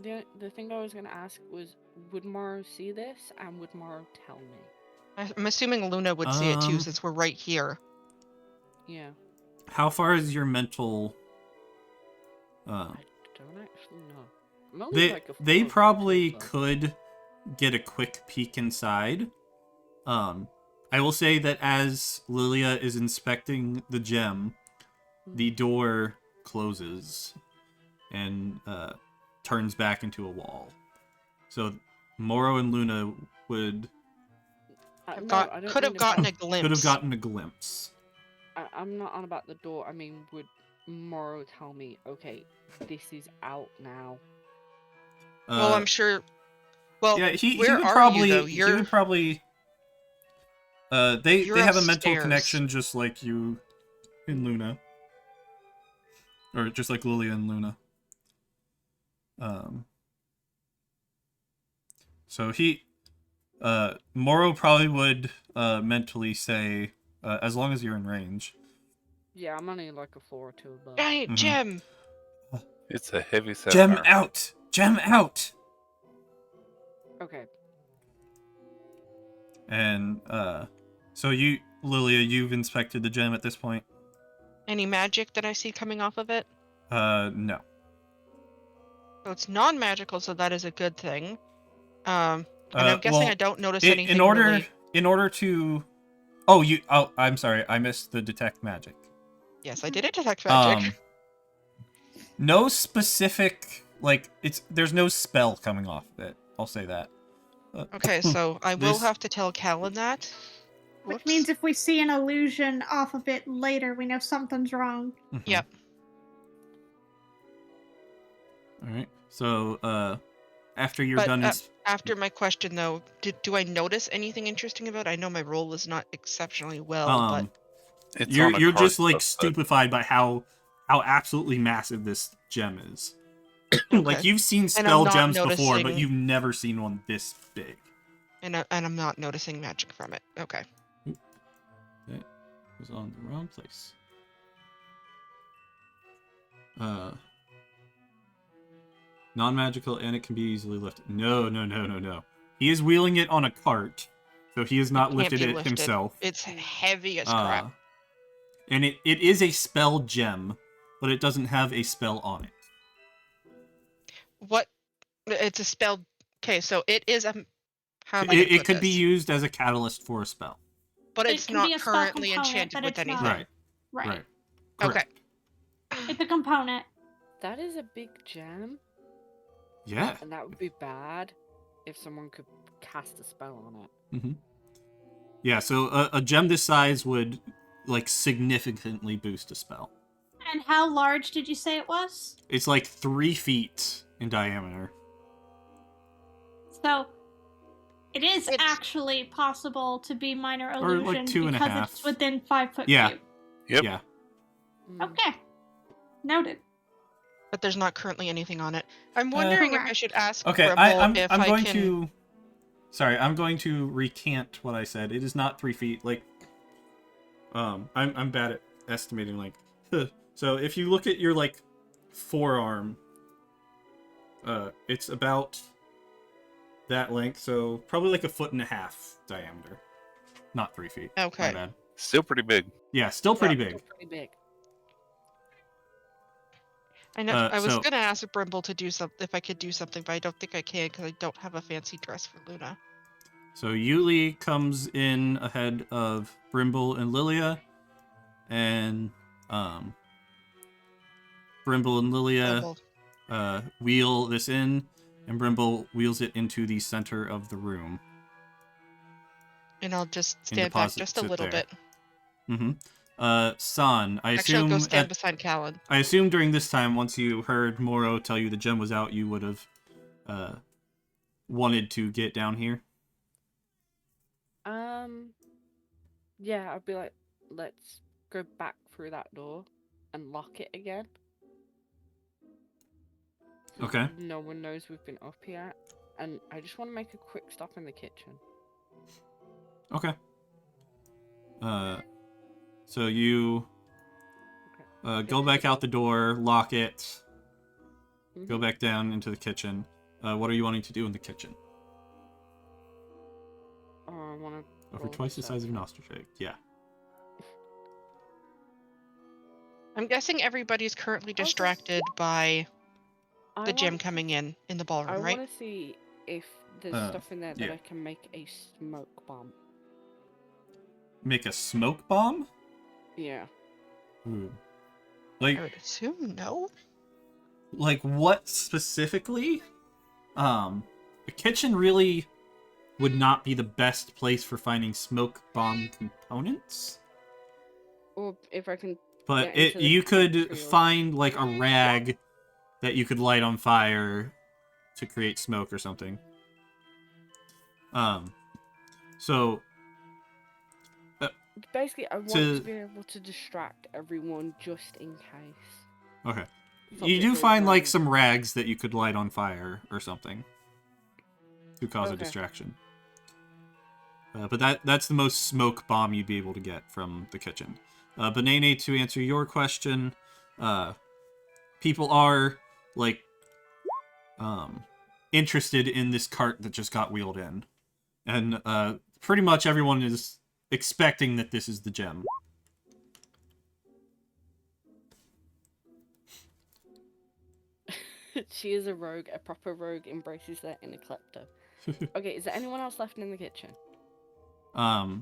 The thing I was gonna ask was, would Morrow see this, and would Morrow tell me? I'm assuming Luna would see it too, since we're right here. Yeah. How far is your mental? I don't actually know. I'm only They foot probably tall, could get a quick peek inside. I will say that as Lilia is inspecting the gem, the door closes and turns back into a wall. So Moro and Luna would Could have gotten a glimpse. Could have gotten a glimpse. I'm not on about the door. I mean, would Morrow tell me, okay, this is out now? Well, I'm sure. Well, Yeah, he where would are probably you though? he would probably they you're have a mental upstairs. connection just like you and Luna. Or just like Lilia and Luna. So Moro probably would mentally say, as long as you're in range. Yeah, I'm only like a floor or two above. Giant gem. It's a heavy Gem sapphire. out! Gem out! Okay. And so you, Lilia, you've inspected the gem at this point? Any magic that I see coming off of it? No. So it's non-magical, so that is a good thing. And I'm guessing well, I don't notice anything in order to... Oh, I'm sorry, I missed the detect magic. Yes, I did it detect magic. No specific, like, there's no spell coming off of it. I'll say that. Okay, so I will This- have to tell Callan that. Which Whoops. means if we see an illusion off of it later, we know something's wrong. Yep. Alright, so, after you're But done... after my question, though, do I notice anything interesting about it? I know my roll was not exceptionally well, but... It's on a You're card just, like, but stupefied by how absolutely massive this gem is. Okay. Like, you've seen And I'm spell not gems before, but noticing- you've never seen one this big. And I'm not noticing magic from it. Okay. That was on the wrong place. Non-magical, and it can be easily lifted. No. He is wheeling it on a cart, so he has not Can't lifted be it lifted. himself. It's heavy as crap. And it is a spell gem, but it doesn't have a spell on it. What? It's a spell. Okay, so it is a... How am I gonna It put could be this? used as a catalyst for a spell. But It it's can not be a spell currently component, enchanted but with it's not. anything. Right. Okay. Correct. It's a component. That is a big gem, Yeah. and that would be bad if someone could cast a spell on it. Mm-hmm. Yeah, so a gem this size would, like, significantly boost a spell. And how large did you say it was? It's like 3 feet in diameter. So, it is It's- actually possible to be minor Or, like, illusion 2.5. because it's within 5 foot Yeah. cube. Yep. Yeah. Mm. Okay. Noted. But there's not currently anything on it. I'm wondering if I Correct. should ask Okay, Brimble I'm if going can... to... Sorry, I'm going to recant what I said. It is not 3 feet. Like, I'm bad at estimating, like... So if you look at your, like, forearm, it's about that length, so probably like 1.5 feet diameter. Not 3 feet. Okay. My bad. Still pretty big. Yeah, still pretty Still big. pretty big. I know. I was so- gonna ask Brimble to do something if I could do something, but I don't think I can because I don't have a fancy dress for Luna. So Yuli comes in ahead of Brimble and Lilia, and Brimble and Lilia Brimble. wheel this in, and Brimble wheels it into the center of the room. And I'll just stand back deposits just a it little there. bit. San, I Actually, I'll assume go stand beside Callan. I assume during this time, once you heard Moro tell you the gem was out, you would have wanted to get down here. Yeah, I'd be like, let's go back through that door and lock it again. Okay. No one knows we've been up yet, and I just want to make a quick stop in the kitchen. Okay. So you go back out the door, lock it, go back down into the kitchen. What are you wanting to do in the kitchen? I want to. Over twice the size of an ostrich egg. Yeah. I'm guessing everybody's currently distracted by the gem coming in the I ballroom, right? want to see if there's stuff in there that yeah. I can make a smoke bomb. Make a smoke bomb? Yeah. Ooh. I would assume no. Like what specifically? The kitchen really would not be the best place for finding smoke bomb components. Or if I can But Get into the you could pantry or- find like a rag that you could light on fire to create smoke or something. So Basically, I want to be able to distract everyone just in case. okay. You something do goes find like wrong. some rags that you could light on fire or something to cause a Okay. distraction. But that's the most smoke bomb you'd be able to get from the kitchen. Banane, to answer your question, people are like interested in this cart that just got wheeled in, and pretty much everyone is expecting that this is the gem. She is a rogue. A proper rogue embraces that in a klepto. Okay, is there anyone else left in the kitchen? Or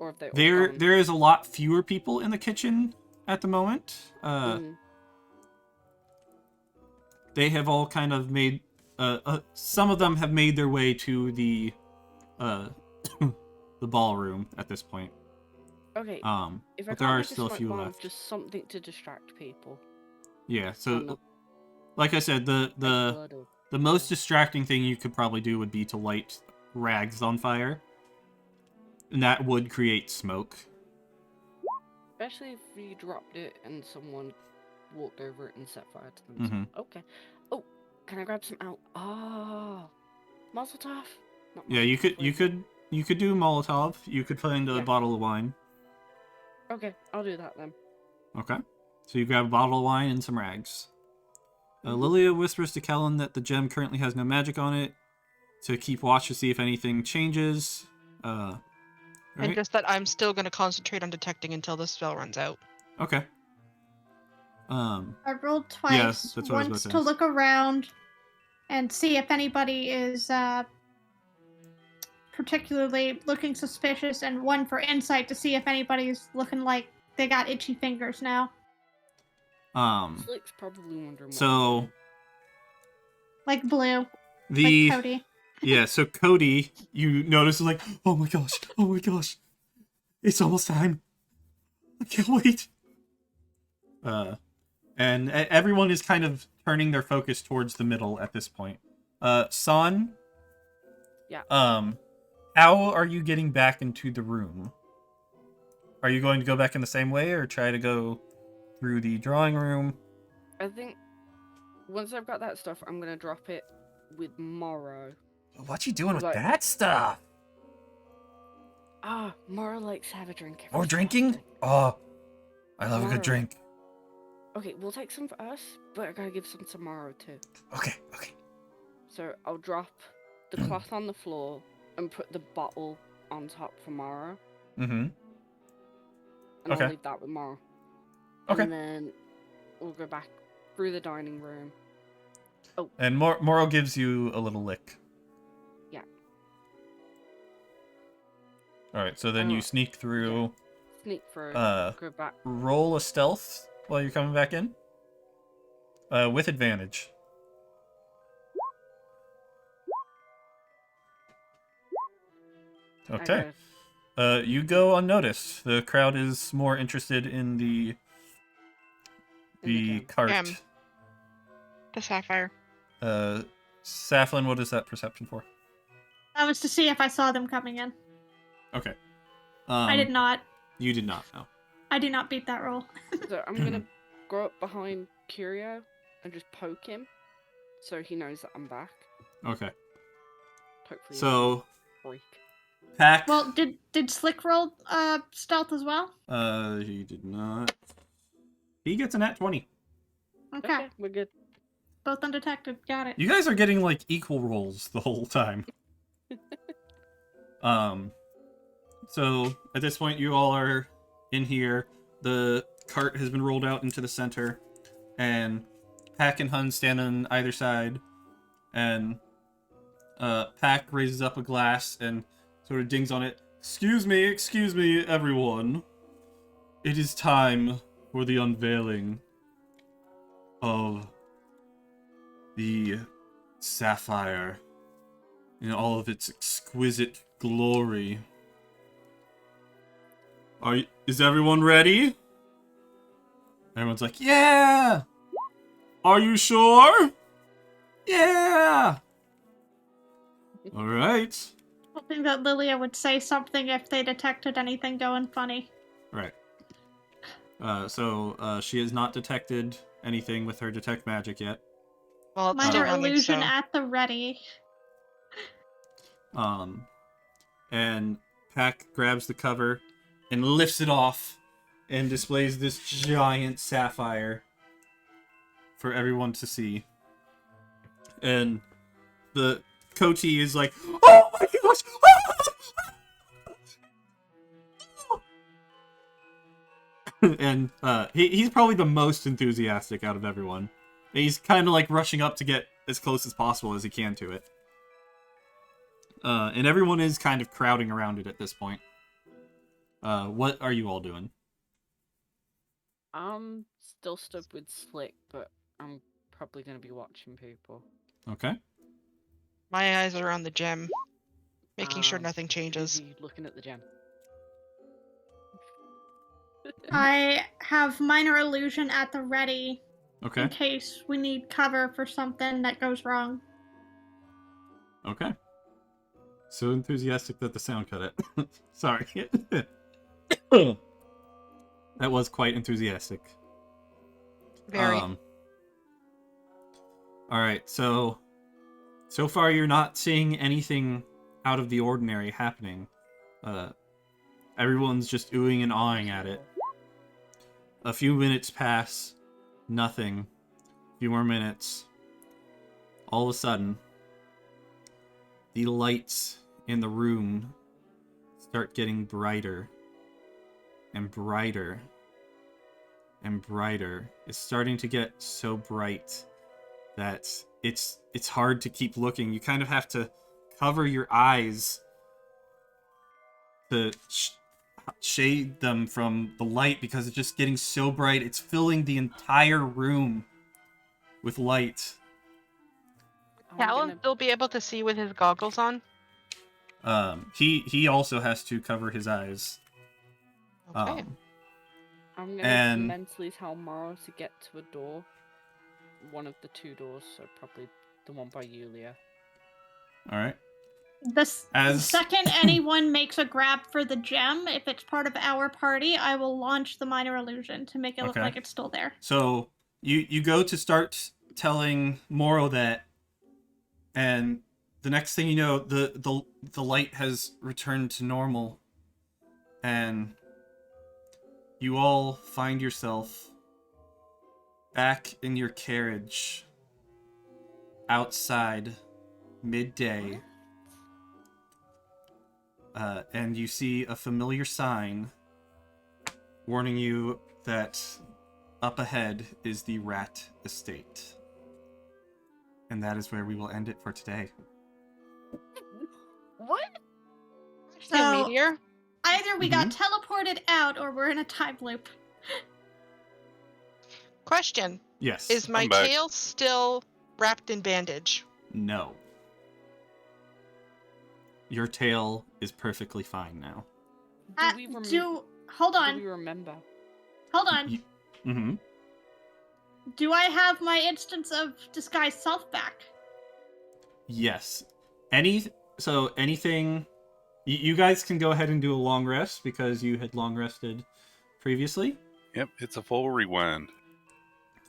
have they all gone? There is a lot fewer people in the kitchen at the moment. They have all kind of made. Some of them have made their way to the the ballroom at this point. Okay. If I but can't there are make still a smoke few bomb, left. just something to distract people. Yeah. I'm So, not- like I said, the blood or- most distracting thing you could probably do would be to light rags on fire, and that would create smoke. Especially if you dropped it and someone walked over it and set fire to them. Mhm. Okay. Oh, can I grab some out? Oh, Mazel tov. Not Yeah, Mazel you tov, you could do Molotov. You could find a Yeah. bottle of wine. Okay, I'll do that then. Okay. So you grab a bottle of wine and some rags. Lilia whispers to Kellen that the gem currently has no magic on it, to keep watch to see if anything changes. And Right? just that I'm still going to concentrate on detecting until the spell runs out. Okay. I rolled twice. Yeah, that's what I was once about to to ask. look around and see if anybody is particularly looking suspicious, and one for insight to see if anybody's looking like they got itchy fingers now. Slick's probably wondering what So I'm doing. Like Blue. the Like Cody. yeah, so Cody, you notice is like, oh my gosh, it's almost time. I can't wait. And everyone is kind of turning their focus towards the middle at this point. Son. Yeah. How are you getting back into the room? Are you going to go back in the same way, or try to go through the drawing room? I think once I've got that stuff, I'm gonna drop it with Morrow. What you doing with Like- that stuff? Ah, Morrow likes to have a drink. every More so drinking? often. Oh, I love a Tomorrow. good drink. Okay, we'll take some for us, but I gotta give some to Morrow too. Okay. So I'll drop the cloth on the floor and put the bottle on top for Morrow. Mm-hmm. And Okay. I'll leave that with Morrow. Okay. And then we'll go back through the dining room. And Moro gives you a little lick. Yeah. Alright, so then you sneak through. Sneak through. Go back. Roll a stealth while you're coming back in. With advantage. Okay. You go unnoticed. The crowd is more interested in the gem. cart. The sapphire. Saflin, what is that perception for? That was to see if I saw them coming in. Okay. I did not. You did not, no. I did not beat that roll. So I'm gonna go up behind Curio and just poke him, so he knows that I'm back. Okay. Hopefully. So, Freak. Pack. Well, did Slick roll stealth as well? He did not. He gets a nat 20. Okay. We're good. Both undetected. Got it. You guys are getting like equal rolls the whole time. So at this point, you all are in here. The cart has been rolled out into the center, and Pack and Hun stand on either side. And Pack raises up a glass and sort of dings on it. Excuse me, everyone. It is time for the unveiling of the sapphire in all of its exquisite glory. Is everyone ready? Everyone's like, yeah! Are you sure? Yeah! Alright. Hoping that Lilia would say something if they detected anything going funny. Right. So she has not detected anything with her detect magic yet. Well, it's still Minor running, illusion so... at the ready. And Pack grabs the cover and lifts it off and displays this giant sapphire for everyone to see. And the Kochi is like, oh my gosh! And he's probably the most enthusiastic out of everyone. He's kind of like rushing up to get as close as possible as he can to it. And everyone is kind of crowding around it at this point. What are you all doing? I'm still stuck with Slick, but I'm probably going to be watching people. Okay. My eyes are on the gem, making sure I'm nothing changes. busy looking at the gem. I have minor illusion at the ready Okay. in case we need cover for something that goes wrong. Okay. So enthusiastic that the sound cut it. Sorry. That was quite enthusiastic. Very. Alright, so far you're not seeing anything out of the ordinary happening. Everyone's just oohing and awing at it. A few minutes pass, nothing. A few more minutes. All of a sudden, the lights in the room start getting brighter and brighter and brighter. It's starting to get so bright that it's hard to keep looking. You kind of have to cover your eyes to shade them from the light because it's just getting so bright. It's filling the entire room with light. Talon still be able to see with his goggles on? He also has to cover his eyes. Okay. I'm going to and- mentally tell Morrow to get to a door. One of the two doors, so probably the one by Yulia. All right. The second anyone makes a grab for the gem, if it's part of our party, I will launch the minor illusion to make it look Okay. like it's still there. So you go to start telling Moro that, and the next thing you know, the light has returned to normal, and you all find yourself back in your carriage outside midday. And you see a familiar sign warning you that up ahead is the Rat Estate. And that is where we will end it for today. What? The So- meteor? Either we got teleported out or we're in a time loop. Question. Yes. Is my I'm back. tail still wrapped in bandage? No. Your tail is perfectly fine now. Hold Do on. we remember? Hold on. Mm-hmm. Do I have my instance of disguise self back? Yes. Anything... You guys can go ahead and do a long rest because you had long rested previously. Yep, it's a full rewind.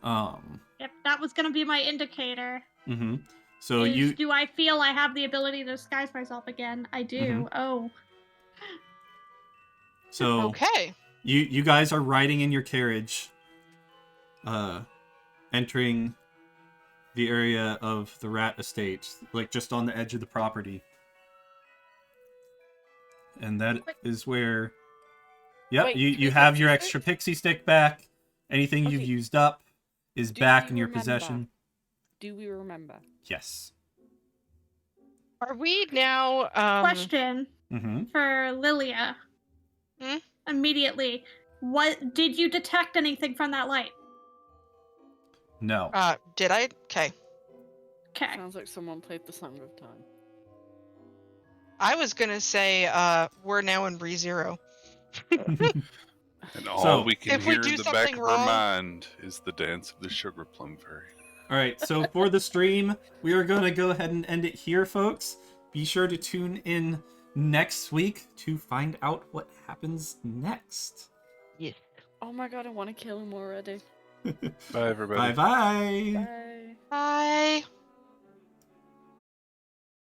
Yep, that was gonna be my indicator. Mm-hmm. So you... Do I feel I have the ability to disguise myself again? I do. Oh. So... Okay. You guys are riding in your carriage, entering the area of the Rat Estate, like just on the edge of the property. And that is where... Yep, Wait, you the have your pixie extra pixie stick back. Anything you've Okay. used up is Do back we in your remember? possession. Do we remember? Yes. Are we now Question Mm-hmm. for Lilia. Hmm? Immediately. What did you detect anything from that light? No. did I? Okay. Okay. Sounds like someone played the Song of Time. I was gonna say we're now in ReZero. And all So- we can If we hear do in the back something of wrong- our mind is the dance of the sugar plum fairy. All right, so for the stream, we are going to go ahead and end it here, folks. Be sure to tune in next week to find out what happens next. Yes. Oh my god, I want to kill him already. Bye, everybody. Bye-bye. Bye. Bye.